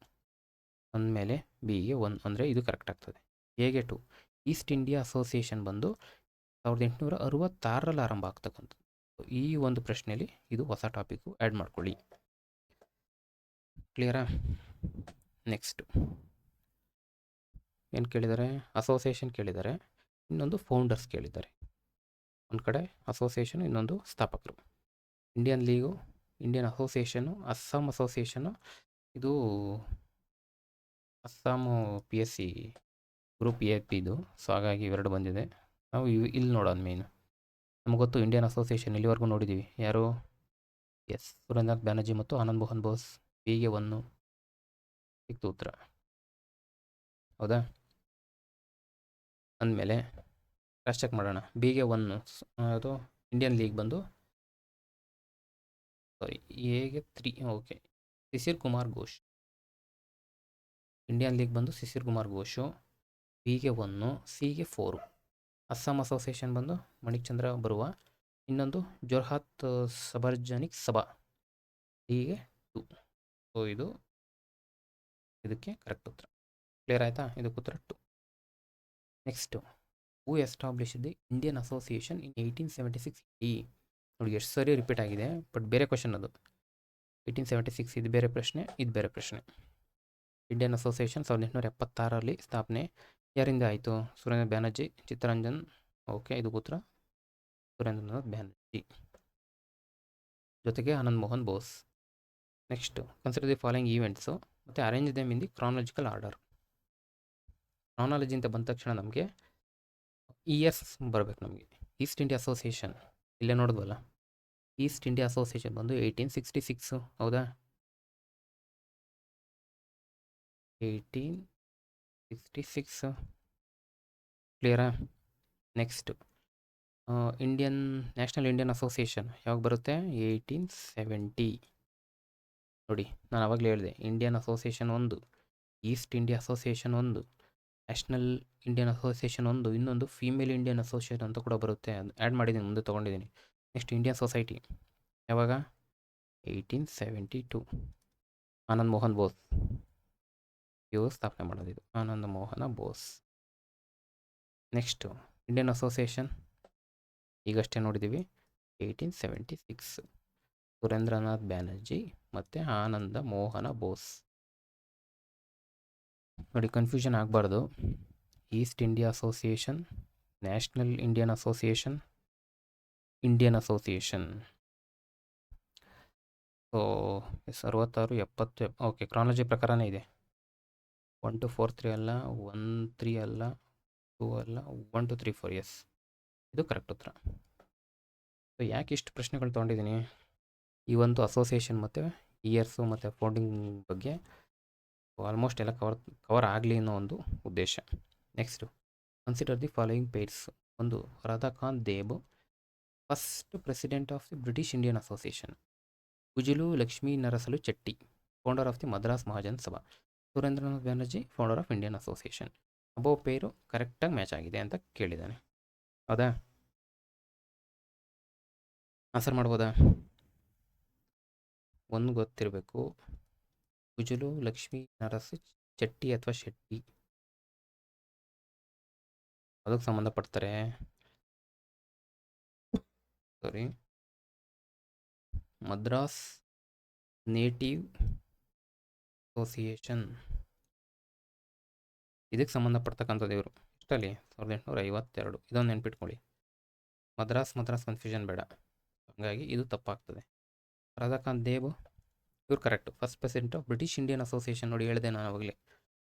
ಅಂದಮೇಲೆ ಬಿಗೆ 1 ಅಂದರೆ ಇದು ಕರೆಕ್ಟ್ ಆಗ್ತದೆ. ಎಗೆ 2. ಈಸ್ಟ್ ಇಂಡಿಯಾ ಅಸೋಸಿಯೇಷನ್ ಬಂದು 1866 ಆರಂಭ ಆಗ್ತಕ್ಕಂಥದ್ದು. ಈ ಒಂದು ಪ್ರಶ್ನೆಯಲ್ಲಿ ಇದು ಹೊಸ ಟಾಪಿಕ್ಕು ಆ್ಯಡ್ ಮಾಡ್ಕೊಳ್ಳಿ. ಕ್ಲಿಯರಾ? ನೆಕ್ಸ್ಟು ಏನು ಕೇಳಿದ್ದಾರೆ? ಅಸೋಸಿಯೇಷನ್ ಕೇಳಿದ್ದಾರೆ, ಇನ್ನೊಂದು ಫೌಂಡರ್ಸ್ ಕೇಳಿದ್ದಾರೆ. ಒಂದು ಕಡೆ ಅಸೋಸಿಯೇಷನು, ಇನ್ನೊಂದು ಸ್ಥಾಪಕರು. Indian league, Indian association, Assam association. ಇದು ಅಸ್ಸಾಮು PSC ಗ್ರೂಪ್ AP ಇದು. ಸೊ ಹಾಗಾಗಿ ಇವೆರಡು ಬಂದಿದೆ. ನಾವು ಇಲ್ಲಿ ನೋಡೋದು ಮೇಯ್ನು. ನಮಗೆ ಗೊತ್ತು ಇಂಡಿಯನ್ ಅಸೋಸಿಯೇಷನ್ ಇಲ್ಲಿವರೆಗೂ ನೋಡಿದ್ದೀವಿ. ಯಾರು? ಎಸ್, ಸುರೇಂದ್ರನಾಥ್ ಬ್ಯಾನರ್ಜಿ ಮತ್ತು ಆನಂದ್ ಮೋಹನ್ ಬೋಸ್. ಬಿಗೆ 1 ಸಿಕ್ತು ಉತ್ತರ. ಹೌದಾ? ಅಂದಮೇಲೆ ಕ್ರಾಸ್ ಚೆಕ್ ಮಾಡೋಣ. ಬಿಗೆ 1 ಅದು ಇಂಡಿಯನ್ ಲೀಗ್ ಬಂದು ಎಗೆ 3. Okay, Shishir Kumar Ghosh. Indian league ಬಂದು ಶಿಶಿರ್ ಕುಮಾರ್ ಘೋಷು. ಬಿಗೆ 1, ಸಿಗೆ 4. ಅಸ್ಸಾಂ ಅಸೋಸಿಯೇಷನ್ ಬಂದು ಮಣಿಕ್ ಚಂದ್ರ ಬರುವ. ಇನ್ನೊಂದು ಜೋರ್ಹಾತ್ ಸಬರ್ಜನಿಕ್ ಸಭಾ. ಡಿಗೆ 2. ಸೊ ಇದಕ್ಕೆ ಕರೆಕ್ಟ್ ಉತ್ತರ. ಕ್ಲಿಯರ್ ಆಯಿತಾ? ಇದಕ್ಕೆ ಉತ್ತರ 2. Next, who establish the Indian association in 1876? ನೋಡಿ ಎಷ್ಟು ಸರಿ ರಿಪೀಟ್ ಆಗಿದೆ, ಬಟ್ ಬೇರೆ ಕ್ವಶನ್ ಅದು. 1876 ಇದು ಬೇರೆ ಪ್ರಶ್ನೆ, ಇದು ಬೇರೆ ಪ್ರಶ್ನೆ. ಇಂಡಿಯನ್ ಅಸೋಸಿಯೇಷನ್ 1876ರಲ್ಲಿ ಸ್ಥಾಪನೆ. ಯಾರಿಂದ ಆಯಿತು? ಸುರೇಂದ್ರ ಬ್ಯಾನರ್ಜಿ, ಚಿತ್ತರಂಜನ್. ಓಕೆ, ಇದು ಉತ್ತರ ಸುರೇಂದ್ರನಾಥ್ ಬ್ಯಾನರ್ಜಿ ಜೊತೆಗೆ Anand Mohan Bose. Next, consider the following events ಮತ್ತು arrange them in the chronological order. Chronology ಅಂತ ಬಂದ ತಕ್ಷಣ ನಮಗೆ ಇಯರ್ಸ್ ಬರಬೇಕು. ನಮಗೆ ಈಸ್ಟ್ ಇಂಡಿಯಾ ಅಸೋಸಿಯೇಷನ್ ಇಲ್ಲೇ ನೋಡಿದ್ವಲ್ಲ, ಈಸ್ಟ್ ಇಂಡಿಯಾ ಅಸೋಸಿಯೇಷನ್ ಬಂದು 1866. ಹೌದಾ? 1866 ಕ್ಲಿಯರಾ? ನೆಕ್ಸ್ಟ್, ನ್ಯಾಷನಲ್ ಇಂಡಿಯನ್ ಅಸೋಸಿಯೇಷನ್ ಯಾವಾಗ ಬರುತ್ತೆ? 1870. ನೋಡಿ, ನಾನು ಆವಾಗಲೇ ಹೇಳಿದೆ, ಇಂಡಿಯನ್ ಅಸೋಸಿಯೇಷನ್ ಒಂದು, ಈಸ್ಟ್ ಇಂಡಿಯಾ ಅಸೋಸಿಯೇಷನ್ ಒಂದು, ನ್ಯಾಷನಲ್ ಇಂಡಿಯನ್ ಅಸೋಸಿಯೇಷನ್ ಒಂದು, ಇನ್ನೊಂದು ಫೀಮೇಲ್ ಇಂಡಿಯನ್ ಅಸೋಸಿಯೇಷನ್ ಅಂತ ಕೂಡ ಬರುತ್ತೆ. ಅದು ಆ್ಯಡ್ ಮಾಡಿದ್ದೀನಿ, ಮುಂದೆ ತೊಗೊಂಡಿದ್ದೀನಿ. ನೆಕ್ಸ್ಟ್, ಇಂಡಿಯನ್ ಸೊಸೈಟಿ ಯಾವಾಗ? 1872. ಆನಂದ್ ಮೋಹನ್ ಬೋಸ್ ಇವರು ಸ್ಥಾಪನೆ ಮಾಡೋದಿದು, ಆನಂದ ಮೋಹನ ಬೋಸ್. ನೆಕ್ಸ್ಟು, ಇಂಡಿಯನ್ ಅಸೋಸಿಯೇಷನ್ ಈಗಷ್ಟೇ ನೋಡಿದ್ದೀವಿ, 1876. ಸುರೇಂದ್ರನಾಥ್ ಬ್ಯಾನರ್ಜಿ ಮತ್ತು ಆನಂದ ಮೋಹನ ಬೋಸ್. ನೋಡಿ, ಕನ್ಫ್ಯೂಷನ್ ಆಗಬಾರ್ದು. East India Association, National Indian Association, Indian Association. So 66, 70. Okay, chronology ಪ್ರಕಾರನೇ ಇದೆ. 1 2 4 3 ಅಲ್ಲ, 1 3 ಅಲ್ಲ, 2 ಅಲ್ಲ, 1 2 3 4. ಎಸ್, ಇದು ಕರೆಕ್ಟ್ ಉತ್ತರ. ಸೊ ಯಾಕೆ ಇಷ್ಟು ಪ್ರಶ್ನೆಗಳು ತೊಗೊಂಡಿದ್ದೀನಿ? ಈ ಒಂದು ಅಸೋಸಿಯೇಷನ್ ಮತ್ತು ಇಯರ್ಸು ಮತ್ತು ಫೌಂಡಿಂಗ್ ಬಗ್ಗೆ ಆಲ್ಮೋಸ್ಟ್ ಎಲ್ಲ ಕವರ್ ಆಗಲಿ ಅನ್ನೋ ಒಂದು ಉದ್ದೇಶ. Next, consider the following pairs. ಒಂದು, Radhakant Deb, first president of the British Indian Association. Gazulu Lakshmi Narasu Chetty, founder of the Madras Mahajan Sabha. Surendranath Banerjee, founder of Indian Association. ಅಬೋ ಪೇರು ಕರೆಕ್ಟಾಗಿ ಮ್ಯಾಚ್ ಆಗಿದೆ ಅಂತ ಕೇಳಿದ್ದಾನೆ. ಹೌದಾ? ಆನ್ಸರ್ ಮಾಡ್ಬೋದಾ? ಒಂದು ಗೊತ್ತಿರಬೇಕು, ಕುಜುಲು ಲಕ್ಷ್ಮೀ ನರಸ ಚೆಟ್ಟಿ ಅಥವಾ ಶೆಟ್ಟಿ ಅದಕ್ಕೆ ಸಂಬಂಧಪಡ್ತಾರೆ. ಸಾರಿ, ಮದ್ರಾಸ್ ನೇಟಿವ್ ಅಸೋಸಿಯೇಷನ್ ಇದಕ್ಕೆ ಸಂಬಂಧಪಡ್ತಕ್ಕಂಥದ್ದು. ಇವರು ಇಷ್ಟಲ್ಲಿ 1852. ಇದೊಂದು ನೆನ್ಪಿಟ್ಕೊಳ್ಳಿ. ಮದ್ರಾಸ್ ಕನ್ಫ್ಯೂಷನ್ ಬೇಡ, ಹಾಗಾಗಿ ಇದು ತಪ್ಪಾಗ್ತದೆ. ರಾಧಾಕಾಂತ್ ದೇವ್ ಇವ್ರು correct, first president of British Indian association. ನೋಡಿ, ಹೇಳಿದೆ ನಾನು ಆವಾಗಲೇ,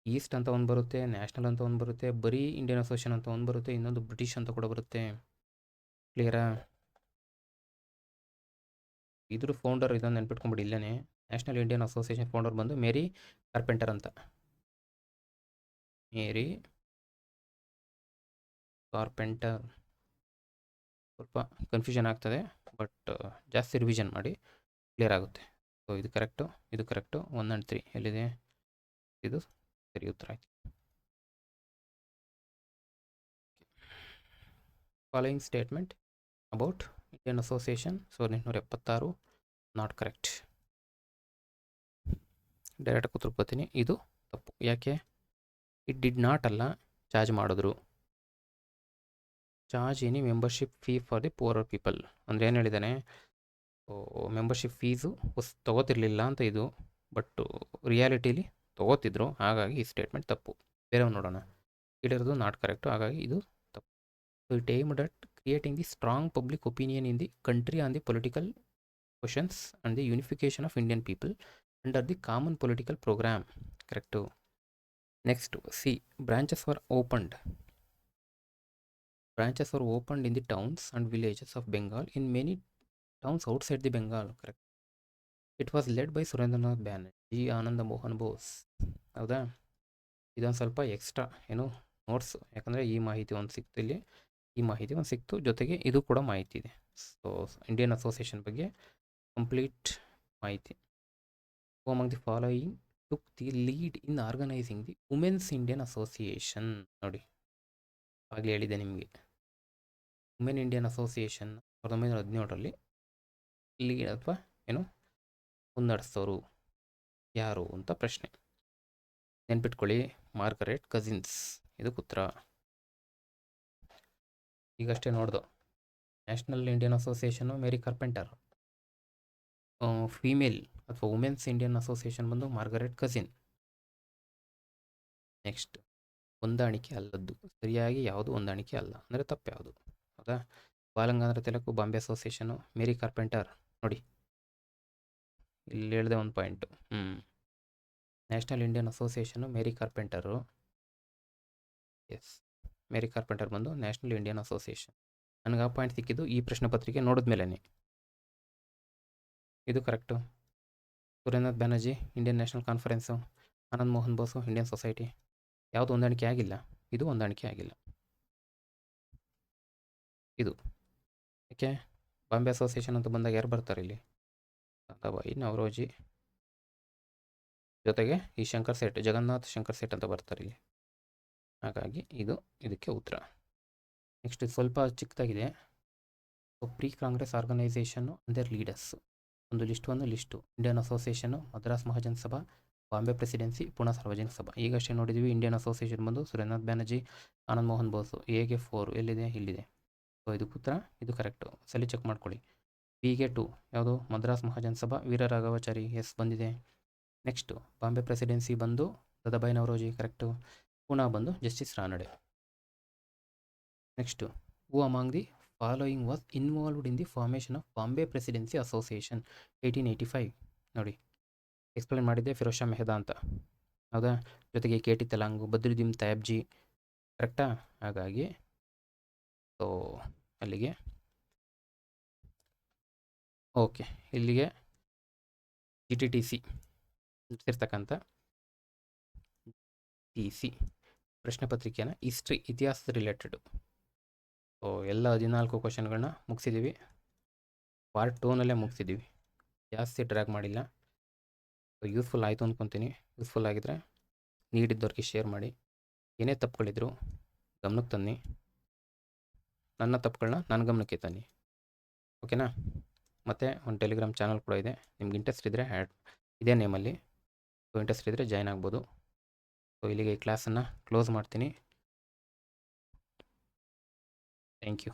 ಈಸ್ಟ್ ಅಂತ ಒಂದು ಬರುತ್ತೆ, ನ್ಯಾಷನಲ್ ಅಂತ ಒಂದು ಬರುತ್ತೆ, ಬರೀ ಇಂಡಿಯನ್ ಅಸೋಸಿಯೇಷನ್ ಅಂತ ಒಂದು ಬರುತ್ತೆ, ಇನ್ನೊಂದು ಬ್ರಿಟಿಷ್ ಅಂತ ಕೂಡ ಬರುತ್ತೆ. ಕ್ಲಿಯರಾ? ಇದ್ರ ಫೌಂಡರ್ ಇದನ್ನು ನೆನ್ಪಿಟ್ಕೊಂಡ್ಬಿಡಿ ಇಲ್ಲೇ. ನ್ಯಾಷನಲ್ ಇಂಡಿಯನ್ ಅಸೋಸಿಯೇಷನ್ ಫೌಂಡರ್ ಬಂದು ಮೇರಿ ಕಾರ್ಪೆಂಟರ್ ಅಂತ. ಮೇರಿ ಕಾರ್ಪೆಂಟರ್. ಸ್ವಲ್ಪ ಕನ್ಫ್ಯೂಷನ್ ಆಗ್ತದೆ, ಬಟ್ ಜಾಸ್ತಿ ರಿವಿಷನ್ ಮಾಡಿ, ಕ್ಲಿಯರ್ ಆಗುತ್ತೆ. ಸೊ ಇದು ಕರೆಕ್ಟು, ಇದು ಕರೆಕ್ಟು. 1 and 3 ಎಲ್ಲಿದೆ? ಇದು ಸರಿ ಉತ್ತರ ಆಯ್ತು. Following statement about Indian association 1876 not correct. ಡೈರೆಕ್ಟಾಗಿ ಕೂತ್ಕೊತೀನಿ, ಇದು ತಪ್ಪು. ಯಾಕೆ? ಇಟ್ ಡಿಡ್ ನಾಟ್ ಅಲ್ಲ, ಚಾರ್ಜ್ ಮಾಡಿದ್ರು. Charge any membership fee for the poor people ಅಂದರೆ ಏನು ಹೇಳಿದ್ದಾನೆ? ಮೆಂಬರ್ಶಿಪ್ ಫೀಸು ತೊಗೋತಿರ್ಲಿಲ್ಲ ಅಂತ ಇದು, ಬಟ್ ರಿಯಾಲಿಟೀಲಿ ತೊಗೋತಿದ್ರು. ಹಾಗಾಗಿ ಈ ಸ್ಟೇಟ್ಮೆಂಟ್ ತಪ್ಪು. ಬೇರೆ ನೋಡೋಣ. ಇಲ್ಲಿರೋದು ನಾಟ್ ಕರೆಕ್ಟು, ಹಾಗಾಗಿ ಇದು ತಪ್ಪು. So it aimed at creating the strong public opinion in the country on the political questions and the unification of Indian people under the common political program. Correct. Next, C, branches were opened. Branches were opened in the towns and villages of Bengal, in many towns outside the Bengal. Correct. It was led by Surendranath Banerjee, Ananda Mohan Bose. ಹೌದಾ? ಇದೊಂದು ಸ್ವಲ್ಪ ಎಕ್ಸ್ಟ್ರಾ ಏನು ನೋಟ್ಸ್, ಯಾಕಂದರೆ ಈ ಮಾಹಿತಿ ಒಂದು ಸಿಕ್ತು, ಇಲ್ಲಿ ಈ ಮಾಹಿತಿ ಒಂದು ಸಿಕ್ತು, ಜೊತೆಗೆ ಇದು ಕೂಡ ಮಾಹಿತಿ ಇದೆ. ಸೊ ಇಂಡಿಯನ್ ಅಸೋಸಿಯೇಷನ್ ಬಗ್ಗೆ ಕಂಪ್ಲೀಟ್ ಮಾಹಿತಿ. Among the following took the lead in organising the women's Indian association. ನೋಡಿ, ಆಗಲೇ ಹೇಳಿದೆ ನಿಮಗೆ, ವುಮೆನ್ ಇಂಡಿಯನ್ ಅಸೋಸಿಯೇಷನ್ 1917ರಲ್ಲಿ ಲೀಡ್ ಅಥವಾ ಏನು ಮುನ್ನಡೆಸೋರು ಯಾರು ಅಂತ ಪ್ರಶ್ನೆ. ನೆನ್ಪಿಟ್ಕೊಳ್ಳಿ, ಮಾರ್ಗರೆಟ್ ಕಸಿನ್ಸ್ ಇದಕ್ಕೆ ಉತ್ತರ. ಈಗಷ್ಟೇ ನೋಡ್ದು, ನ್ಯಾಷನಲ್ ಇಂಡಿಯನ್ ಅಸೋಸಿಯೇಷನ್ನು ಮೇರಿ ಕಾರ್ಪೆಂಟರ್, ಫೀಮೇಲ್ ಅಥವಾ ವುಮೆನ್ಸ್ ಇಂಡಿಯನ್ ಅಸೋಸಿಯೇಷನ್ ಬಂದು ಮಾರ್ಗರೆಟ್ ಕಸಿನ್. ನೆಕ್ಸ್ಟ್ ಹೊಂದಾಣಿಕೆ ಅಲ್ಲದ್ದು, ಸರಿಯಾಗಿ ಯಾವುದು ಹೊಂದಾಣಿಕೆ ಅಲ್ಲ ಅಂದರೆ ತಪ್ಪು ಯಾವುದು? ಹೌದಾ? ಬಾಲಗಂಗಾಧರ ತಿಲಕ್ ಬಾಂಬೆ ಅಸೋಸಿಯೇಷನು, ಮೇರಿ ಕಾರ್ಪೆಂಟರ್ ನೋಡಿ ಇಲ್ಲಿ ಹೇಳಿದೆ ಒಂದು ಪಾಯಿಂಟು. ನ್ಯಾಷನಲ್ ಇಂಡಿಯನ್ ಅಸೋಸಿಯೇಷನು ಮೇರಿ ಕಾರ್ಪೆಂಟರು. ಎಸ್, ಮೇರಿ ಕಾರ್ಪೆಂಟರ್ ಬಂದು ನ್ಯಾಷನಲ್ ಇಂಡಿಯನ್ ಅಸೋಸಿಯೇಷನ್. ನನಗೆ ಆ ಪಾಯಿಂಟ್ ಸಿಕ್ಕಿದ್ದು ಈ ಪ್ರಶ್ನೆ ಪತ್ರಿಕೆ ನೋಡಿದ ಮೇಲೇ. ಇದು correct. Surendranath Banerjee Indian national conference, Anand Mohan Bose Indian society. ಯಾವುದು ಹೊಂದಾಣಿಕೆ ಆಗಿಲ್ಲ? ಇದು ಹೊಂದಾಣಿಕೆ ಆಗಿಲ್ಲ. ಇದು ಯಾಕೆ? ಬಾಂಬೆ ಅಸೋಸಿಯೇಷನ್ ಅಂತ ಬಂದಾಗ ಯಾರು ಬರ್ತಾರೆ ಇಲ್ಲಿ? ದಾದಾಬಾಯಿ ನವರೋಜಿ ಜೊತೆಗೆ ಈ ಶಂಕರ್ ಸೇಠ್, ಜಗನ್ನಾಥ್ ಶಂಕರ್ ಸೇಠ್ ಅಂತ ಬರ್ತಾರೆ ಇಲ್ಲಿ. ಹಾಗಾಗಿ ಇದು ಇದಕ್ಕೆ ಉತ್ತರ. ನೆಕ್ಸ್ಟ್ ಸ್ವಲ್ಪ ಚಿಕ್ಕದಾಗಿದೆ. ಪ್ರೀ ಕಾಂಗ್ರೆಸ್ ಆರ್ಗನೈಸೇಷನ್ನು ಅಂದರ್ ಲೀಡರ್ಸ್ ಒಂದು list. Indian association, Madras Mahajan ಸಭಾ, ಬಾಂಬೆ ಪ್ರೆಸಿಡೆನ್ಸಿ, ಪುಣೆ ಸಾರ್ವಜನಿಕ ಸಭಾ. ಈಗಷ್ಟೇ ನೋಡಿದ್ವಿ ಇಂಡಿಯನ್ ಅಸೋಸಿಯೇಷನ್ ಬಂದು ಸುರೇಂದ್ರನಾಥ್ ಬ್ಯಾನರ್ಜಿ, ಆನಂದ್ ಮೋಹನ್ ಬೋಸು. ಎಗೆ 4 ಎಲ್ಲಿದೆ? ಇಲ್ಲಿದೆ. ಸೊ ಇದಕ್ಕೆ ಉತ್ತರ ಇದು ಕರೆಕ್ಟು. ಸರಿ ಚೆಕ್ ಮಾಡ್ಕೊಳ್ಳಿ. ಬಿಗೆ 2 ಯಾವುದು? ಮದ್ರಾಸ್ ಮಹಾಜನ್ ಸಭಾ, ವೀರರಾಘವಾಚಾರಿ. ಎಸ್ ಬಂದಿದೆ. ನೆಕ್ಸ್ಟು ಬಾಂಬೆ ಪ್ರೆಸಿಡೆನ್ಸಿ ಬಂದು ದಾದಾಬಾಯಿ ನವರೋಜಿ ಕರೆಕ್ಟು. ಪುಣೆ ಬಂದು justice Ranade. Next who among the following was involved in the formation of Bombay presidency association 1885. ನೋಡಿ ಎಕ್ಸ್ಪ್ಲೇನ್ ಮಾಡಿದ್ದೆ ಫಿರೋಜ್ ಶಾ ಮೆಹ್ತಾ ಅಂತ, ಹೌದಾ? ಜೊತೆಗೆ KT ತೆಲಾಂಗು, ಬದ್ರುದ್ದೀನ್ ತಯಾಬ್ಜಿ. ಕರೆಕ್ಟಾ? ಹಾಗಾಗಿ ಸೊ ಅಲ್ಲಿಗೆ ಓಕೆ, ಇಲ್ಲಿಗೆ GTTC ಇರ್ತಕ್ಕಂಥ TC ಪ್ರಶ್ನೆ ಪತ್ರಿಕೆನ ಹಿಸ್ಟ್ರಿ, ಇತಿಹಾಸದ ರಿಲೇಟೆಡು. ಸೊ ಎಲ್ಲ 14 ಕ್ವಶನ್ಗಳನ್ನ ಮುಗಿಸಿದ್ದೀವಿ. ಪಾರ್ಟ್ 2ನಲ್ಲೇ ಮುಗಿಸಿದ್ದೀವಿ, ಜಾಸ್ತಿ ಡ್ರ್ಯಾಗ್ ಮಾಡಿಲ್ಲ. ಸೊ ಯೂಸ್ಫುಲ್ ಆಯಿತು ಅಂದ್ಕೊತೀನಿ. ಯೂಸ್ಫುಲ್ ಆಗಿದ್ದರೆ ನೀಡಿದ್ದವ್ರಿಗೆ ಶೇರ್ ಮಾಡಿ. ಏನೇ ತಪ್ಪುಗಳಿದ್ರು ಗಮನಕ್ಕೆ ತನ್ನಿ, ನನ್ನ ತಪ್ಪುಗಳನ್ನ ನನ್ನ ಗಮನಕ್ಕೆ ತನ್ನಿ. ಓಕೆನಾ? ಮತ್ತು ಒಂದು ಟೆಲಿಗ್ರಾಮ್ ಚಾನಲ್ ಕೂಡ ಇದೆ. ನಿಮ್ಗೆ ಇಂಟ್ರೆಸ್ಟ್ ಇದ್ದರೆ ಇದೇ ನೇಮಲ್ಲಿ. ಸೊ ಇಂಟ್ರೆಸ್ಟ್ ಇದ್ದರೆ ಜಾಯ್ನ್ ಆಗ್ಬೋದು. ಸೊ ಇಲ್ಲಿಗೆ ಈ ಕ್ಲಾಸನ್ನು ಕ್ಲೋಸ್ ಮಾಡ್ತೀನಿ. Thank you.